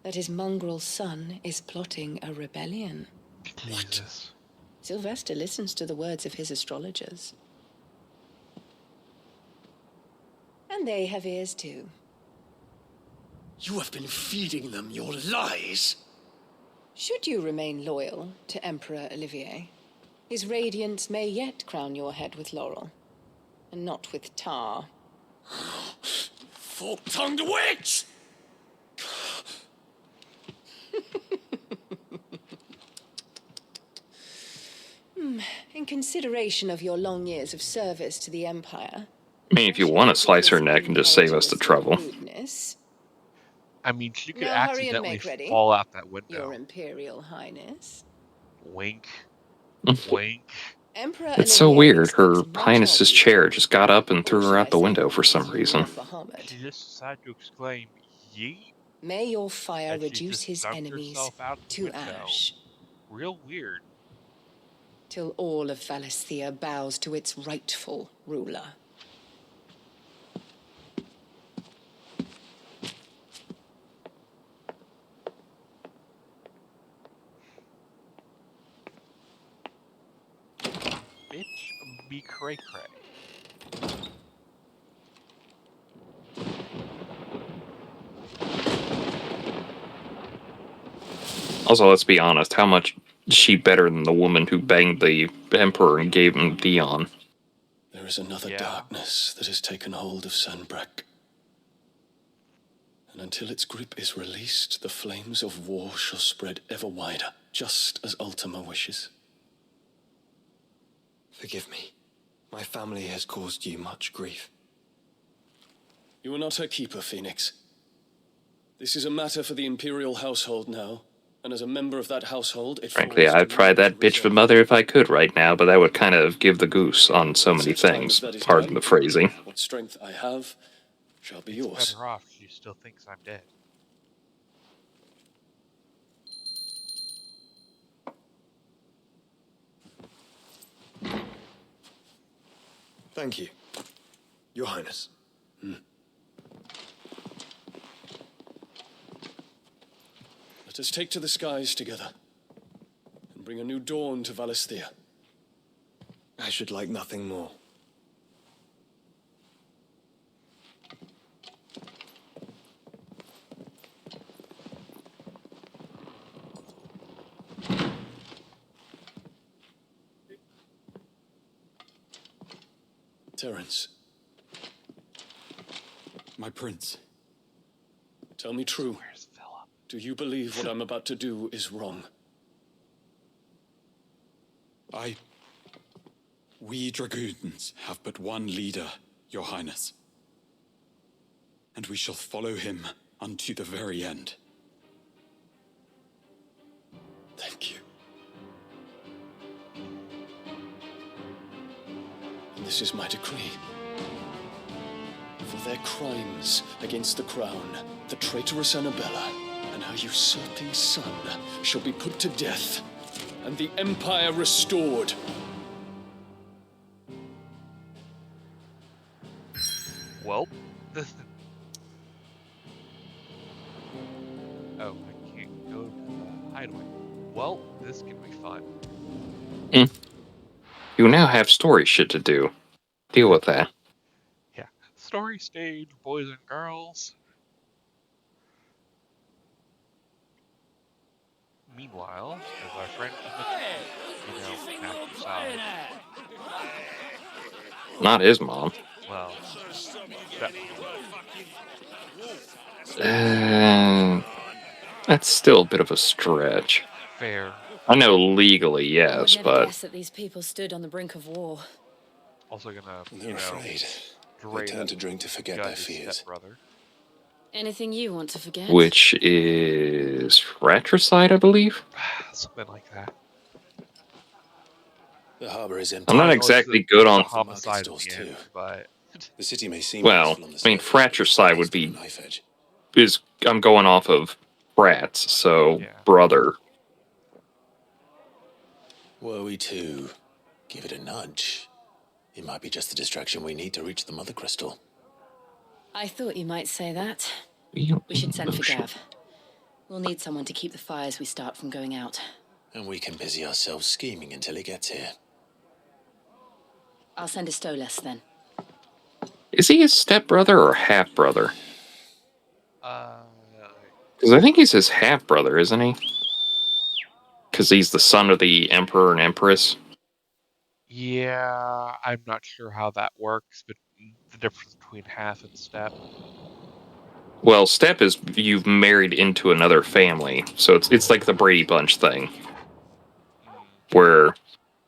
that his mongrel son is plotting a rebellion. What? Sylvester listens to the words of his astrologers. And they have ears too. You have been feeding them your lies. Should you remain loyal to Emperor Olivier, his radiance may yet crown your head with laurel, and not with tar. Fork-tongued witch! In consideration of your long years of service to the Empire... I mean, if you want to slice her neck and just save us the trouble. I mean, she could Now hurry and accidentally make ready. fall out that window. Your Imperial Highness. Wink. Wink. Emperor It's so Olivier weird. expects Her much Highness's of you. chair just got up and threw Or her should out I the say, window for some threw reason. off Bahamut. She just decided to exclaim, yeet, May your fire and she reduce just his dumped enemies herself out the to window. ash, Real weird. till all of Valisthea bows to its rightful ruler. Bitch, be cray-cray. Also, let's be honest, how much is she better than the woman who banged the Emperor and gave him Dion? There is another darkness that has taken hold of Sanbreque. And until its grip is released, the flames of war shall spread ever wider, just as Ultima wishes. Forgive me. My family has caused you much grief. You are not her keeper, Phoenix. This is a matter for the Imperial household now, and as a member of that household, it Frankly, falls I'd to try me that to bitch for mother if I could right now, but that would kind of give the goose on so many Such time things. as that is Pardon done, the phrasing. What strength I have shall be yours. Better off, she still thinks I'm dead. Thank you, Your Highness. Let us take to the skies together, and bring a new dawn to Valisthea. I should like nothing more. Terence, My prince. tell me true. Do you believe what I'm about to do is wrong? We dragoons have but one leader, Your Highness. And we shall follow him unto the very end. Thank you. And this is my decree. For their crimes against the crown, the traitorous Annabella and her usurping son shall be put to death, and the Empire restored. Well, oh, I can't go to the hideaway. Well, this can be fun. You now have story shit to do. Deal with that. Yeah. Story stage, boys and girls. Meanwhile, as our friend Matthew's side. Not his mom. Well, That's still a bit of a stretch. Fair. I know legally, yes, I would never but guess that these people stood on the brink of war. Also gonna, They're afraid. They turn to drink to forget their fears. Brother. Anything you want to forget? which is fratricide, I believe. Something like that. The harbor is empty. I'm not exactly good on homicide at the end, but the city may seem well, peaceful on the I mean, surface, fratricide would be knife edge. I'm going off of frats, so brother. Were we to give it a nudge, it might be just the distraction we need to reach the Mother Crystal. I thought you might say that. We should send for Gav. We'll need someone to keep the fires we start from going out. And we can busy ourselves scheming until he gets here. I'll send a Stolas then. Is he his stepbrother or half brother? Because I think he's his half brother, isn't he? Because he's the son of the Emperor and Empress. yeah, I'm not sure how that works, but the difference between half and step. Well, step is you've married into another family, so it's like the Brady Bunch thing, where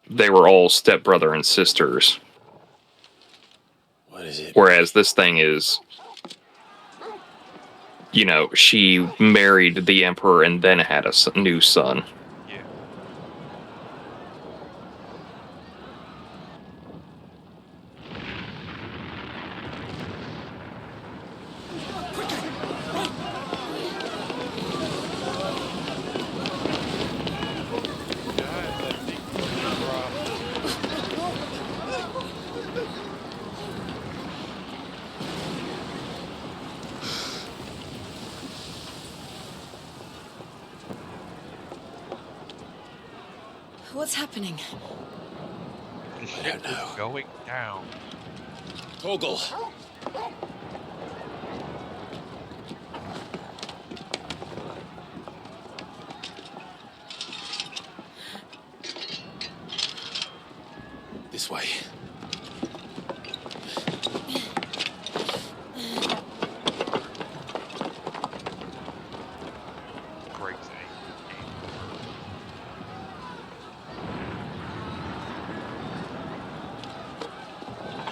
they were all stepbrother and sisters. What is it? Whereas this thing is, you know, she married the Emperor and then had a new son. Yeah. What's happening? The ship is going down. Torgal. This way.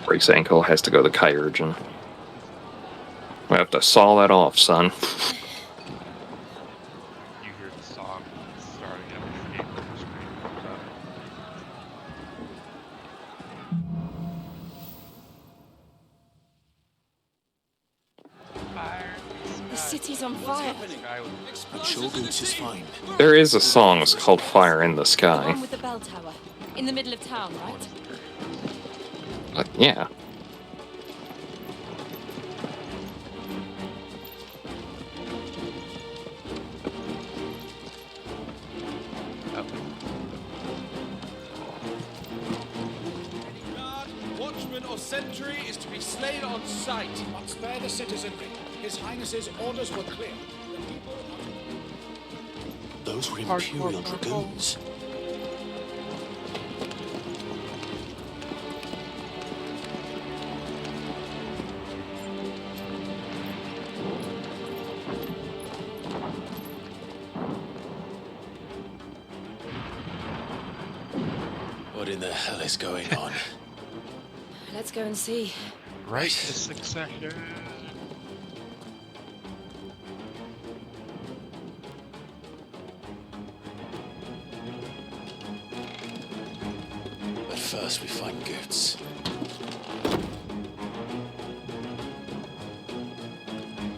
Breaks ankle, has to go to Chirurgeon. We have to saw that off, son. You hear the song starting up the game on the screen comes up. The city's on fire. But Shogun's is fine. There is a song that's called Fire in the The Sky. one with the bell tower. In the middle of town, right? Yeah. Watchman or sentry is to be slain on sight. But spare the citizenry. His Highness's orders were clear. Those were Imperial Dragoons. What in the hell is going on? Let's go and see. Right to succession. But first we find Goots.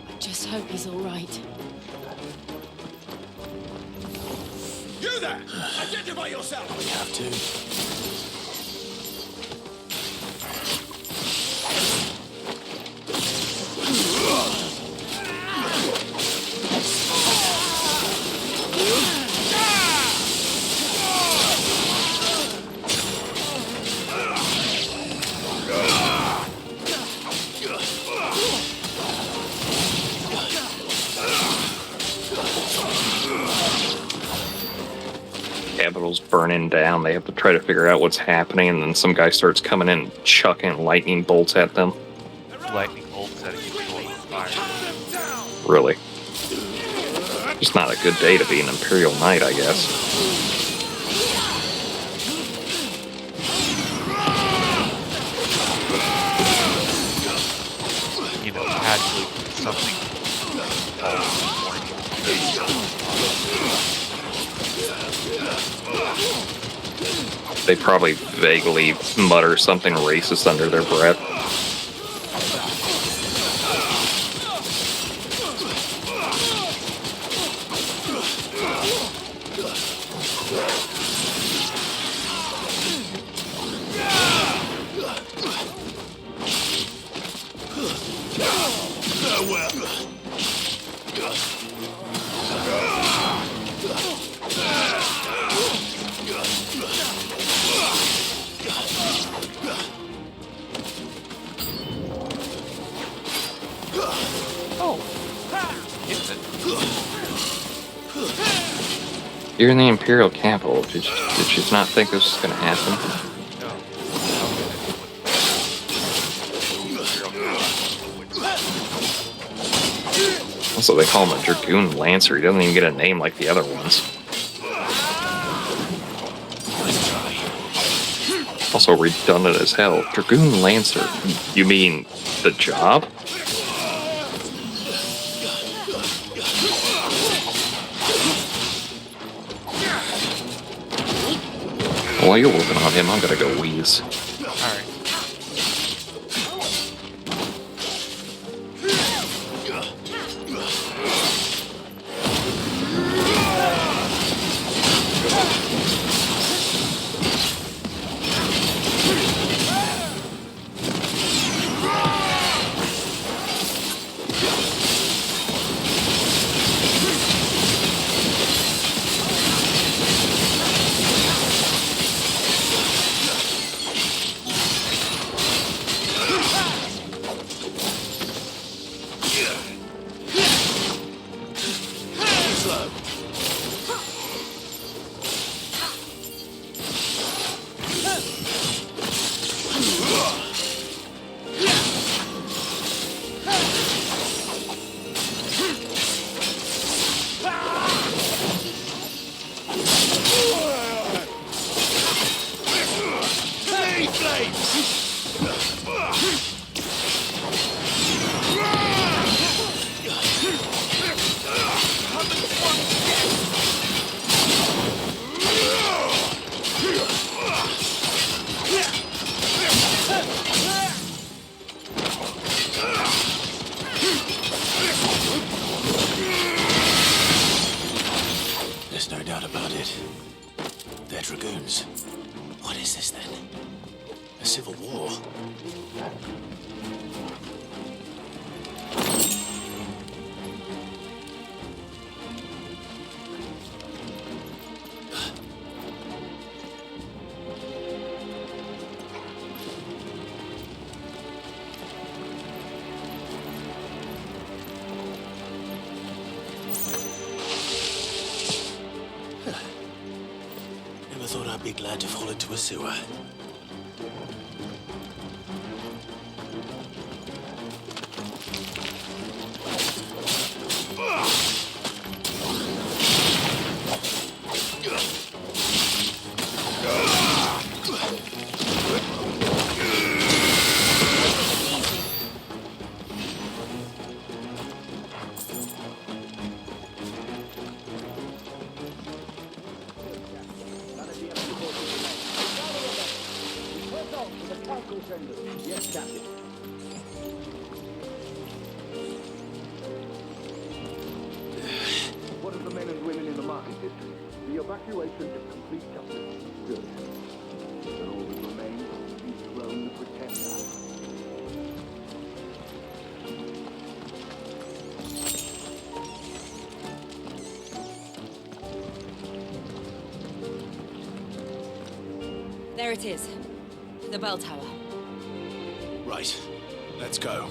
I just hope he's all right. You there! Identify yourself! We have to. Capital's burning down. They have to try to figure out what's happening, and then some guy starts coming in and chucking lightning bolts at them. Lightning bolt setting you on fire. Really. Just not a good day to be an Imperial Knight, I guess. You know, casually something They probably vaguely mutter something racist under their breath. You're in the Imperial capital. Did you not think this was going to happen? Also, they call him a Dragoon Lancer. He doesn't even get a name like the other ones. Also redundant as hell. Dragoon Lancer. You mean the job? While you're working on him, I'm gonna go wheeze. Alright. No doubt about it. They're dragoons. What is this then? A civil war? Never thought I'd be glad to fall into a sewer. Yes, Captain. What of the men and women in the market district? The evacuation is complete, Captain. Good. But all that remains is to dethrone the Pretender. There it is. The bell tower. Right. Let's go.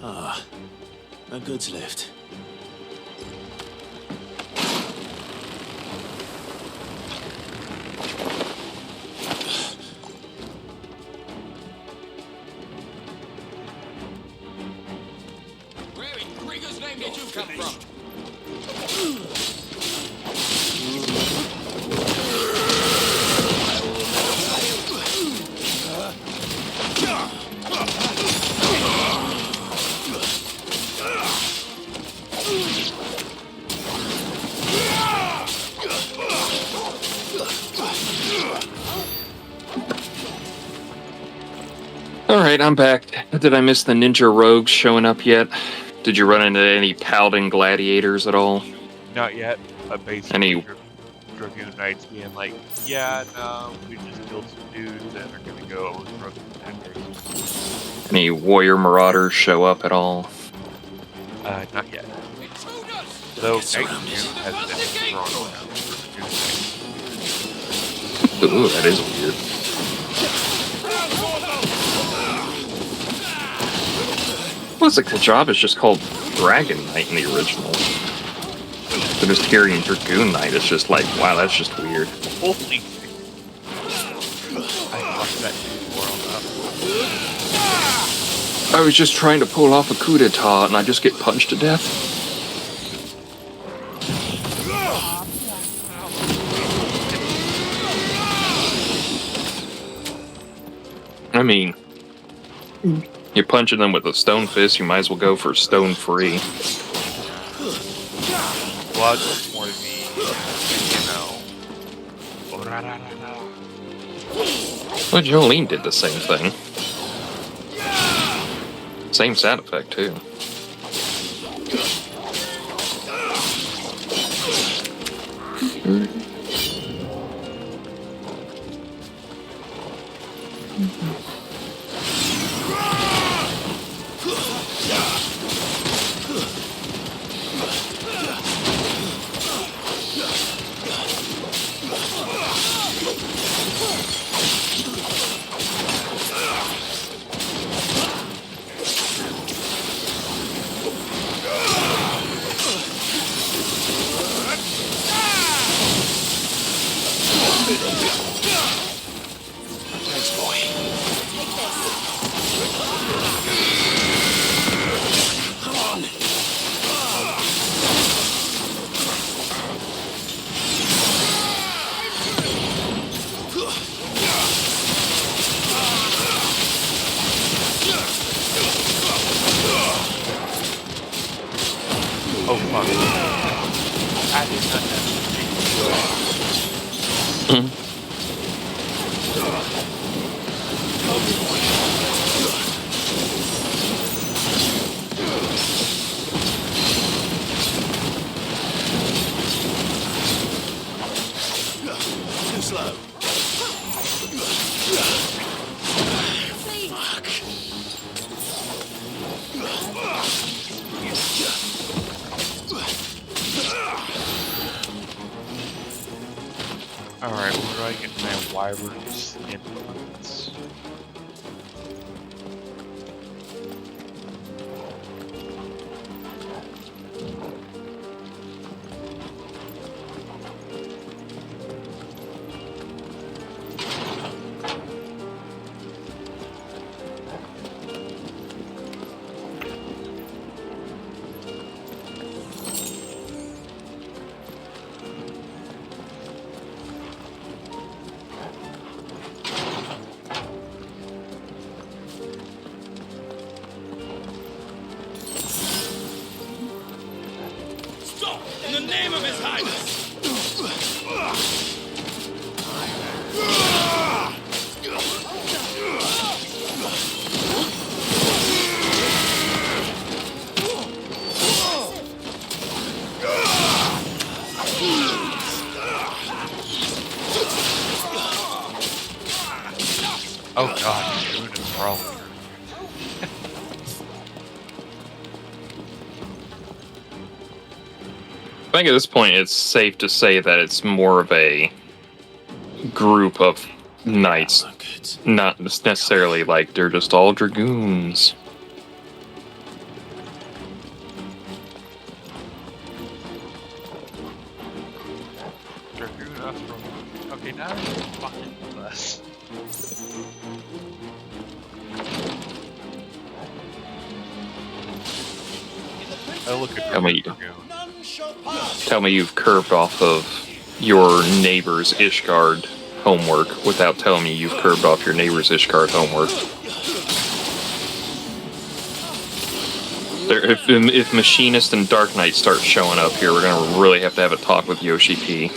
Ah, a goods lift. Where in Krieger's name did you come from? Alright, I'm back. Did I miss the ninja rogues showing up yet? Did you run into any paladin gladiators at all? Not yet. Basically, Any... Dragoon Knights being like, yeah, no, we just killed some dudes and they're gonna go overthrow the Pretenders. Any warrior marauders show up at all? Not yet. Though Night Dragoon has been thrown around. Ooh, that is weird. Well, it's like the job is just called Dragon Knight in the original. But just hearing Dragoon Knight is just like, wow, that's just weird. Holy I fucked that dude world up. I was just trying to pull off a coup d'etat and I just get punched to death. I mean, you're punching them with a stone fist, you might as well go for stone free. Well, it's more the, Well, Jolene did the same thing. Same sound effect, too. Thanks, boy. Too slow. Alright, where do I get my wyverns implements? Stop! In the name of His Highness! Oh god, you're doing it wrong. I think at this point it's safe to say that it's more of a group of knights, not necessarily like they're just all dragoons. Dragoon us from... Okay, now you're fucking with us. Oh, look at Tell me you've curved off of your neighbor's Ishgard homework without telling me you've curved off your neighbor's Ishgard homework. If Machinist and Dark Knight start showing up here, we're gonna really have to have a talk with Yoshi P.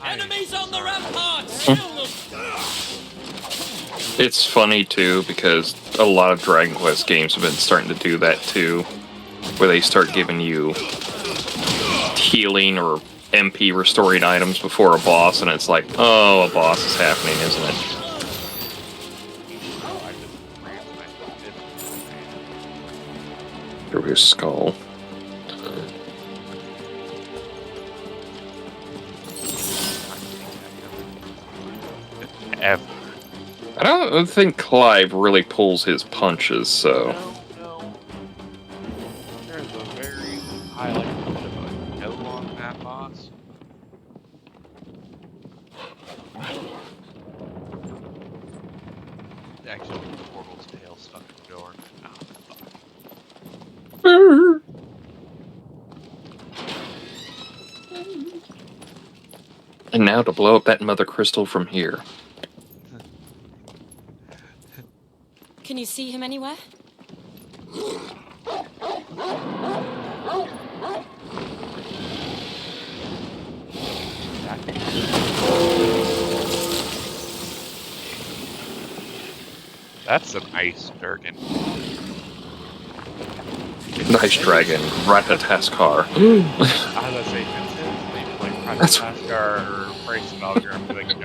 Enemies on the ramparts! It's funny too because a lot of Dragon Quest games have been starting to do that too, where they start giving you healing or MP restoring items before a boss, and it's like, oh, a boss is happening, isn't it? Through his skull. Ever. I don't think Clive really pulls his punches, so... No. There's a very high likelihood of a no on that boss. Actually, Torval's tail stuck in the door. Ah, fuck. And now to blow up that mother crystal from here. Can you see him anywhere? That's an ice dragon. Nice dragon, Ratataskar. I was gonna say, like Ratataskar or ElementalOgre, I'm like,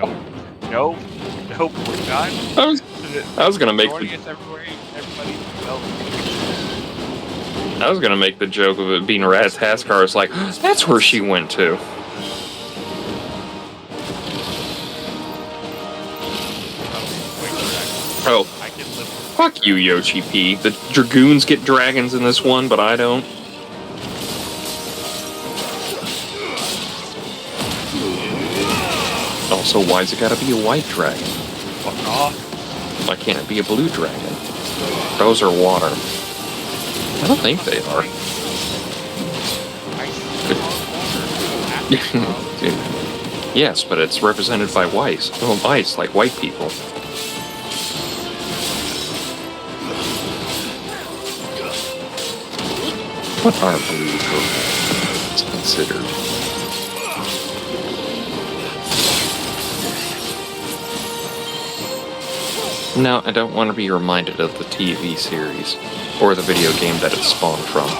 nope, we're not. I was gonna make I was gonna make the joke of it being Ratataskar. It's like, that's where she went to. Oh, fuck you, Yoshi P. The Dragoons get dragons in this one, but I don't. Also, why's it gotta be a white dragon? Fuck off. Why can't it be a blue dragon? Those are water. I don't think they are. Yes, but it's represented by whites. Oh, ice, like white people. What are blue dragons considered? No, I don't want to be reminded of the TV series, or the video game that it spawned from.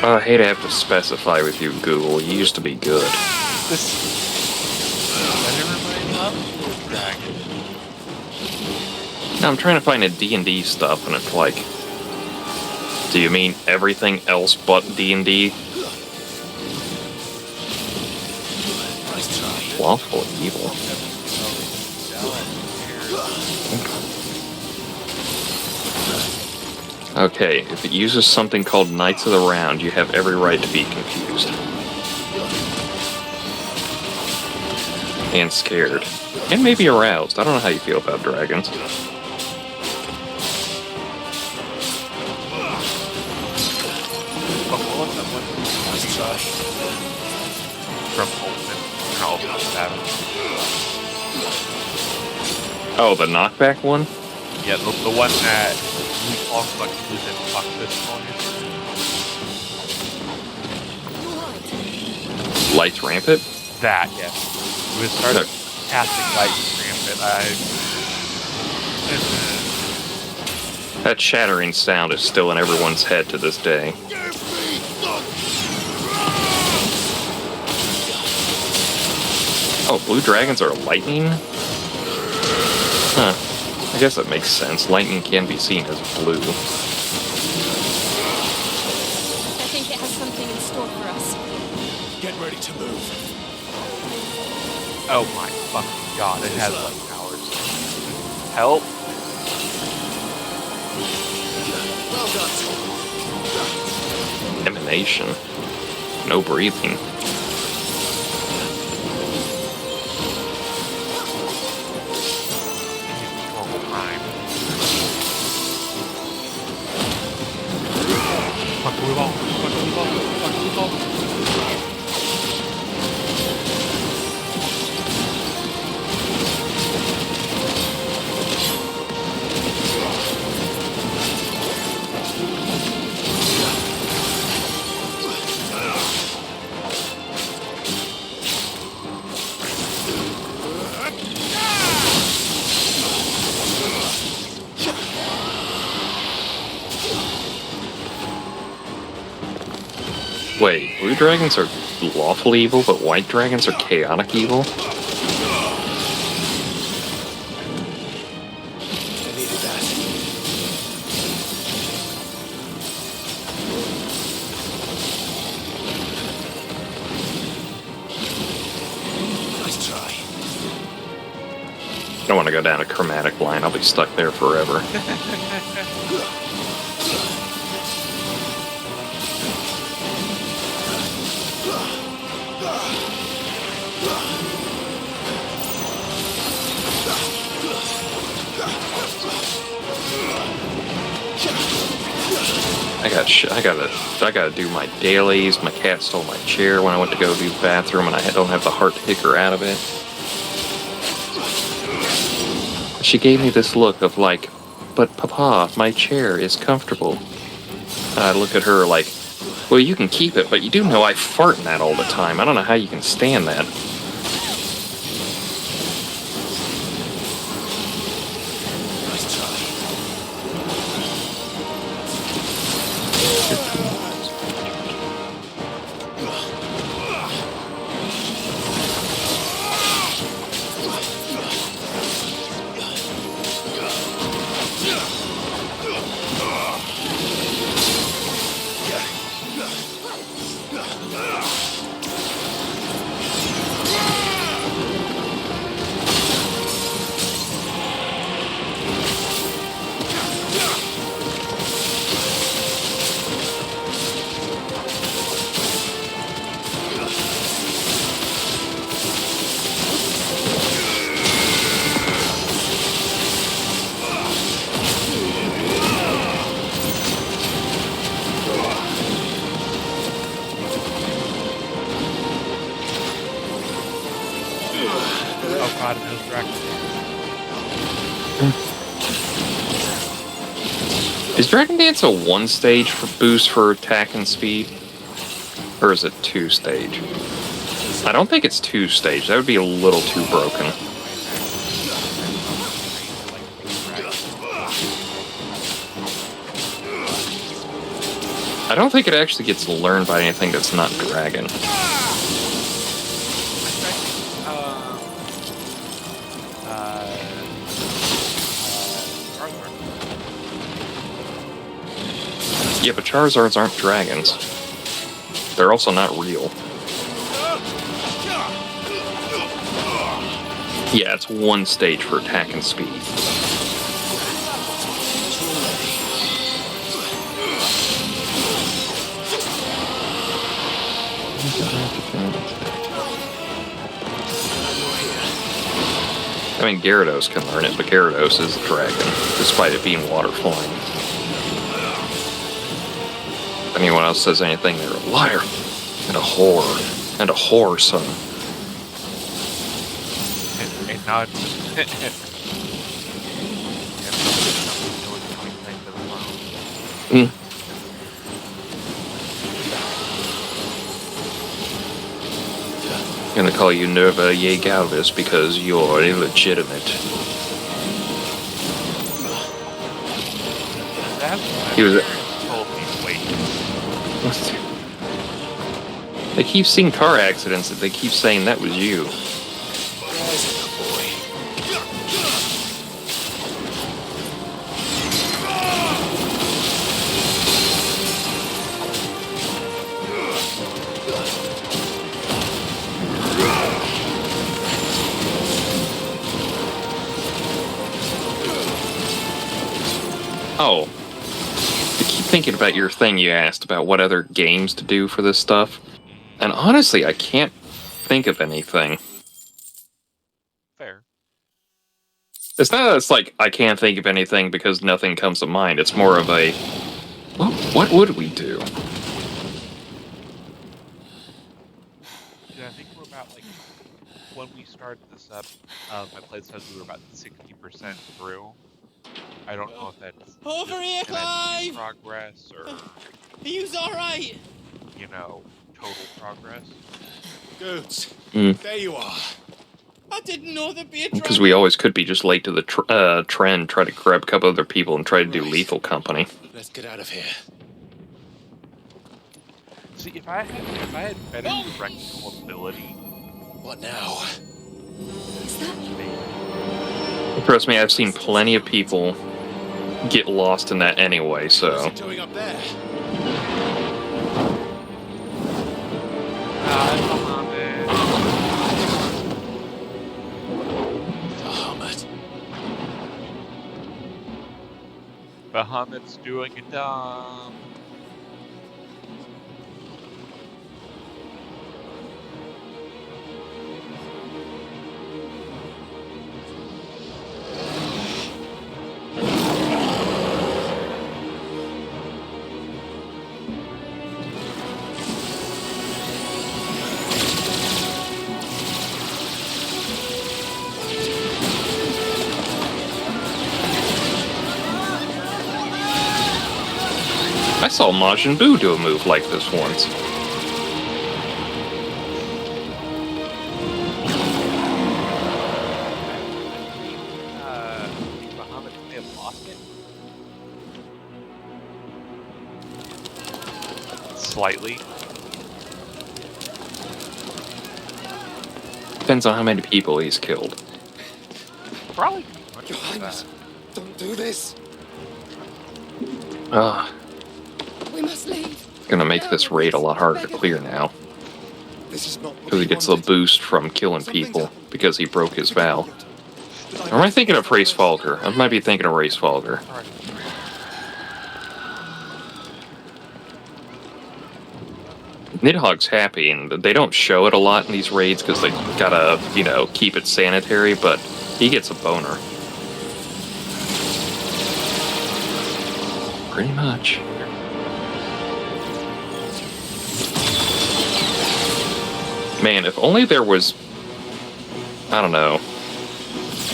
I hate to have to specify with you, Google. You used to be good. Now I'm trying to find a D&D stuff, and it's like... Do you mean everything else but D&D? Lawful evil. Okay, if it uses something called Knights of the Round, you have every right to be confused. And scared. And maybe aroused. I don't know how you feel about dragons. Oh, the knockback one? Yeah, the one that we talk about using fuck this noise. Lights Rampant? That, yes. We started casting Lights Rampant. That shattering sound is still in everyone's head to this day. Oh, blue dragons are lightning? Huh. I guess that makes sense. Lightning can be seen as blue. I think it has something in store for us. Get ready to move. Oh my fucking god, it has light powers. Help. Well done. Emanation. No breathing. Wait, blue dragons are lawful evil, but white dragons are chaotic evil? don't want to go down a chromatic line. I'll be stuck there forever. I gotta do my dailies. My cat stole my chair when I went to go do the bathroom, and I don't have the heart to kick her out of it. She gave me this look of like, but Papa, my chair is comfortable. And I look at her like, well, you can keep it, but you do know I fart in that all the time. I don't know how you can stand that. Oh god, those dragons. Is Dragon Dance a one-stage boost for attack and speed? Or is it two-stage? I don't think it's two-stage. That would be a little too broken. I don't think it actually gets learned by anything that's not dragon. Yeah, but Charizards aren't dragons. They're also not real. Yeah, it's one stage for attack and speed. I mean, Gyarados can learn it, but Gyarados is a dragon, despite it being water flying. If anyone else says anything, they're a liar, and a whore, and a whore son. And now it's... I'm gonna call you Nerva Yegalvis because you're illegitimate. He was. They keep seeing car accidents that they keep saying that was you. Oh, I keep thinking about your thing you asked about what other games to do for this stuff. And honestly, I can't think of anything. Fair. It's not that it's like, I can't think of anything because nothing comes to mind. It's more of a, what would we do? Yeah, I think we're about, like, when we started this up, my play says we were about 60% through. I don't know if that's over here, Clive! Progress or... Are you alright? You know, total progress. Good. There you are. I didn't know there'd be a Because we always could be just late to the trend, try to grab a couple other people and try to do lethal company. Let's get out of here. See, if I had better directional ability... What now? Trust me, I've seen plenty of people get lost in that anyway, so... What's he doing up there? Bahamut. Bahamut's doing a dumb. I saw Majin Buu do a move like this once. Bahamut may have lost it. Slightly. Depends on how many people he's killed. Probably. Your Highness, don't do this. Ah. We must leave. Gonna make this raid a lot harder to clear now. This is not Because he gets a boost from killing people because he broke his vow. Or am I thinking of Race Falger? I might be thinking of Race Falger. Nidhogg's happy, and they don't show it a lot in these raids because they gotta, you know, keep it sanitary, but he gets a boner. Pretty much. Man, if only there was, I don't know,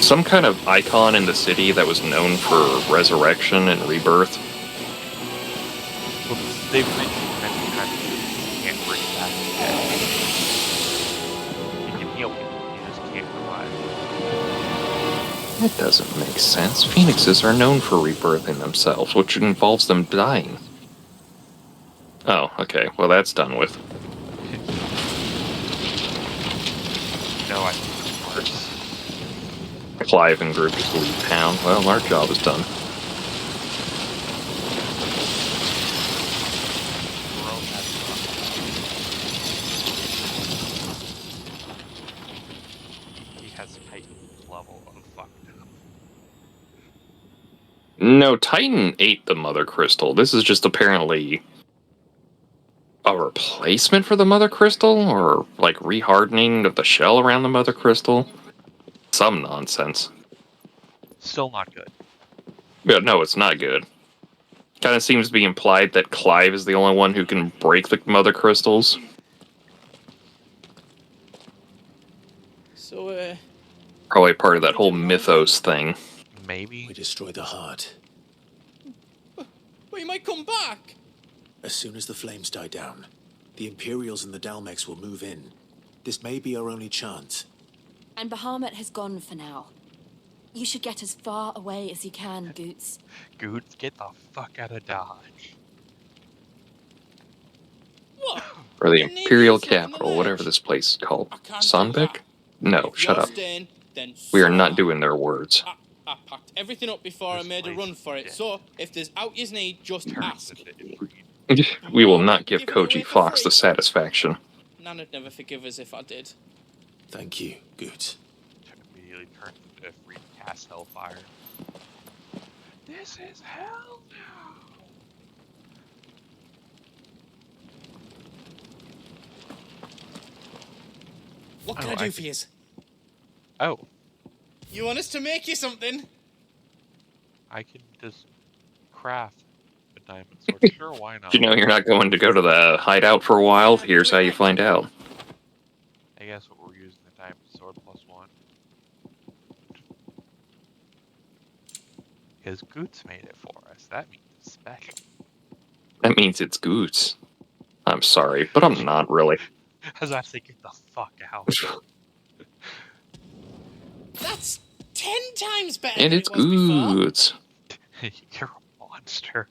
some kind of icon in the city that was known for resurrection and rebirth. Well, they've mentioned many times you can't bring back the dead. You can heal people, you just can't revive. That doesn't make sense. Phoenixes are known for rebirthing themselves, which involves them dying. Oh, okay. Well, that's done with. No, I think it's worse. Clive and group just leave town. Well, our job is done. He has Titan's level of fucked up. No, Titan ate the Mother Crystal. This is just apparently a replacement for the Mother Crystal, or like rehardening of the shell around the Mother Crystal. Some nonsense. Still not good. Yeah, no, it's not good. Kind of seems to be implied that Clive is the only one who can break the Mother Crystals. So, Probably part of that whole mythos thing. Maybe. We destroy the heart. Well, you might come back. As soon as the flames die down, the Imperials and the Dalmex will move in. This may be our only chance. And Bahamut has gone for now. You should get as far away as you can, Goots. Goots, get the fuck out of Dodge. What? Or the Imperial Capital, whatever this place is called. Sonbeck? No, shut up. Staying, then We are so not am I. doing their words. I packed everything up before I made a run for it, so if there's out you need, just ask. We will not give Koji Fox the satisfaction. Nana'd never forgive us if I did. Thank you, Goots. Immediately turns into free cast Hellfire. This is hell now. What can I do for you? Oh. You want us to make you something? I can just craft a diamond sword. Sure, why not? You know you're not going to go to the hideout for a while? Here's how you find out. I guess what we're using the diamond sword +1. Because Goots made it for us. That means it's special. That means it's Goots. I'm sorry, but I'm not really. As I say, get the fuck out. That's 10 times better And than it's it was before. Goots. You're a monster.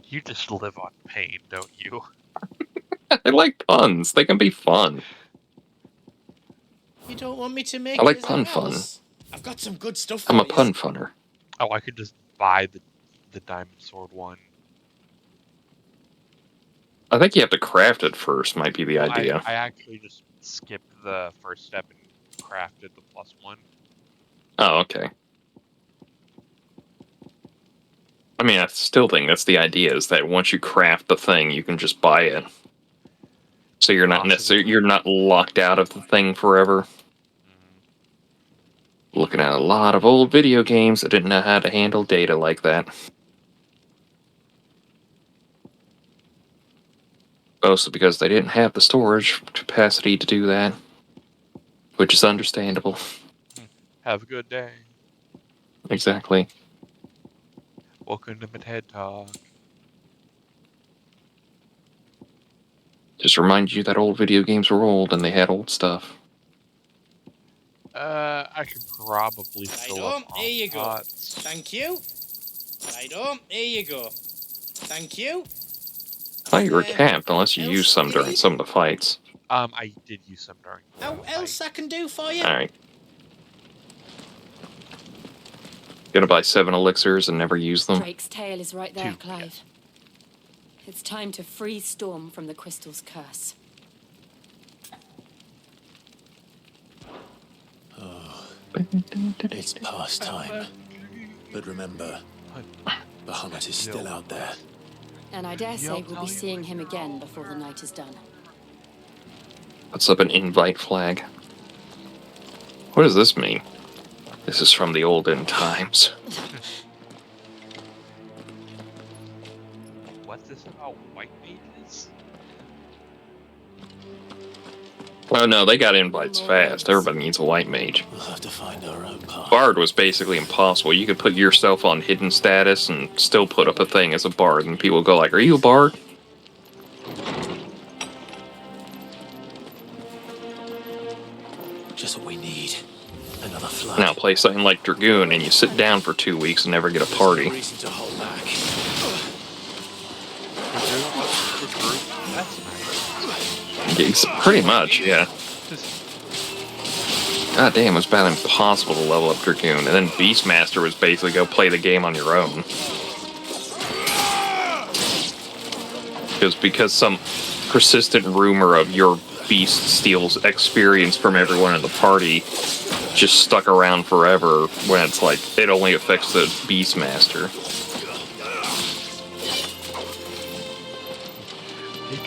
You just live on pain, don't you? I like puns. They can be fun. You don't want me to make I like it pun else? I've got some good stuff for I'm a you. pun funner. Oh, I could just buy the diamond sword one. I think you have to craft it first, might be the idea. I actually just skipped the first step and crafted the +1. Oh, okay. I mean, I still think that's the idea, is that once you craft the thing, you can just buy it. So you're not necessarily, you're not locked out of the thing forever. Looking at a lot of old video games that didn't know how to handle data like that. Mostly because they didn't have the storage capacity to do that. Which is understandable. Have a good day. Exactly. Welcome to my TED Talk. Just remind you that old video games were old and they had old stuff. I could probably fill up Here you go. pots. Thank you. Righto, here you go. Thank you. I thought you were capped unless you used some during some of the fights. I did use some during. How else I can do for you? Alright. Gonna buy 7 elixirs and never use them. Drake's tail is right there, Clive. It's time to free Storm from the crystal's curse. It's past time. But remember, Bahamut is still out there. And I dare say we'll be seeing him again before the night is done. What's up an invite flag? What does this mean? This is from the olden times. What's this about white mages? Oh no, they got invites fast. Everybody needs a white mage. We'll have to find our own path. Bard was basically impossible. You could put yourself on hidden status and still put up a thing as a bard, and people go like, "Are you a bard?" Just what we need. Another flag. Now play something like Dragoon, and you sit down for 2 weeks and never get a party. Reason to hold back. It's pretty much, yeah. God damn, it was about impossible to level up Dragoon, and then Beastmaster was basically go play the game on your own. Because some persistent rumor of your Beast steals experience from everyone in the party just stuck around forever, when it's like, it only affects the Beastmaster.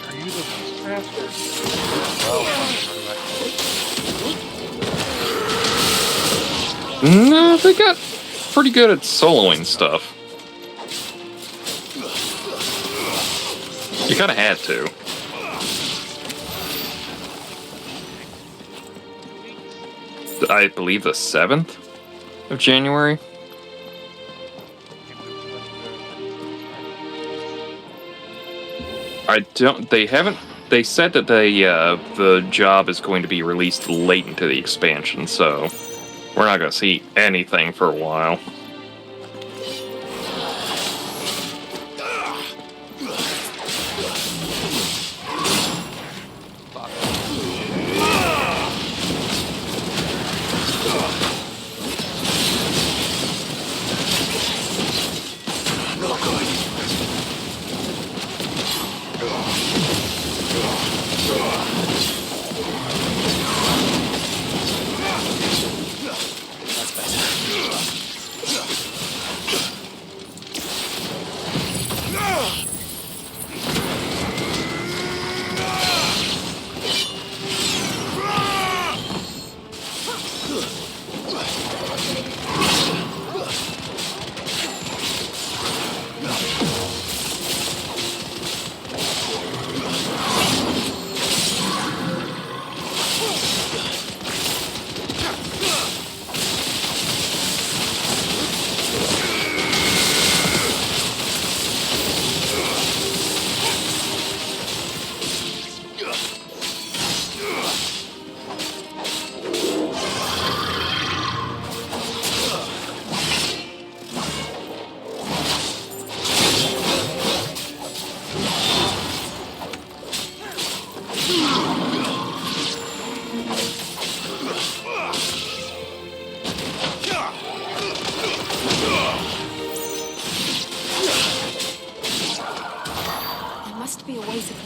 Are you the Beastmaster? No, they got pretty good at soloing stuff. You kinda had to. I believe the 7th of January. They said that the job is going to be released late into the expansion, so we're not going to see anything for a while.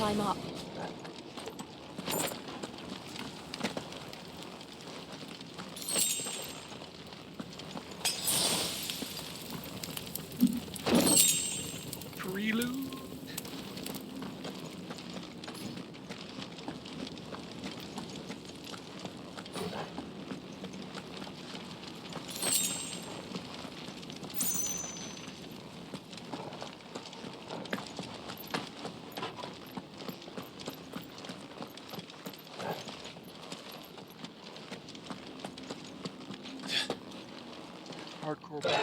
climb up. hardcore battle.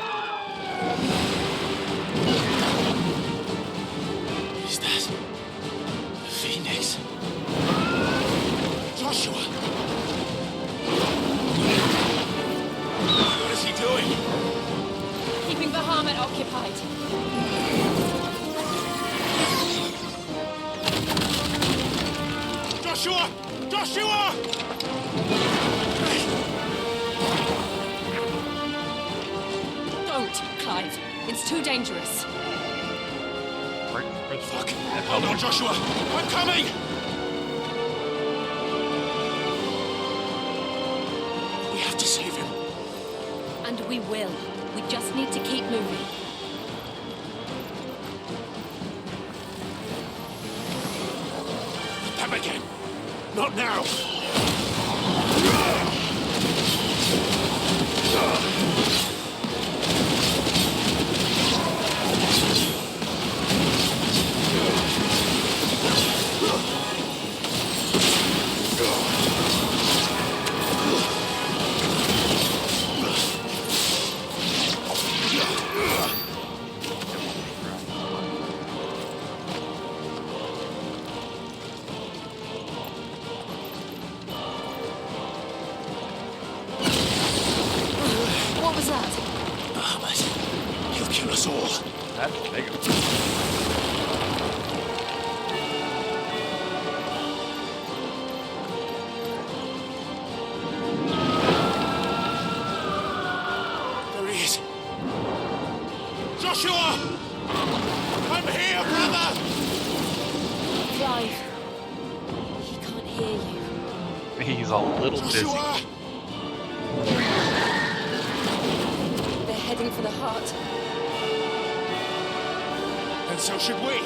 Is that the Phoenix? Joshua! What is he doing? Keeping Bahamut occupied. Joshua! Joshua! Don't, Clive. It's too dangerous. Fuck. Hold on, Joshua! I'm coming! We have to save him. And we will. We just need to keep moving. Them again! Not now! What was that? Bahamut. He'll kill us all. That's big. There he is. Joshua! I'm here, brother! Clive. He can't hear you. He's a little busy. Joshua! They're heading for the heart. And so should we.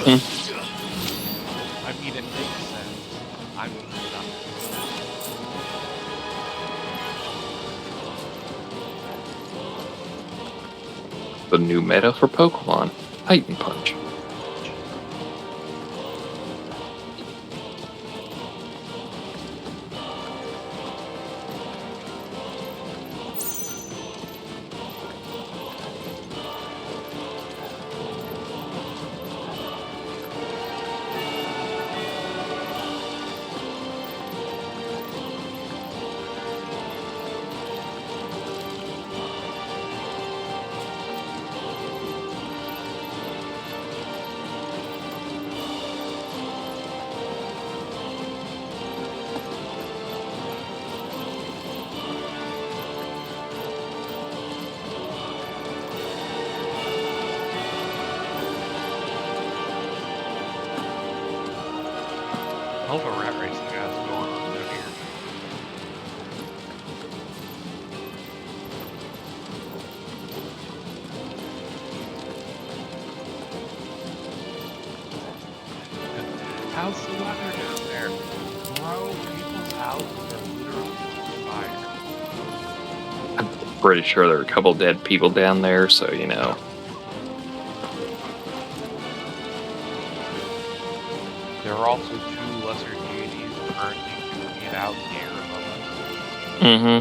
I mean, it makes sense. I'm just not. The new meta for Pokemon, Titan Punch. Hell of a rat race you guys going on down here. How's the weather down there? Bro, people's houses are literally on fire. I'm pretty sure there are a couple dead people down there, so you know. There are also two lesser deities currently duking it out in the air above us. Mm-hmm.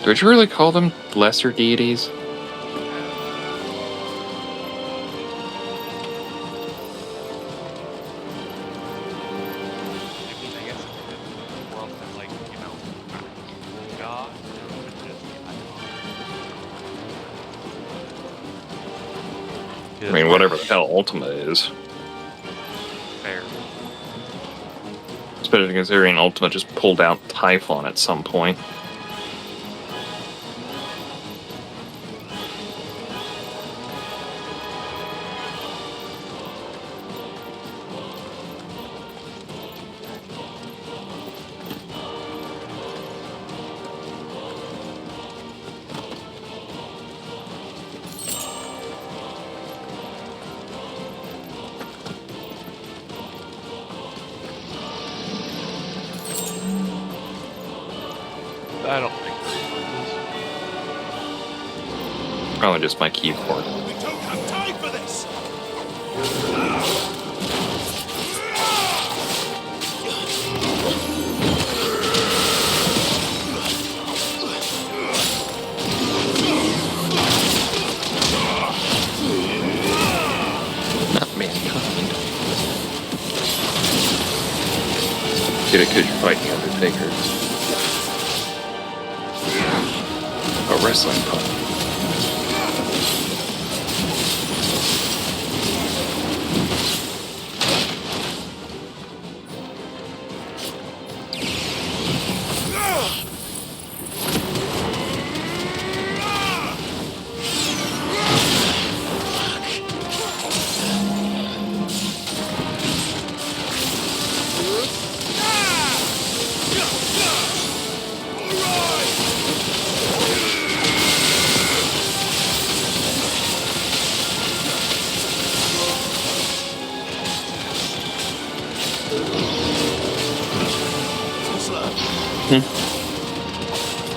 Would you really call them lesser deities? I mean, whatever the hell Ultima is. Fair. Especially considering Ultima just pulled out Typhon at some point. I don't think Probably just my keyboard. We don't have time for this! Not mankind. Get it because you're fighting Undertaker. A wrestling pun.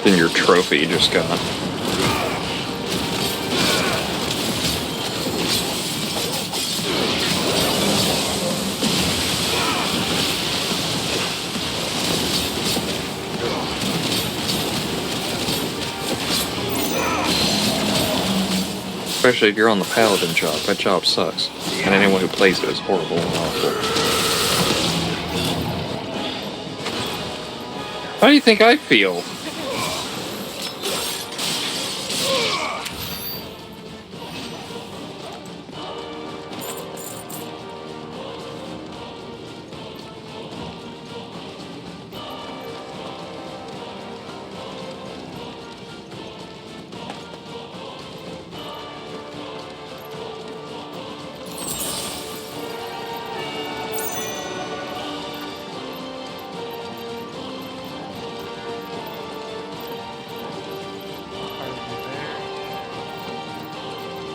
Then your trophy you just got. Especially if you're on the paladin job. That job sucks. And anyone who plays it is horrible and awful. How do you think I feel?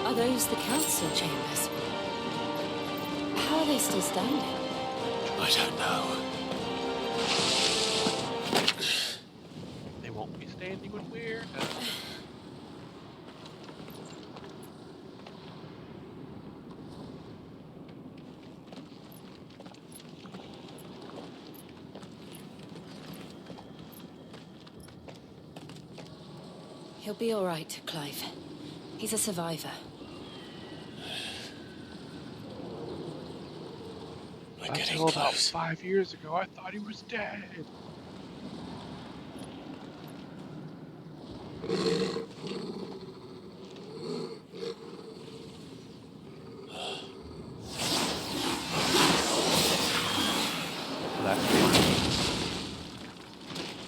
Are those the council chambers? How are they still standing? I don't know. they won't be standing when we're done. He'll be all right, Clive. He's a survivor. Until about 5 years ago, I thought he was dead.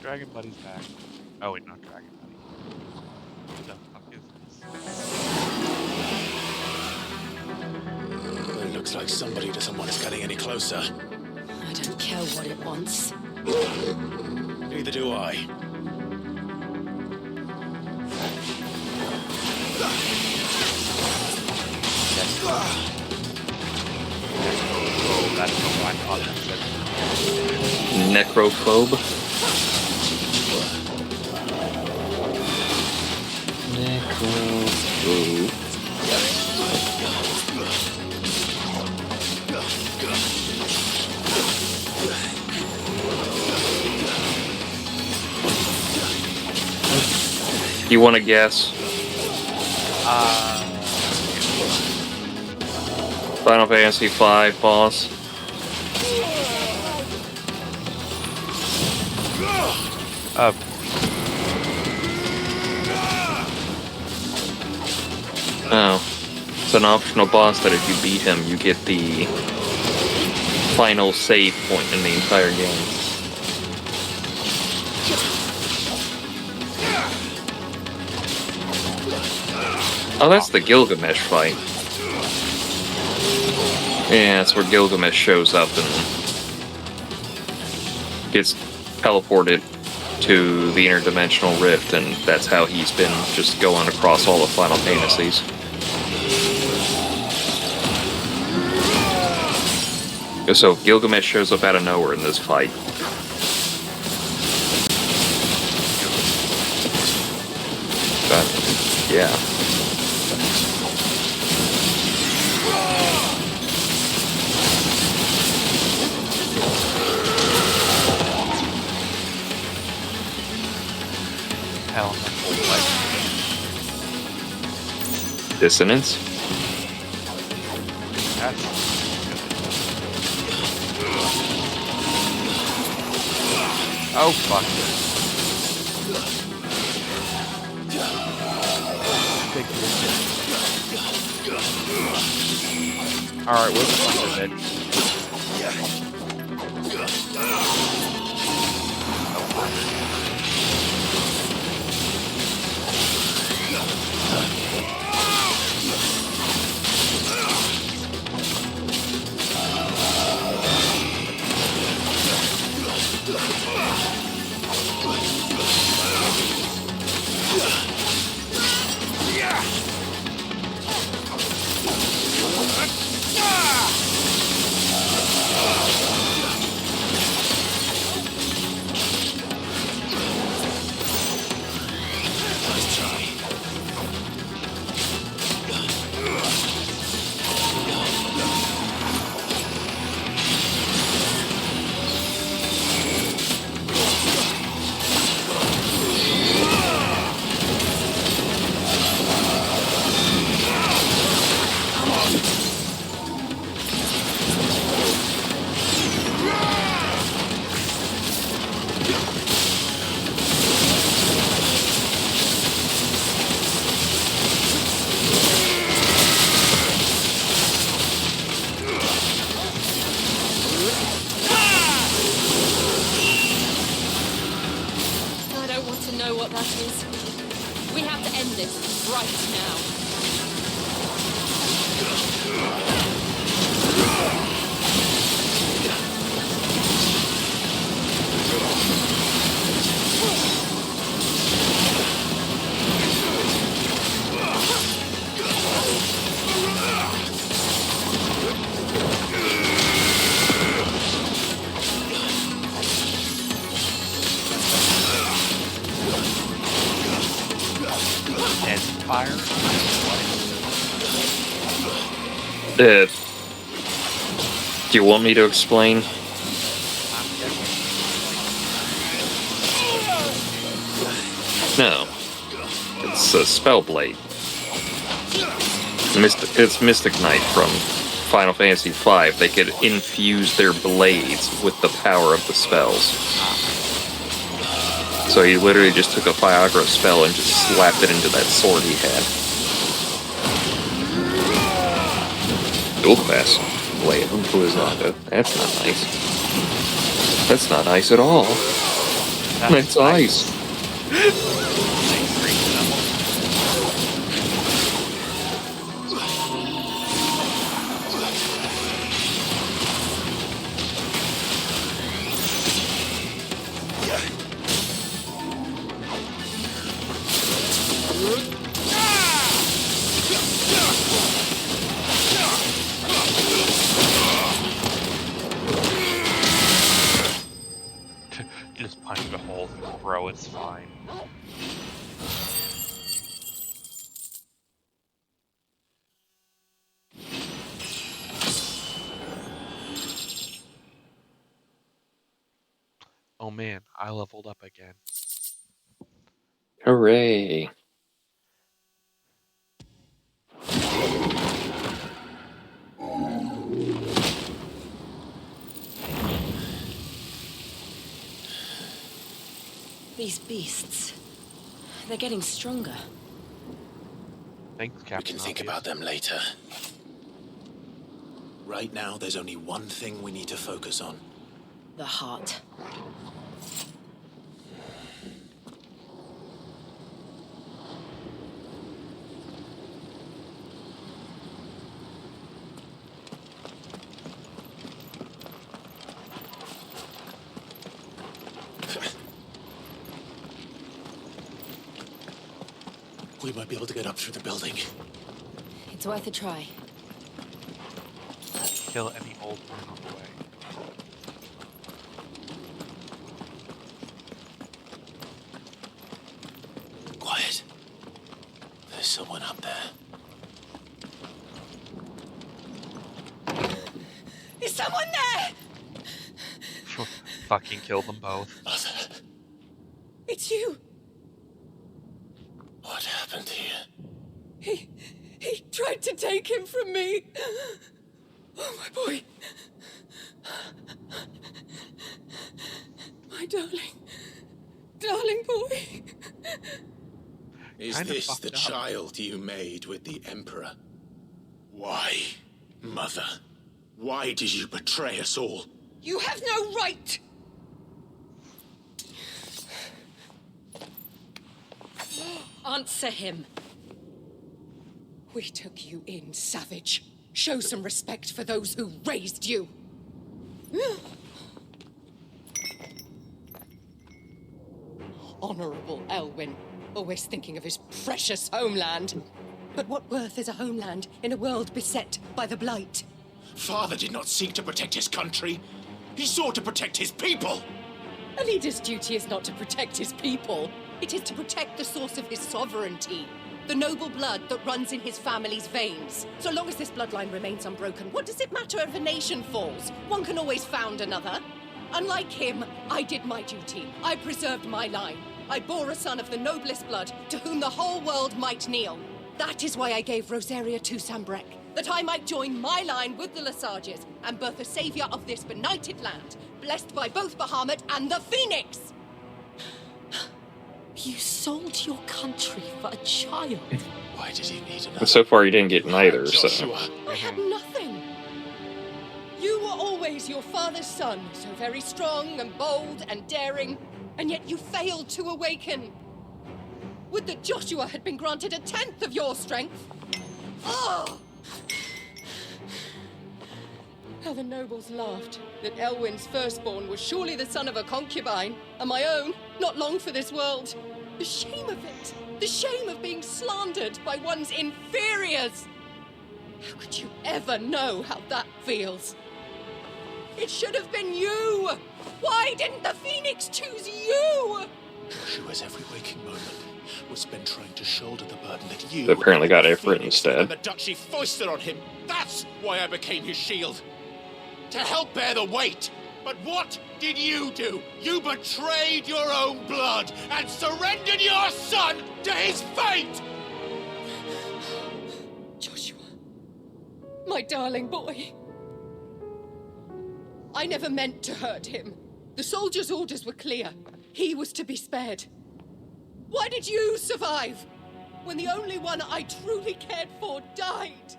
Dragon Buddy's back. Oh wait, not Dragon Buddy. What the fuck is this? It looks like somebody doesn't want us getting any closer. I don't care what it wants. Neither do I. Oh, that's what I thought that said. Necrophobe. Necrophobe. You want to guess? Final Fantasy V boss. Oh. It's an optional boss that if you beat him, you get the final save point in the entire game. Oh, that's the Gilgamesh fight. Yeah, that's where Gilgamesh shows up and gets teleported to the interdimensional rift, and that's how he's been just going across all the Final Fantasies. So Gilgamesh shows up out of nowhere in this fight. Yeah. Elemental life. Dissonance? That's oh, fuck. Alright, what's the fuck of it? Do you want me to explain? No. It's a spell blade. It's Mystic Knight from Final Fantasy V. They could infuse their blades with the power of the spells. So he literally just took a Viagra spell and just slapped it into that sword he had. Dual class. Wait, who is that? That's not nice. That's not nice at all. That's ice. Just punch the hole through, bro, it's fine. Oh man, I leveled up again. Hooray. These beasts, they're getting stronger. Thanks, Captain. We can think about them later. Right now, there's only one thing we need to focus on. The heart. We might be able to get up through the building. It's worth a try. Kill any old man on the way. Quiet. There's someone up there. Is someone there? Fucking kill them both. Mother, It's you. what happened here? He tried to take him from me. Oh, my boy. My darling boy. Is Kinda this fucked the up. child you made with the Emperor? Why, Mother? Why did you betray us all? You have no right. Answer him. We took you in, savage. Show some respect for those who raised you. Honorable Elwyn, always thinking of his precious homeland. But what worth is a homeland in a world beset by the Blight? Father did not seek to protect his country. He sought to protect his people. A leader's duty is not to protect his people. It is to protect the source of his sovereignty. The noble blood that runs in his family's veins. So long as this bloodline remains unbroken, what does it matter if a nation falls? One can always found another. Unlike him, I did my duty. I preserved my line. I bore a son of the noblest blood, to whom the whole world might kneel. That is why I gave Rosaria to Sambrek, that I might join my line with the Lesages and birth a savior of this benighted land, blessed by both Bahamut and the Phoenix! You sold your country for a child. Why did he need And so far, you didn't get neither, so. I had nothing. You were always your father's son, so very strong and bold and daring, and yet you failed to awaken. Would that Joshua had been granted 1/10 of your strength? Oh! How the nobles laughed that Elwyn's firstborn was surely the son of a concubine, and my own, not long for this world. The shame of it! The shame of being slandered by one's inferiors! How could you ever know how that feels? It should have been you! Why didn't the Phoenix choose you? Joshua's every waking moment was spent trying to shoulder the burden that you... They apparently got the Ifrit Phoenix and instead. the duchy foisted on him. That's why I became his shield. To help bear the weight. But what did you do? You betrayed your own blood and surrendered your son to his fate! Joshua, my darling boy. I never meant to hurt him. The soldiers' orders were clear. He was to be spared. Why did you survive when the only one I truly cared for died?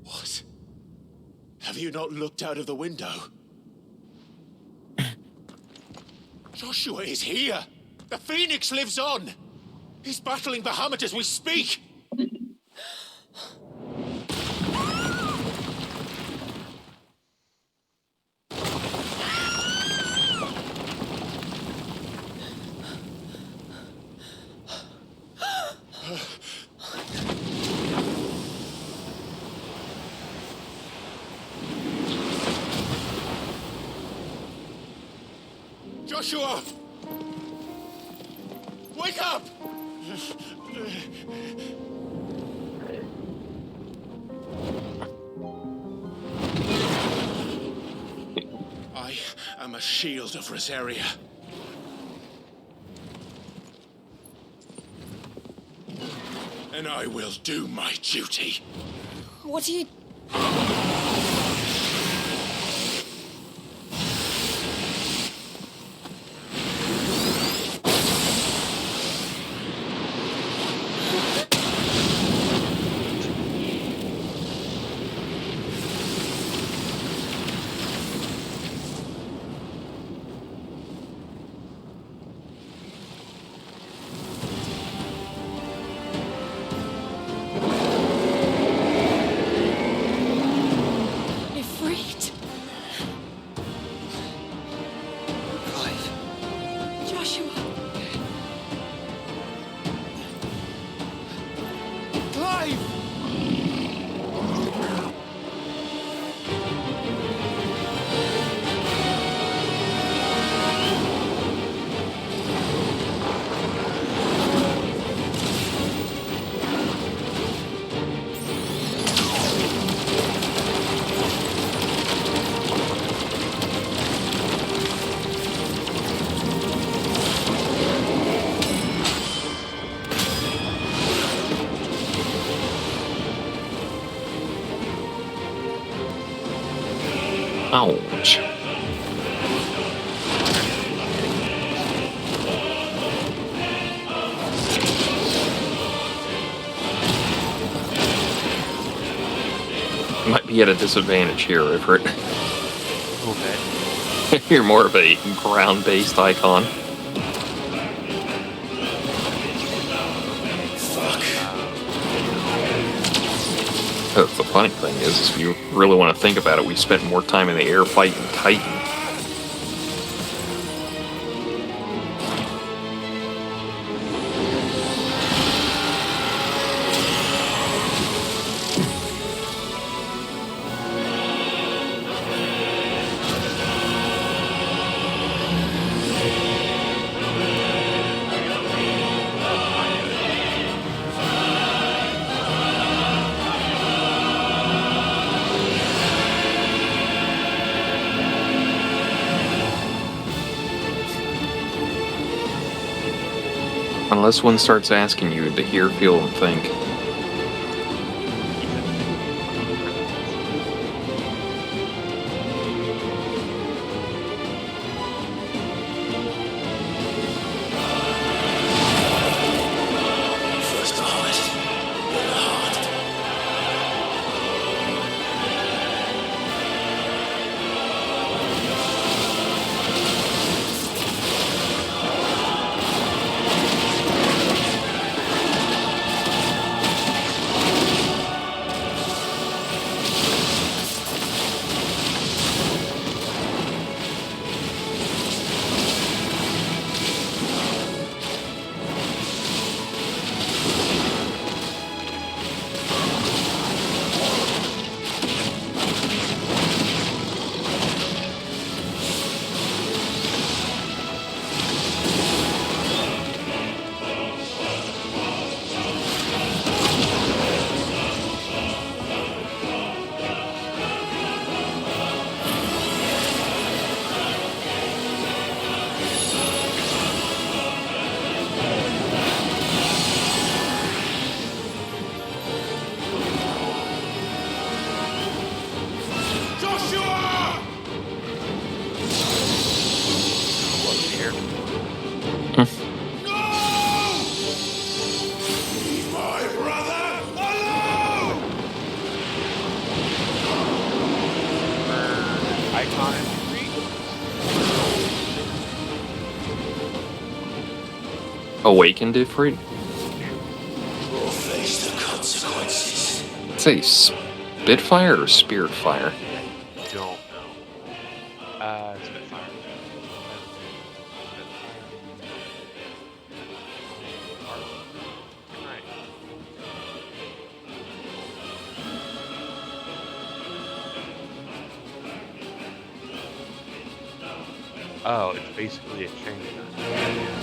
What? Have you not looked out of the window? Joshua is here! The Phoenix lives on! He's battling Bahamut as we speak! Joshua! Wake up! I am a shield of Rosaria. And I will do my duty. What are you... alive! Ouch. Might be at a disadvantage here, Everett. A little bit. You're more of a ground-based icon. The funny thing is, if you really want to think about it, we spent more time in the air fighting Titan. Unless one starts asking you to hear, feel, and think. First the heart, then the heart. Awakened Ifrit? We'll face the consequences. Say Spitfire or Spirit Fire? Don't know. Spitfire. Oh, it's basically a chain gun.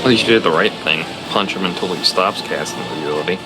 At least you did the right thing. Punch him until he stops casting the ability.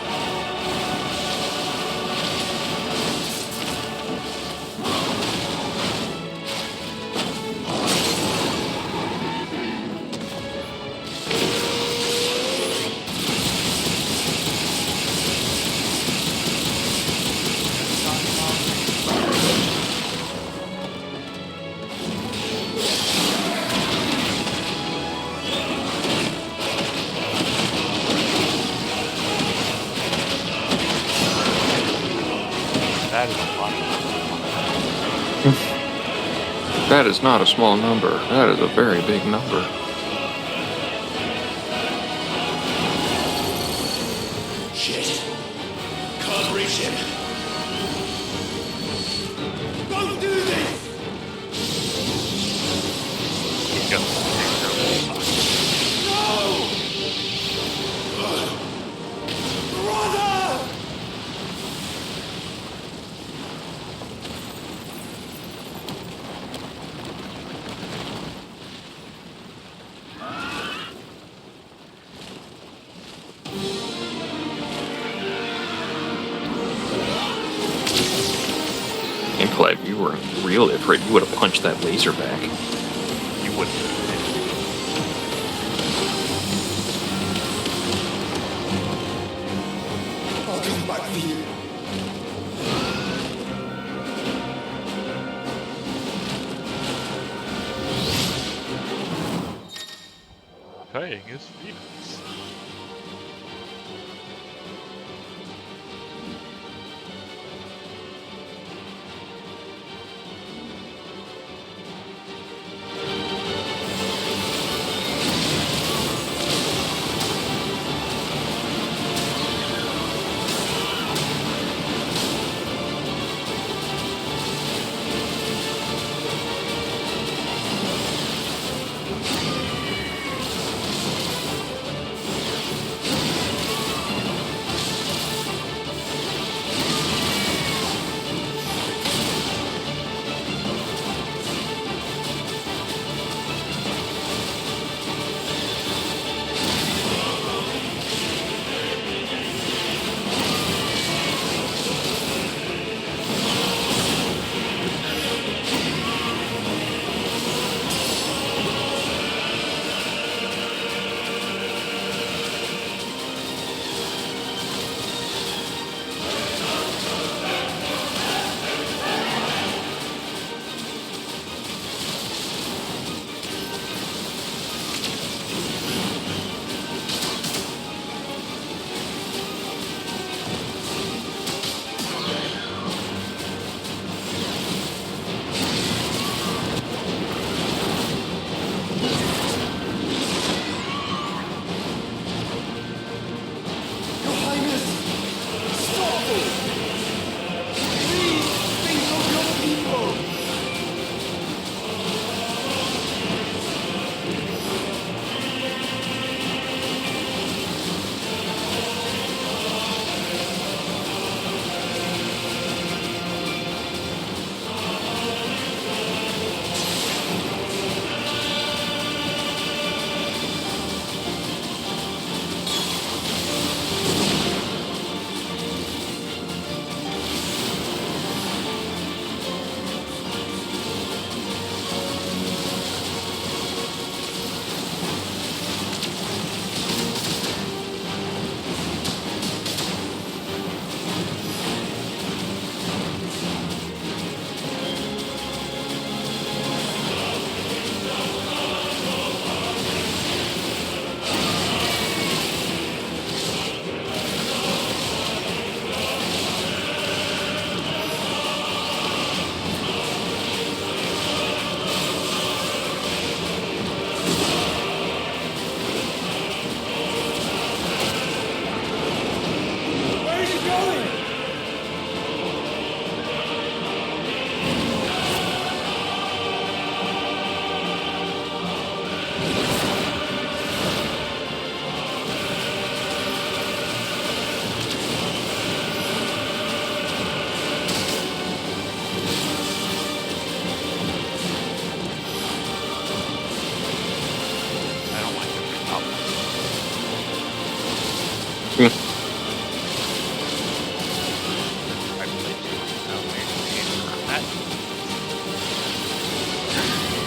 That is a lot. That is not a small number. That is a very big number. Shit. Can't reach him. Don't do this! He's got Brother! And Clive, you were really afraid you would have punched that laser back. You wouldn't. I'll come back for you. Paying his Phoenix.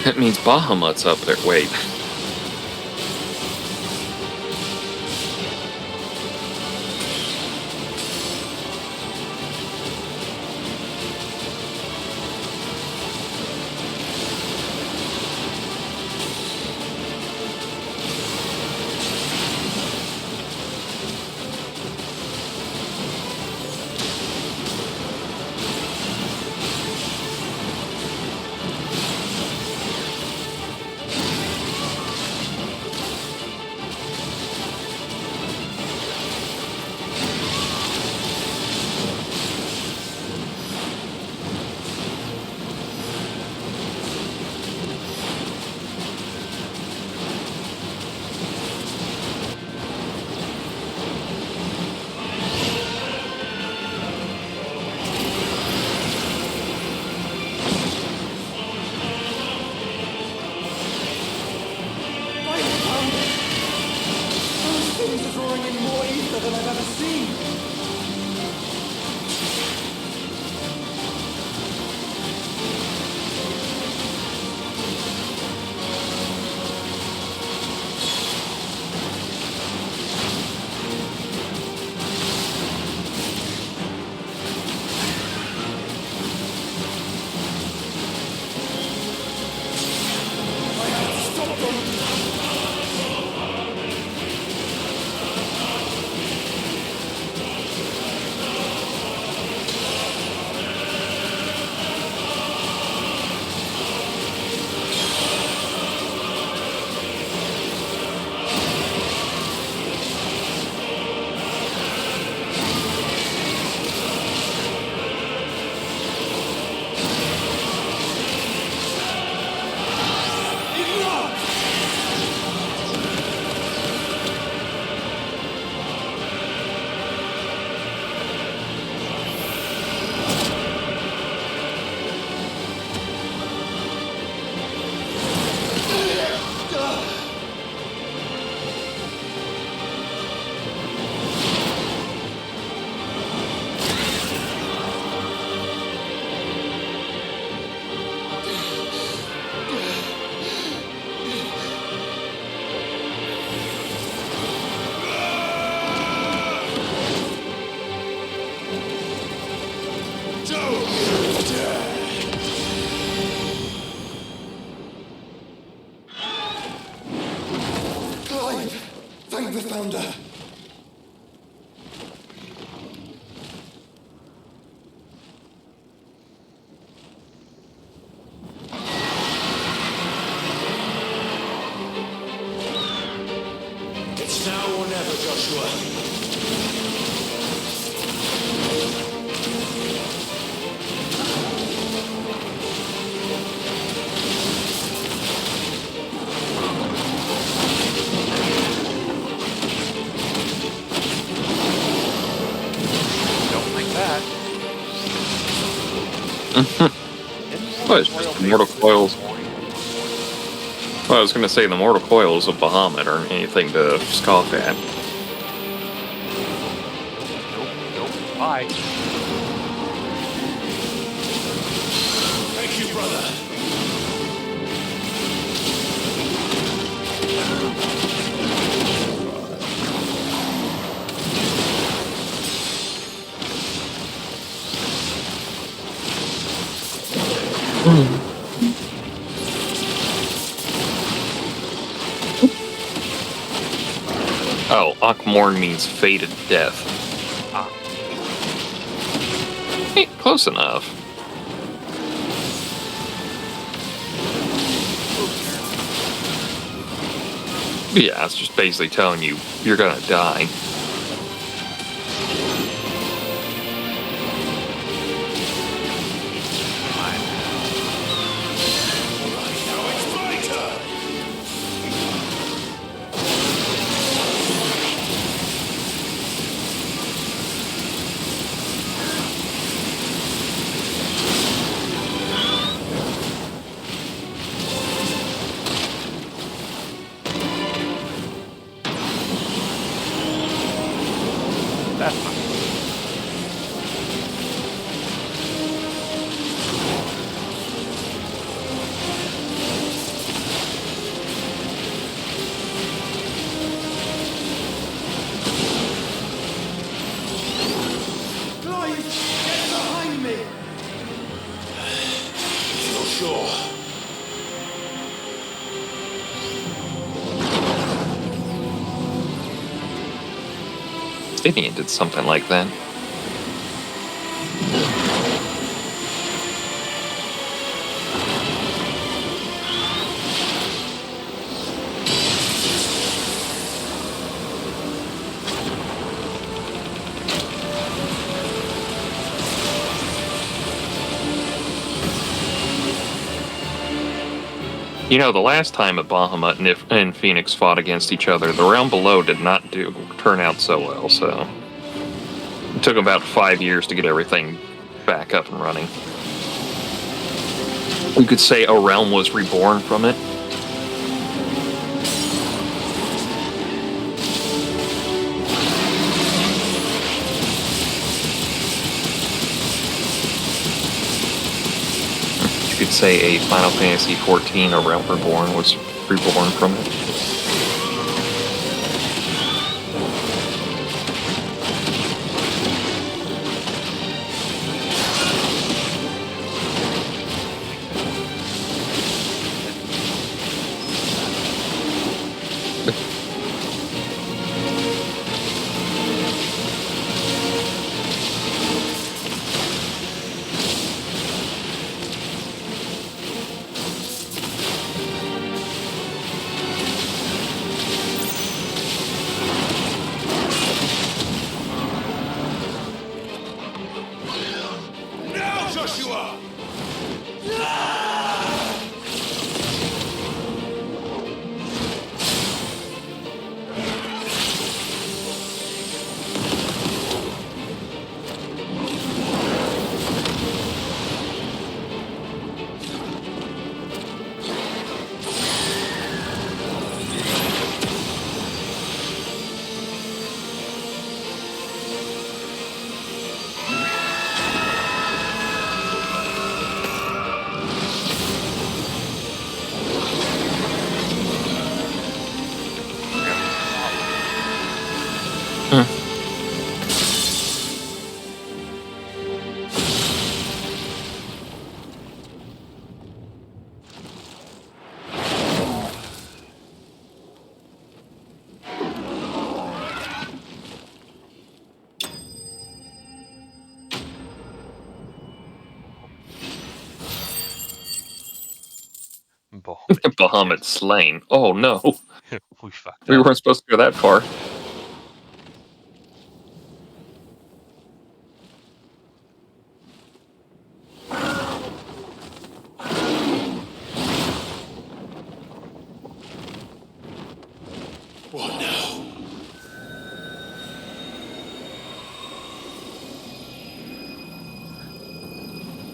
That means Bahamut's up there. Wait. Thank the Founder. It's now or never, Joshua. What, it's just the mortal coils? Well, I was going to say the mortal coils of Bahamut aren't anything to scoff at. Nope. Bye. Thank you, brother. Oh, Akmorn means fated death. Ah. Hey, close enough. Yeah, it's just basically telling you you're gonna die. sure. Obsidian did something like that. You know, the last time at Bahamut and Phoenix fought against each other, the realm below did not turn out so well, so it took about 5 years to get everything back up and running. You could say a realm was reborn from it. You could say a Final Fantasy XIV, a realm reborn, was reborn from it. Now, Joshua! Bahamut slain. Oh no. We fucked We up. weren't supposed to go that far. What now?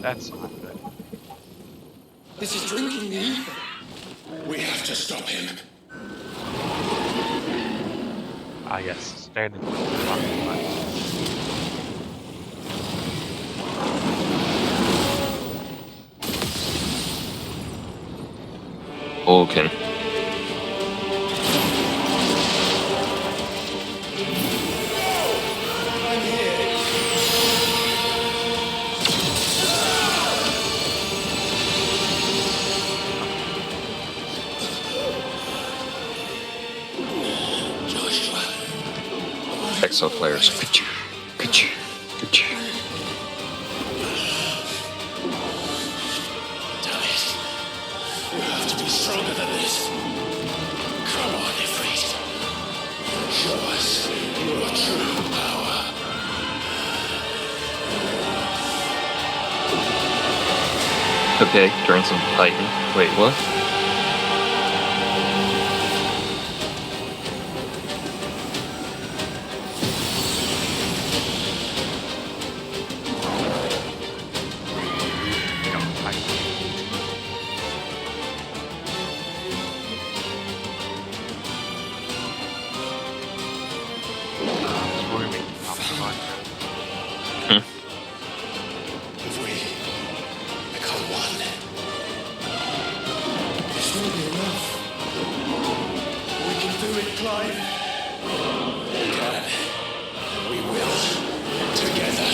That's not good. This is drinking the ether. We have to stop him. Ah, yes, standing with the fucking button. Okay. Exo flares. Ka-choo, ka-choo, ka-choo. Damn it. You have to be stronger than this. Come on, Ifrit. Show us your true power. Okay, turn some Titan. Wait, what? If we become one, this will be enough. We can do it, Clive. We can. We will. Together.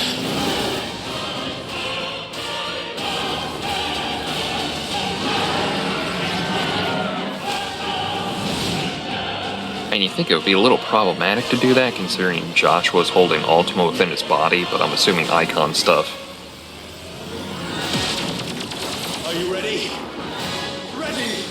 And you think it would be a little problematic to do that, considering Josh was holding Ultima within his body, but I'm assuming Icon stuff. Are you ready? Ready!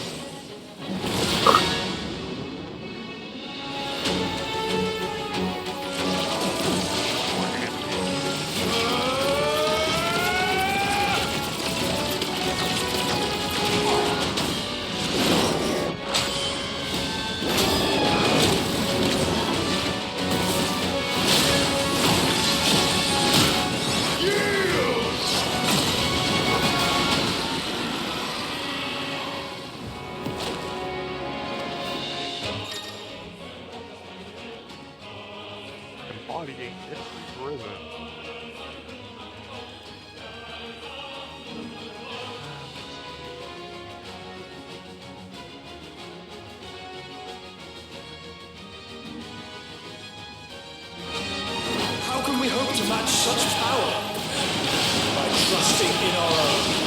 Embodying history's risen. How can we hope to match such power? By trusting in our own.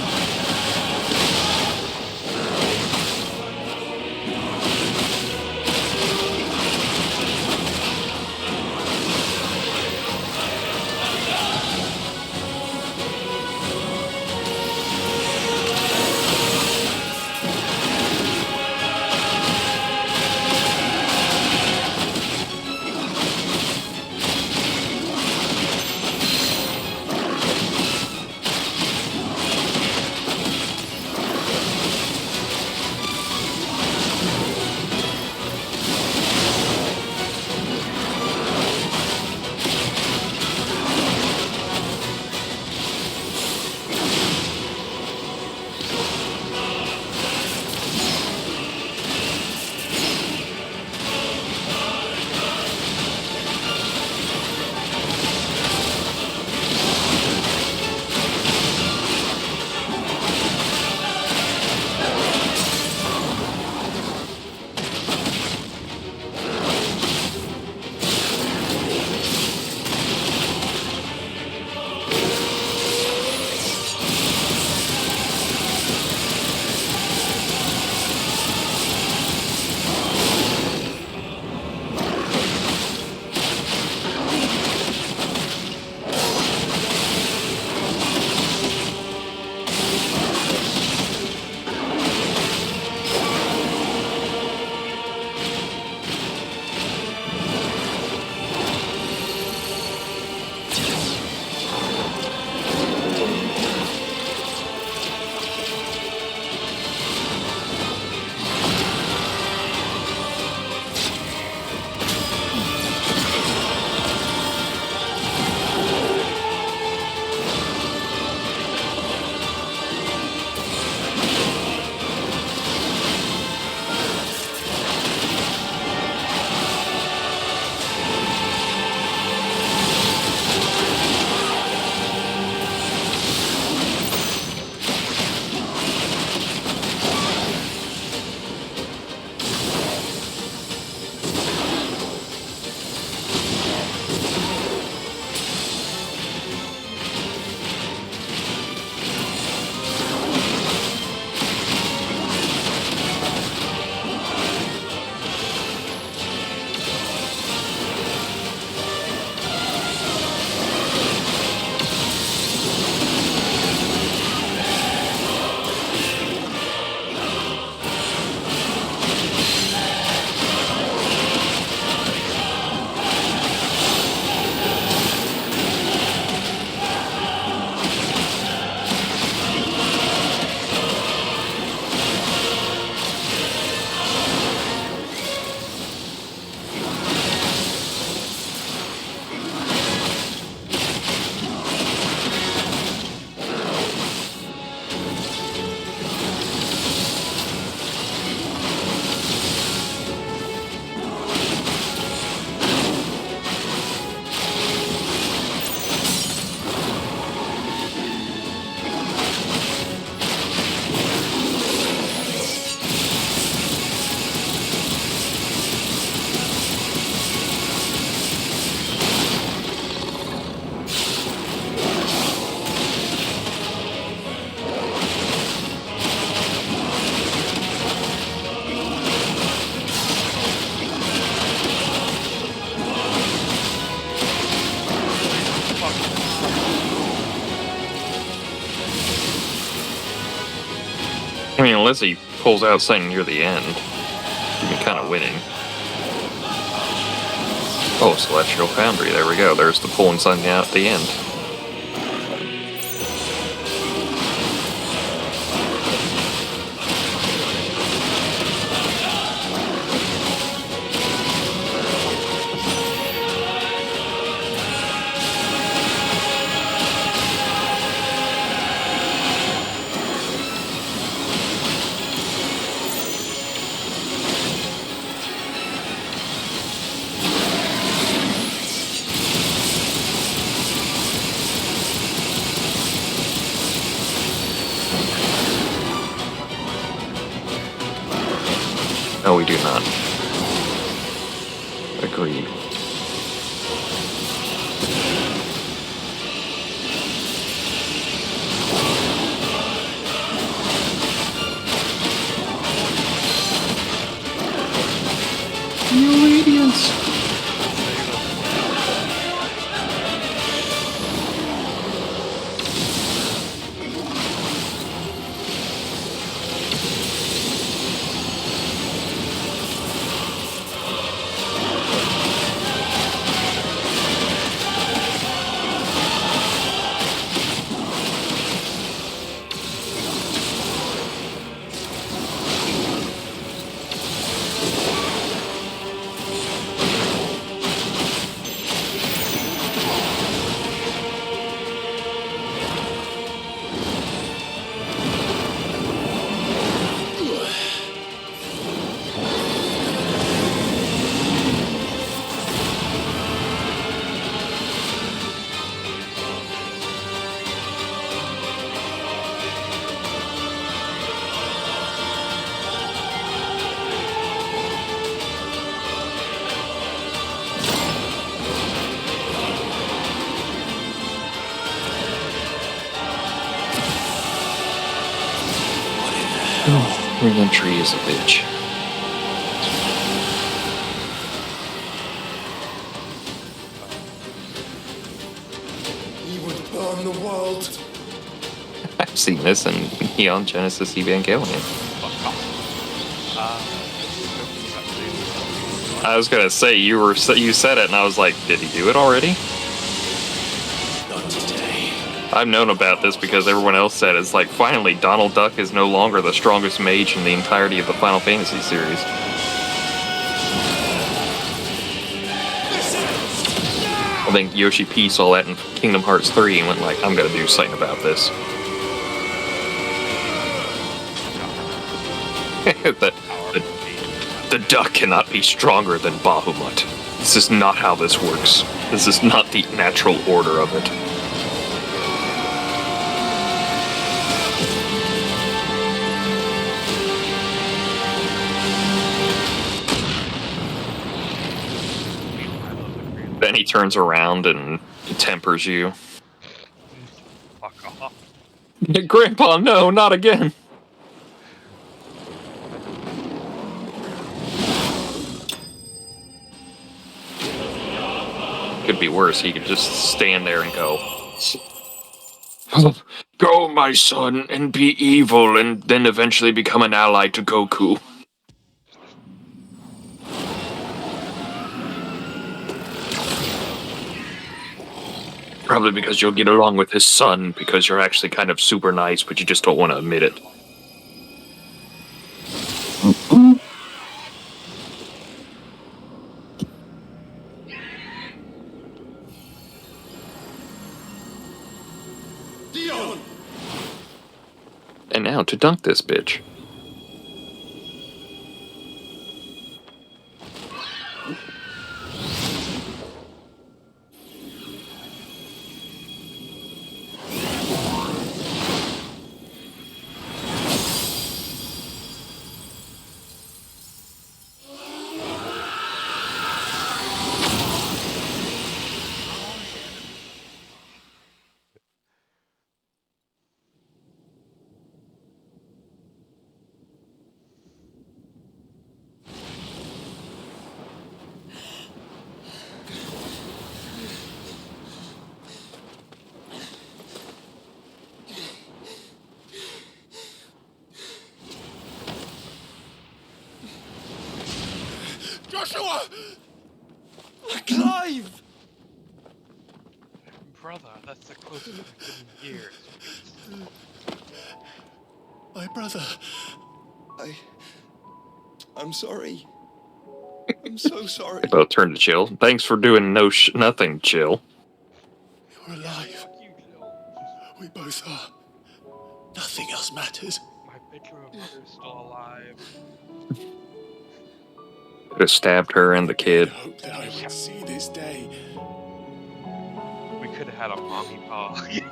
I mean, unless he pulls out something near the end, you'd be kind of winning. Oh, Celestial Foundry, there we go. There's the pulling something out at the end. No, we do not. Agreed. You idiots! Oh, re-entry is a bitch. He would burn the world. I've seen this in Neon Genesis Evangelion. I was gonna say, you said it, and I was like, did he do it already? Not today. I've known about this because everyone else said it's like, finally, Donald Duck is no longer the strongest mage in the entirety of the Final Fantasy series. I think Yoshi P saw that in Kingdom Hearts 3 and went like, I'm gonna do something about this. The duck cannot be stronger than Bahamut. This is not how this works. This is not the natural order of it. Then he turns around and tempers you. Fuck off. Grandpa, no, not again. Could be worse. He could just stand there and go, "Go, my son, and be evil, and then eventually become an ally to Goku." Probably because you'll get along with his son, because you're actually kind of super nice, but you just don't want to admit it. Dion! And now to dunk this bitch. Joshua! Clive! Brother, that's the closest we've been in years. My brother. I'm sorry. I'm so sorry. They both turn to Chill. Thanks for doing nothing, Chill. You're alive. We both are. Nothing else matters. My picture of mother's still alive. Could have stabbed her and the kid. I hope that I would see this day. We could have had a mommy pog.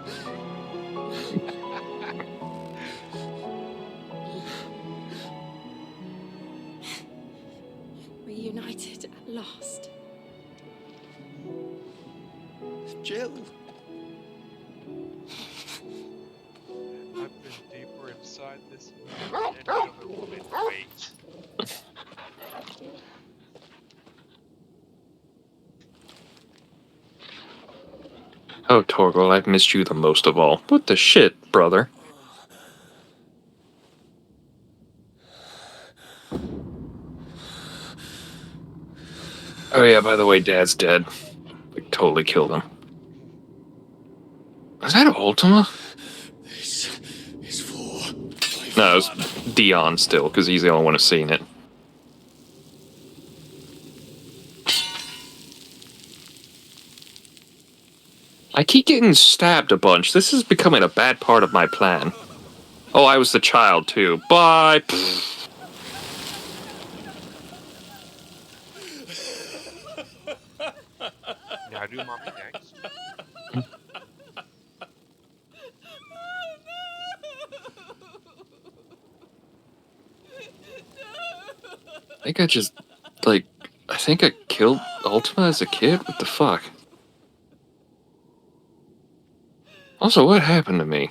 Reunited at last. Jill. I've been deeper inside this man than any other woman. Wait. Oh, Torgal, I've missed you the most of all. What the shit, brother? Oh yeah, by the way, Dad's dead. Like, totally killed him. Was that Ultima? This is for... No, it's Dion still, because he's the only one who's seen it. I keep getting stabbed a bunch. This is becoming a bad part of my plan. Oh, I was the child, too. Bye! Now do mommy thanks. I think I just, like, I think I killed Ultima as a kid? What the fuck? Also, what happened to me?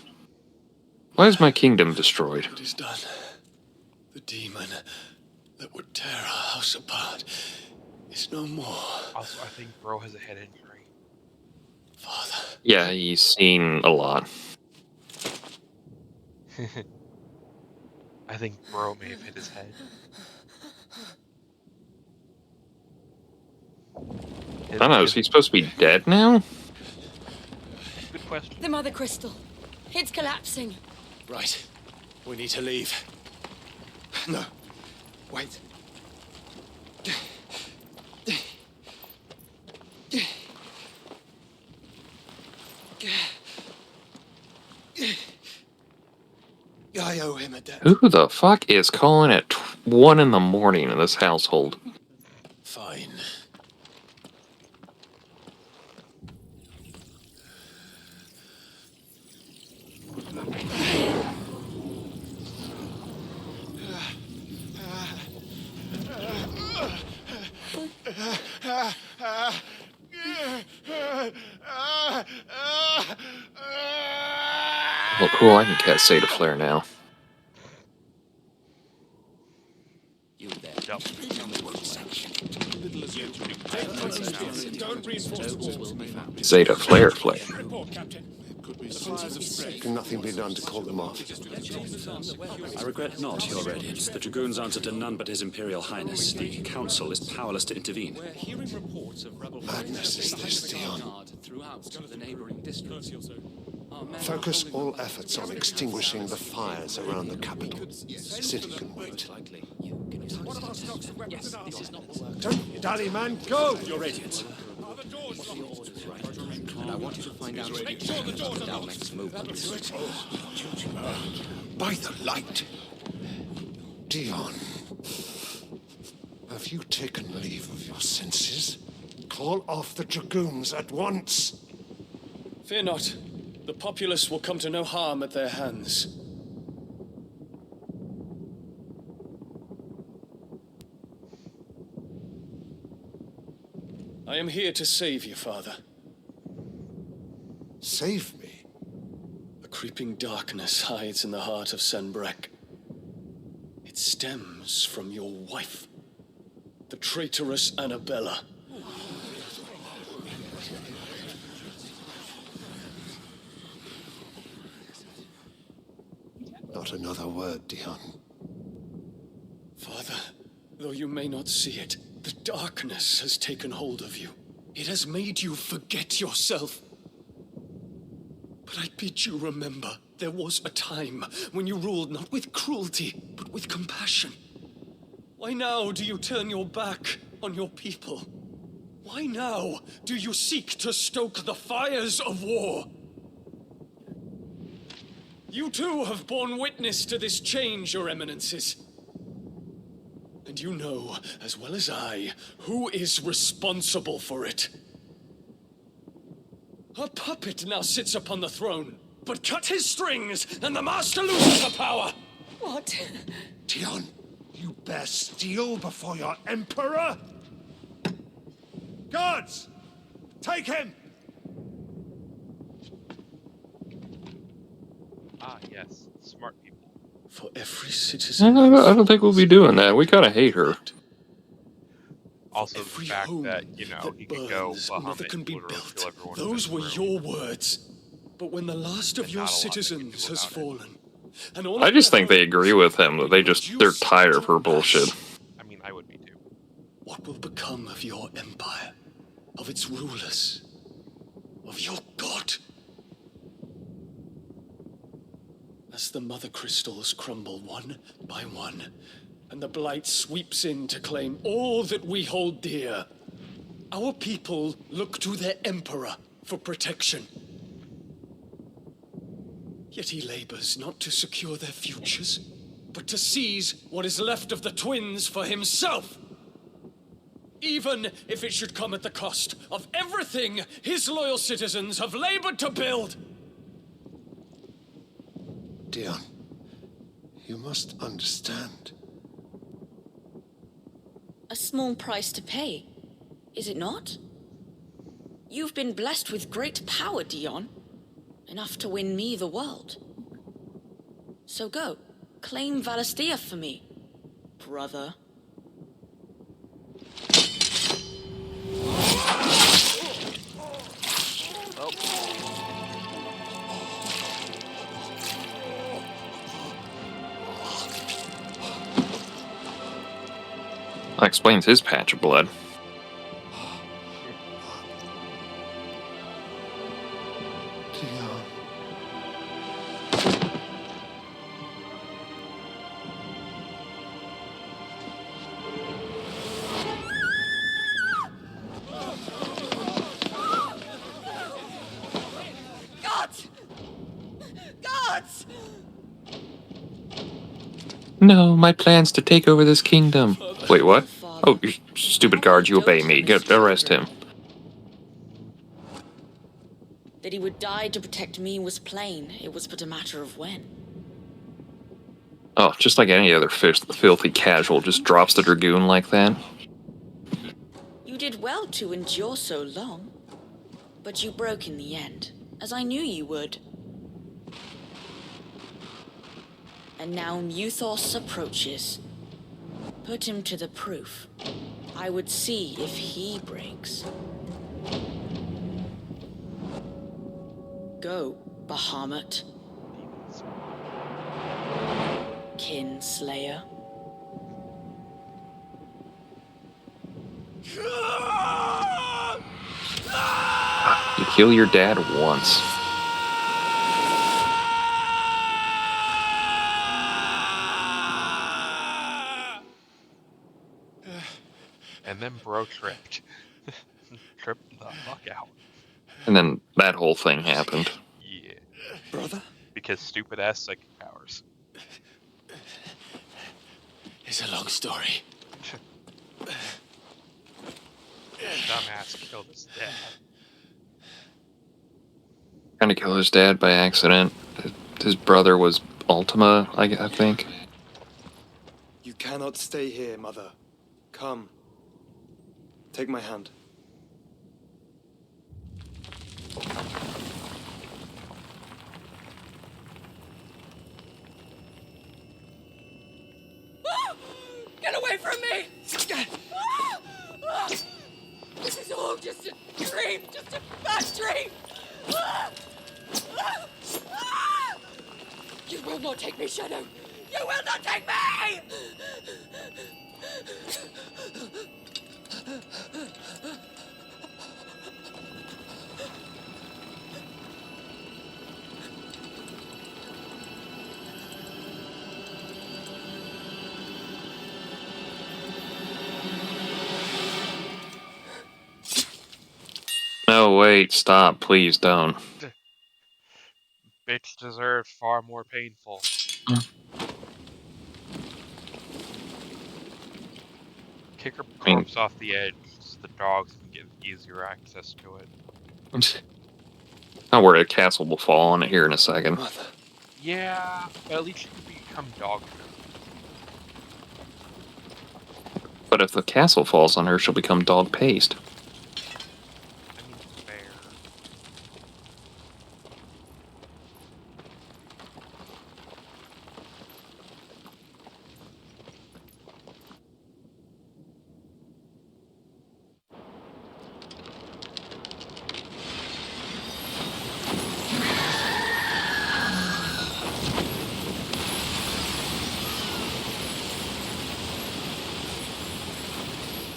Why is my kingdom destroyed? It is done. The demon that would tear our house apart is no more. Also, I think Bro has a head injury. Father. Yeah, he's seen a lot. I think Bro may have hit his head. I don't know, is he supposed to be dead now? Good question. The Mother Crystal. It's collapsing. Right. We need to leave. No. Wait. I owe him a debt. Who the fuck is calling at 1 in the morning in this household? Fine. Well, cool, I can cast Zeta Flare now. You there. Yep. Zeta Flare Flare. Can nothing be done to call them off? I regret not, Your Radiance. The Dragoons answer to none but His Imperial Highness. The Council is powerless to intervene. Madness is this, Dion. Focus all efforts on extinguishing the fires around the capital. The city can wait. Don't dally, man. Go! Your Radiance. And I want you to find out our next movement. By the light. Dion. Have you taken leave of your senses? Call off the Dragoons at once. Fear not. The populace will come to no harm at their hands. I am here to save you, Father. Save me? A creeping darkness hides in the heart of Senbrek. It stems from your wife, the traitorous Annabella. Not another word, Dion. Father, though you may not see it, The darkness has taken hold of you. It has made you forget yourself. But I bid you remember, there was a time when you ruled not with cruelty, but with compassion. Why now do you turn your back on your people? Why now do you seek to stoke the fires of war? You too have borne witness to this change, Your Eminences. And you know, as well as I, who is responsible for it. A puppet now sits upon the throne, but cut his strings, and the master loses the power! What? Dion, you bear steel before your emperor? Guards! Take him! Ah, yes. Smart people. For every citizen... I don't think we'll be doing that. We kind of hate her. Also, the fact that, you know, he could go another can be built. Those were your words. But when the last of your citizens has fallen, and all I just think they agree with him, that they're tired of her bullshit. I mean, I would be too. What will become of your empire? Of its rulers? Of your god? As the mother crystals crumble one by one, and the blight sweeps in to claim all that we hold dear, our people look to their emperor for protection. Yet he labors not to secure their futures, but to seize what is left of the twins for himself. Even if it should come at the cost of everything his loyal citizens have labored to build. Dion, you must understand. A small price to pay, is it not? You've been blessed with great power, Dion. Enough to win me the world. So go, claim Valisthea for me, brother. That explains his patch of blood. Gods! Gods! No, my plan's to take over this kingdom. Wait, what? Oh, you stupid guards, you obey me. Arrest him. That he would die to protect me was plain. It was but a matter of when. Oh, just like any other filthy casual, just drops the dragoon like that. You did well to endure so long. But you broke in the end, as I knew you would. And now Muthos approaches. Put him to the proof. I would see if he breaks. Go, Bahamut. Kinslayer. You kill your dad once. And then bro tripped. Tripped the fuck out. And then that whole thing happened. Yeah. Brother? Because stupid ass psychic powers. It's a long story. Dumbass killed his dad. Trying to kill his dad by accident. His brother was Ultima, I think. You cannot stay here, Mother. Come. Take my hand. Get away from me! This is all just a dream, just a bad dream! You will not take me, Shadow! You will not take me! No, wait, stop. Please don't. Bitch deserves far more painful. Kick her corpse off the edge so the dogs can get easier access to it. Not worried a castle will fall on it here in a second. Yeah, but at least she can become dog food. But if the castle falls on her, she'll become dog paste. I mean, fair.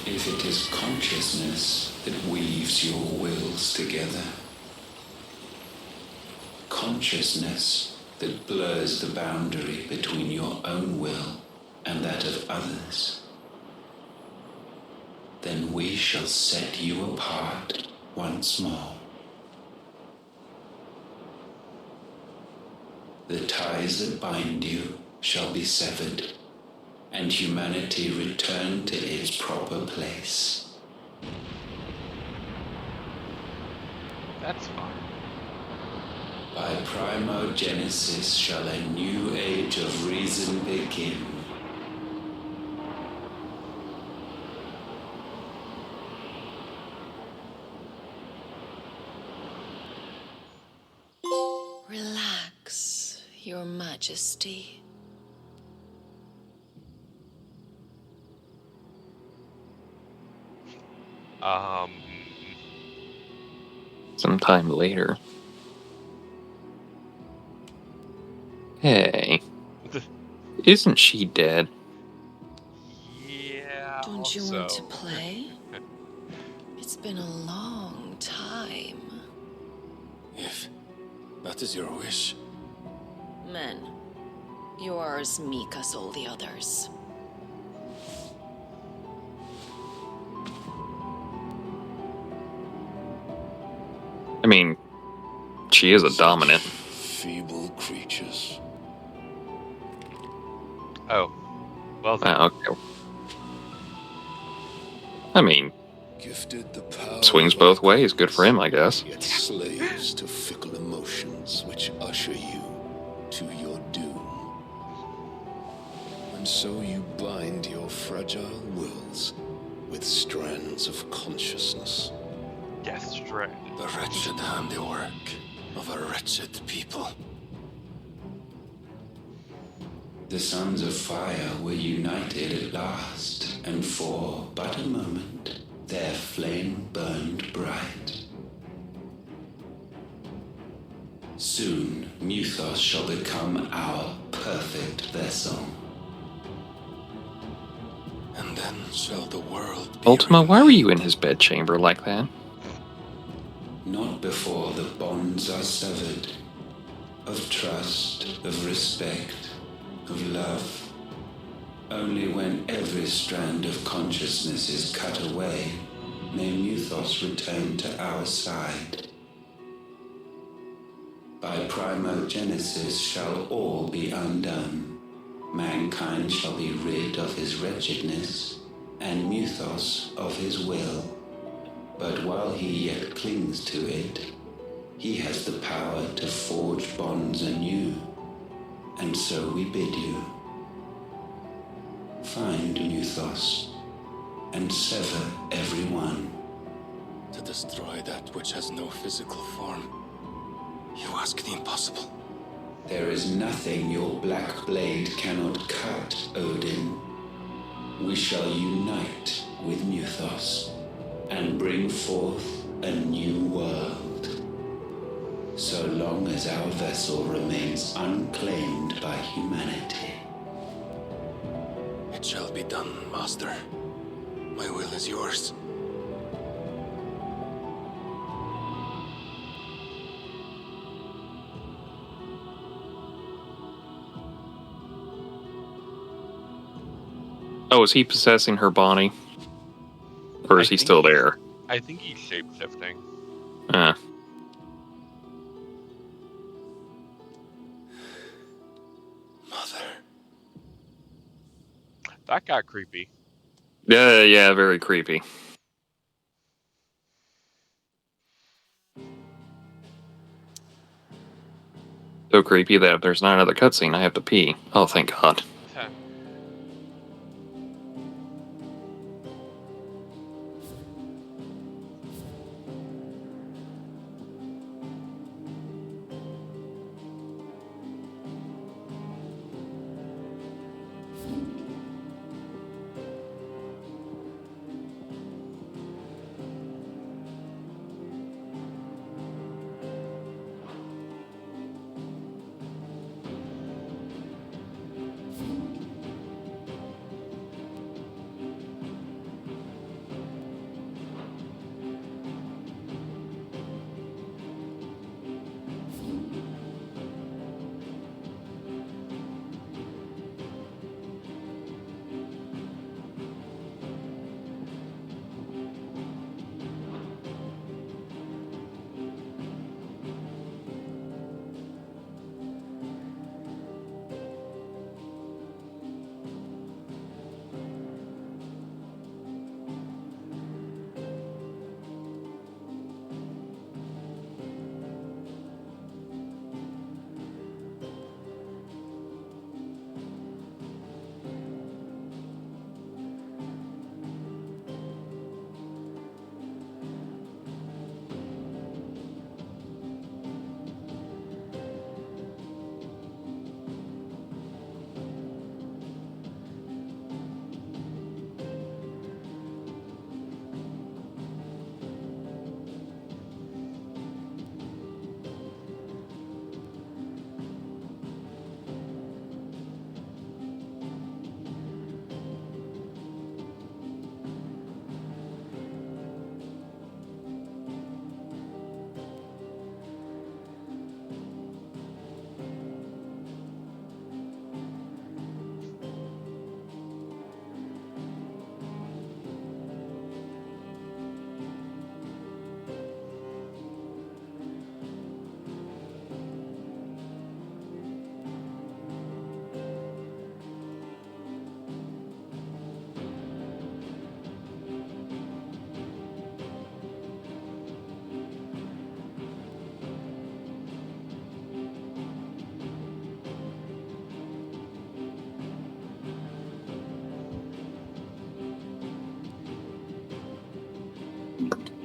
If it is consciousness that weaves your wills together, consciousness that blurs the boundary between your own will and that of others, then we shall set you apart once more. The ties that bind you shall be severed, and humanity return to its proper place. That's fine. By primogenesis shall a new age of reason begin. Relax, Your Majesty. Sometime later. Hey. Isn't she dead? Yeah. Don't you want to play? It's been a long time. If that is your wish. Men, you are as meek as all the others. I mean, she is a dominant. Feeble creatures. Oh. Well then. Okay. I mean, Gifted the power swings both ways. Good for him, I guess. yet slaves to fickle emotions which usher you to your doom. And so you bind your fragile wills with strands of consciousness. Death Strand. The wretched handiwork of a wretched people. The sons of fire were united at last, and for but a moment their flame burned bright. Soon Muthos shall become our perfect vessel. And then shall the world be Ultima, why were you in his bedchamber like that? Not before the bonds are severed, of trust, of respect, of love. Only when every strand of consciousness is cut away, may Muthos return to our side. By primogenesis shall all be undone. Mankind shall be rid of his wretchedness, and Muthos of his will. But while he yet clings to it, he has the power to forge bonds anew. And so we bid you, find Muthos, and sever every one. to destroy that which has no physical form. You ask the impossible. There is nothing your black blade cannot cut, Odin. We shall unite with Muthos, and bring forth a new world. So long as our vessel remains unclaimed by humanity. It shall be done, Master. My will is yours. Oh, is he possessing her body? Or is he still there? I think he's shape-shifting. That got creepy. Yeah, very creepy. So creepy that if there's not another cutscene, I have to pee. Oh, thank God.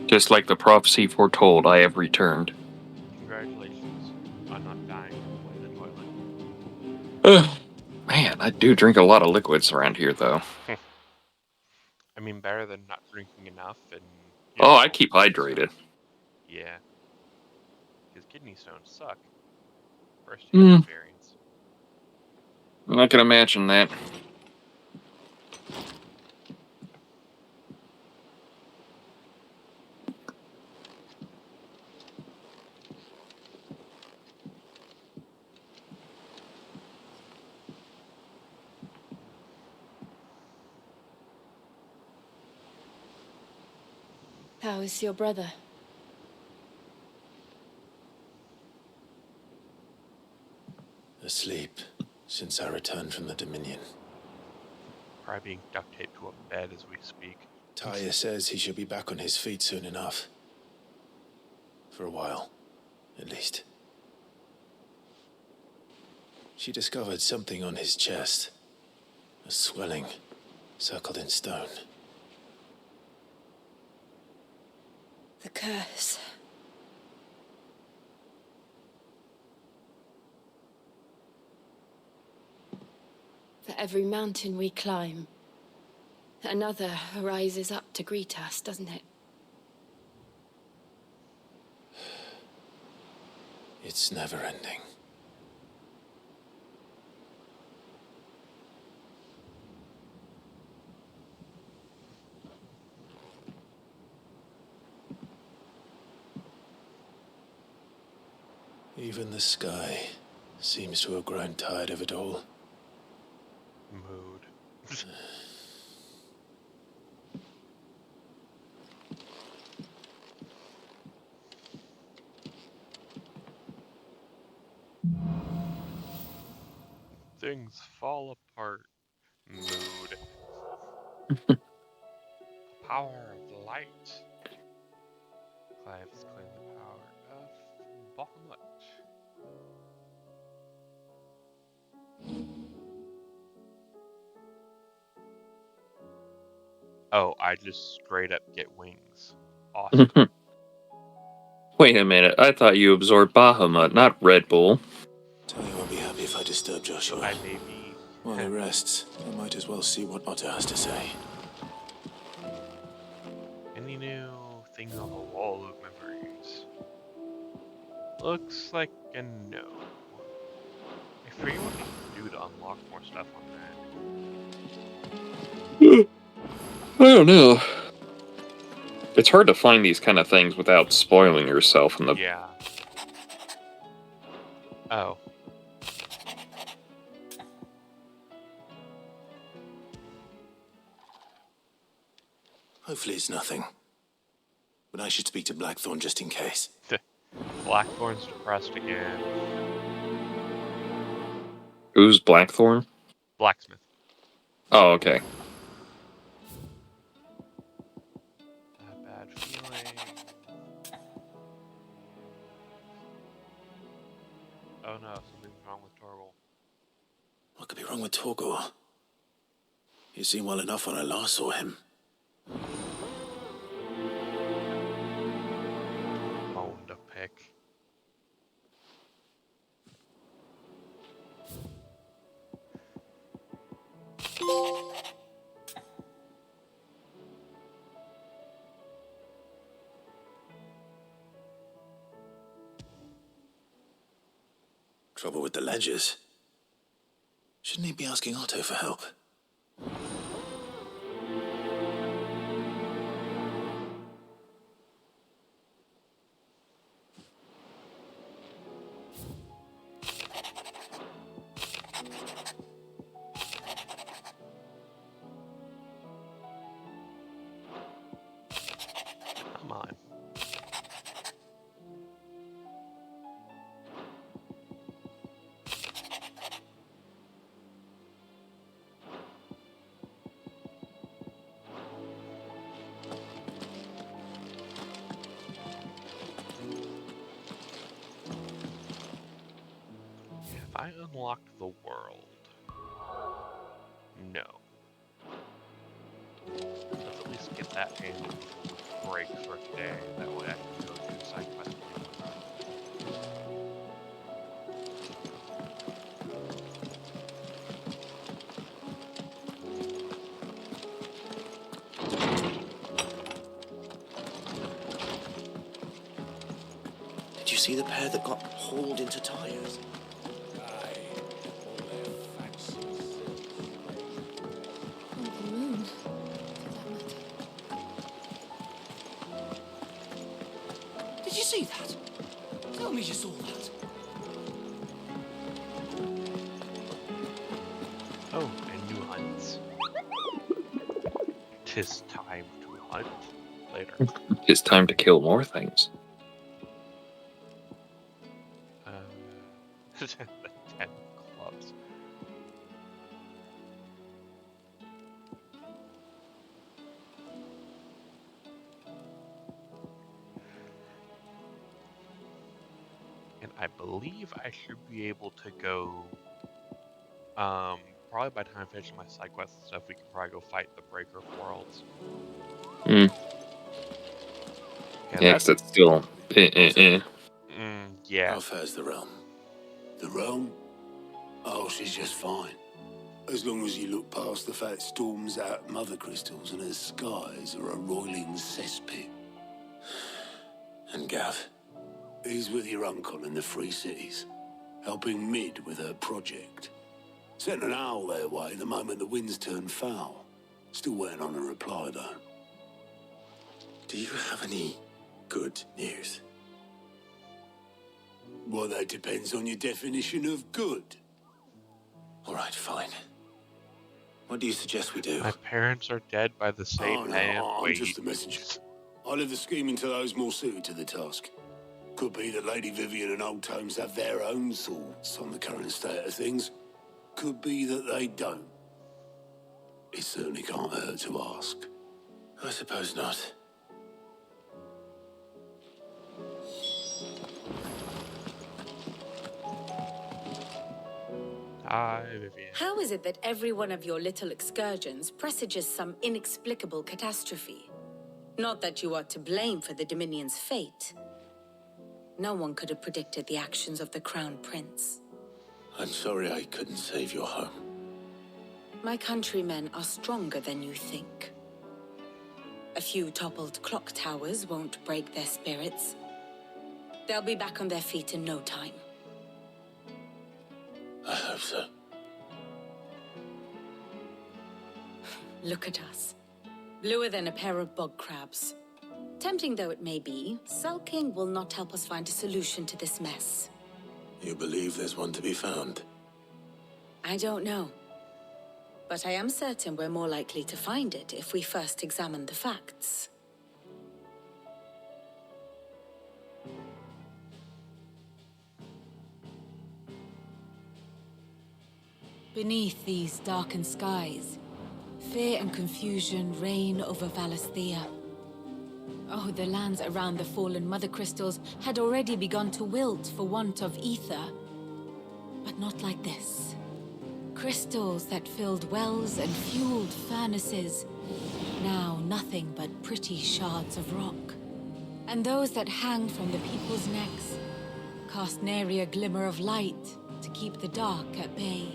Just like the prophecy foretold, I have returned. Congratulations on not dying on the way to the toilet. Man, I do drink a lot of liquids around here, though. I mean, better than not drinking enough and... Oh, I keep hydrated. Yeah. Because kidney stones suck. First-hand experience. I can imagine that. How is your brother? Asleep since I returned from the Dominion. Probably being duct taped to a bed as we speak. Taya says he should be back on his feet soon enough. For a while, at least. She discovered something on his chest. A swelling, circled in stone. The curse. For every mountain we climb, another rises up to greet us, doesn't it? It's never ending. Even the sky seems to have grown tired of it all. Mood. things fall apart. Mood. Power of light. Clives claim the power of Bahamut. Oh, I just straight up get wings. Awesome. Wait a minute, I thought you absorbed Bahamut, not Red Bull. Tony won't be happy if I disturb Joshua. I may be. While he rests, I might as well see what Otto has to say. Any new things on the wall of memories? Looks like a no. I forget what you can do to unlock more stuff on that. I don't know. It's hard to find these kind of things without spoiling yourself in the... Yeah. Oh. Hopefully it's nothing. But I should speak to Blackthorn just in case. Blackthorn's depressed again. Who's Blackthorn? Blacksmith. Oh, okay. Bad feeling. Oh no, something's wrong with Torgal. What could be wrong with Torgal? He seemed well enough when I last saw him. Bone to pick. Trouble with the ledgers. Shouldn't he be asking Otto for help? Come on. If I unlocked the world, no. Let's at least get that in break for today. That way I can go do side quest. Did you see the pair that got hauled into tires? The moon. Did you see that? Tell me you saw that. Oh, and new hunts. 'Tis time to hunt. Later. It's time to kill more things. The 10 clubs. And I believe I should be able to go, probably by the time I finish my side quests and stuff, we can probably go fight the Breaker of Worlds. Yeah, Yeah, because it's still... yeah. How fares the realm? The realm? Oh, she's just fine. As long as you look past the fact storms out mother crystals and her skies are a roiling cesspit. And Gav? He's with your uncle in the Free Cities, helping Mid with her project. Sent an owl their way the moment the winds turned foul. Still waiting on a reply, though. Do you have any good news? Well, that depends on your definition of good. All right, fine. What do you suggest we do? My parents are dead by the same Oh, no, hand. I'm Wait. just a messenger. I'll leave the scheming to those more suited to the task. Could be that Lady Vivian and Old Tomes have their own thoughts on the current state of things. Could be that they don't. It certainly can't hurt to ask. I suppose not. Hi, Vivian. How is it that every one of your little excursions presages some inexplicable catastrophe? Not that you are to blame for the Dominion's fate. No one could have predicted the actions of the Crown Prince. I'm sorry I couldn't save your home. My countrymen are stronger than you think. A few toppled clock towers won't break their spirits. They'll be back on their feet in no time. I hope so. Look at us. Bluer than a pair of bog crabs. Tempting though it may be, sulking will not help us find a solution to this mess. You believe there's one to be found? I don't know. But I am certain we're more likely to find it if we first examine the facts. Beneath these darkened skies, fear and confusion reign over Valisthea. Oh, the lands around the fallen mother crystals had already begun to wilt for want of ether. But not like this. Crystals that filled wells and fueled furnaces, now nothing but pretty shards of rock. And those that hang from the people's necks cast nary a glimmer of light to keep the dark at bay.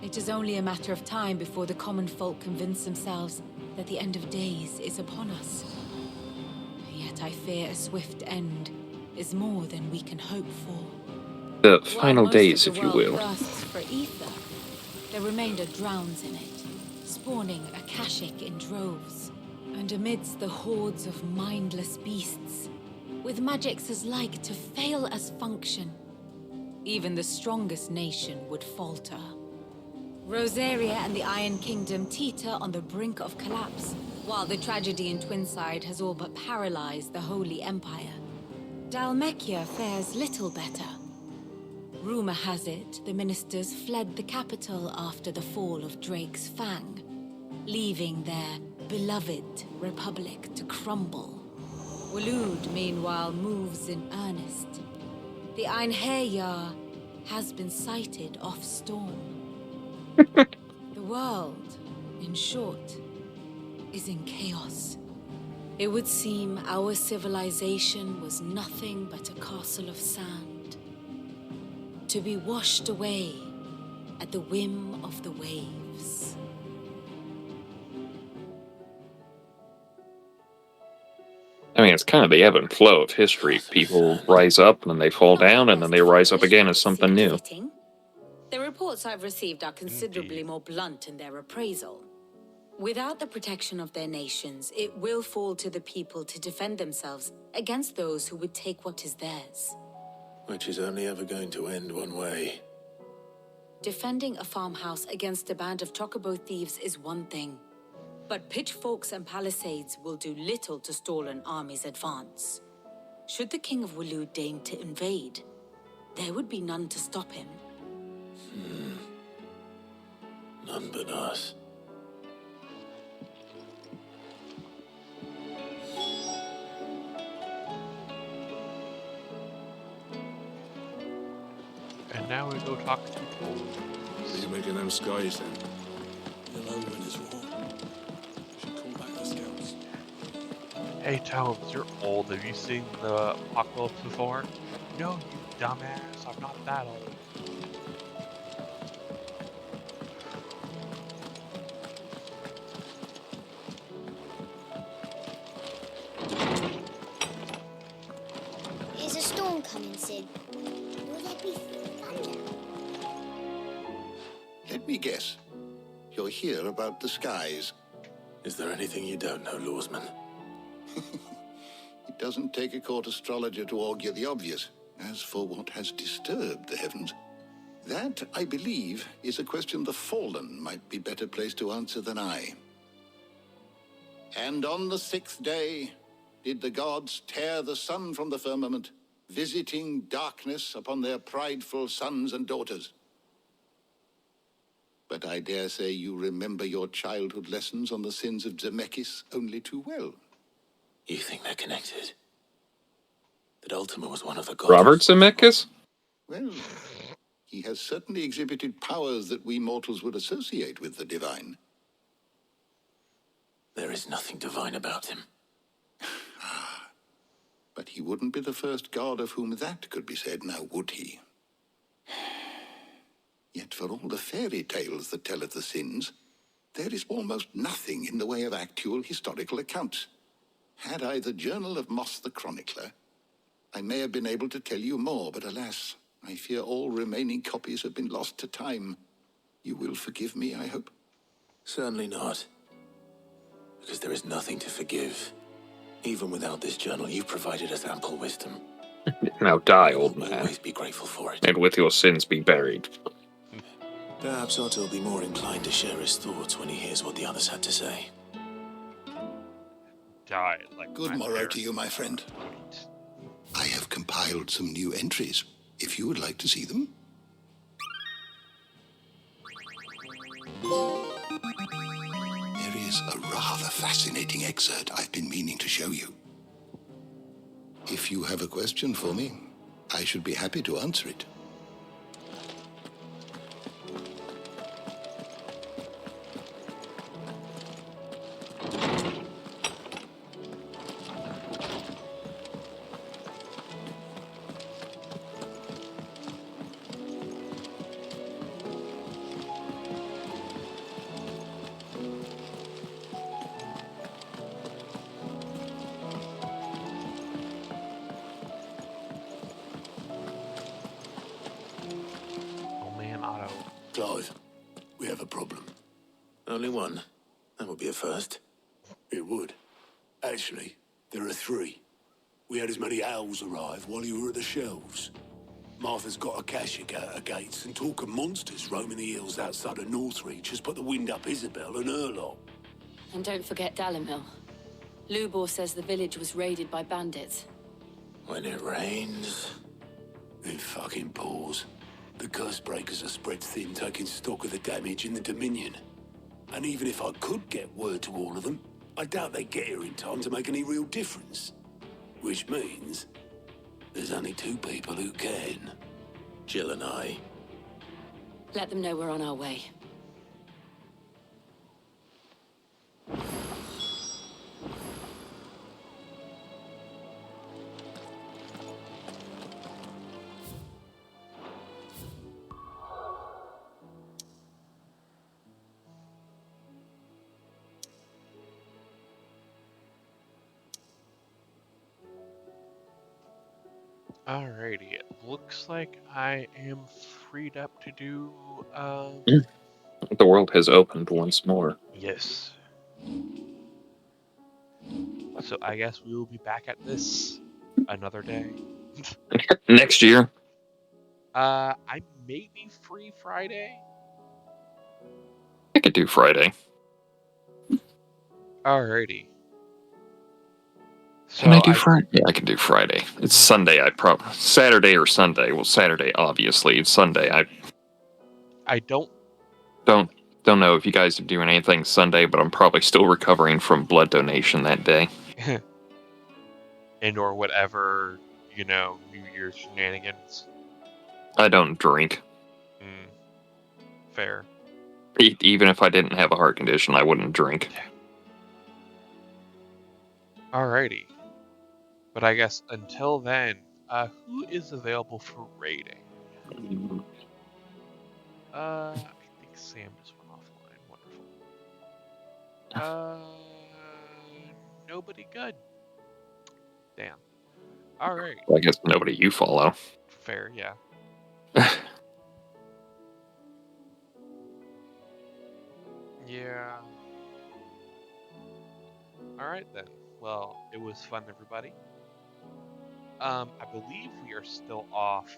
It is only a matter of time before the common folk convince themselves that the end of days is upon us. Yet I fear a swift end is more than we can hope for. The final days, if you will. While most of the world thirsts for ether, the remainder drowns in it, spawning Akashic in droves. And amidst the hordes of mindless beasts, with magics as like to fail as function, even the strongest nation would falter. Rosaria and the Iron Kingdom teeter on the brink of collapse, while the tragedy in Twinside has all but paralyzed the Holy Empire. Dhalmekia fares little better. Rumor has it the ministers fled the capital after the fall of Drake's Fang, leaving their beloved republic to crumble. Waloed, meanwhile, moves in earnest. The Einherjar has been sighted off-storm. The world, in short, is in chaos. It would seem our civilization was nothing but a castle of sand, to be washed away at the whim of the waves. I mean, it's kind of the ebb and flow of history. People rise up, and then they fall down, and then they rise up again as something new. The reports I've received are considerably more blunt in their appraisal. Without the protection of their nations, it will fall to the people to defend themselves against those who would take what is theirs. Which is only ever going to end one way. Defending a farmhouse against a band of chocobo thieves is one thing, but pitchforks and palisades will do little to stall an army's advance. Should the King of Waloed deign to invade, there would be none to stop him. None but us. And now we go talk to Paul. So you're making them skies then? The London is warm. We should call back the scouts. Hey Tomes, you're old. Have you seen the apocalypse before? No, you dumbass. I'm not that old. Is a storm coming, Sid? Will there be thunder? Let me guess. You're here about the skies. Is there anything you don't know, Lawsman? It doesn't take a court astrologer to augur the obvious. As for what has disturbed the heavens, that, I believe, is a question the Fallen might be better placed to answer than I. And on the 6th day did the gods tear the sun from the firmament, visiting darkness upon their prideful sons and daughters. but I dare say you remember your childhood lessons on the sins of Zemeckis only too well. You think they're connected? That Ultima was one of the gods? Robert Zemeckis? Well, he has certainly exhibited powers that we mortals would associate with the divine. There is nothing divine about him. But he wouldn't be the first god of whom that could be said, now would he? Yet for all the fairy tales that tell of the sins, there is almost nothing in the way of actual historical accounts. Had I the Journal of Moss the Chronicler, I may have been able to tell you more, but alas, I fear all remaining copies have been lost to time. You will forgive me, I hope? Certainly not. Because there is nothing to forgive. Even without this journal, you've provided us ample wisdom. Now die, old man. Always be grateful for it. And with your sins be buried. Perhaps Otto will be more inclined to share his thoughts when he hears what the others had to say. Die like good morrow to you, my friend. I have compiled some new entries, if you would like to see them. There is a rather fascinating excerpt I've been meaning to show you. If you have a question for me, I should be happy to answer it. Clive, we have a problem. Only one? That would be a first. It would. Actually, there are three. We had as many owls arrive while you were at the shelves. Martha's got a Kashik out her gates, and talk of monsters roaming the hills outside of Northreach has put the wind up Isabel and her lot. And don't forget Dalimil. Lubor says the village was raided by bandits. When it rains... It fucking pours. The curse breakers are spread thin, taking stock of the damage in the Dominion. And even if I could get word to all of them, I doubt they'd get here in time to make any real difference. Which means there's only two people who can. Jill and I. Let them know we're on our way. Alrighty, it looks like I am freed up to do, The world has opened once more. Yes. So I guess we will be back at this another day. Next year. I may be free Friday. I could do Friday. Alrighty. Can I do Friday? Yeah, I can do Friday. It's Sunday. Saturday or Sunday. Well, Saturday, obviously. It's Sunday. I don't know if you guys are doing anything Sunday, but I'm probably still recovering from blood donation that day. And or whatever, New Year's shenanigans. I don't drink. Fair. Even if I didn't have a heart condition, I wouldn't drink. Alrighty. But I guess until then, who is available for raiding? I think Sam just went offline. Wonderful. Nobody good. Damn. Alright. Well, I guess nobody you follow. Fair, yeah. Yeah. Alright then. Well, it was fun, everybody. I believe we are still off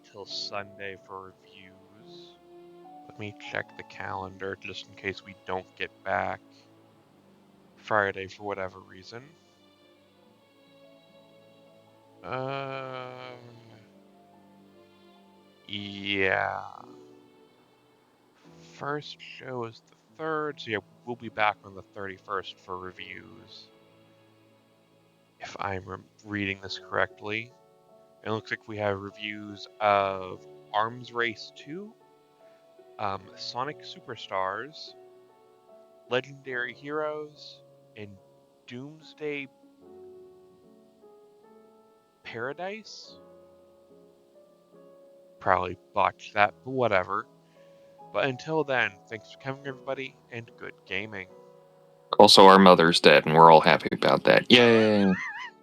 till Sunday for reviews. Let me check the calendar just in case we don't get back Friday for whatever reason. Yeah. first show is the 3rd, so yeah, we'll be back on the 31st for reviews. If I'm reading this correctly. It looks like we have reviews of Arms Race 2, Sonic Superstars, Legendary Heroes, and Doomsday Paradise? Probably botched that, but whatever. But until then, thanks for coming, everybody, and good gaming. Also, our mother's dead, and we're all happy about that. Yay!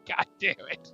God damn it.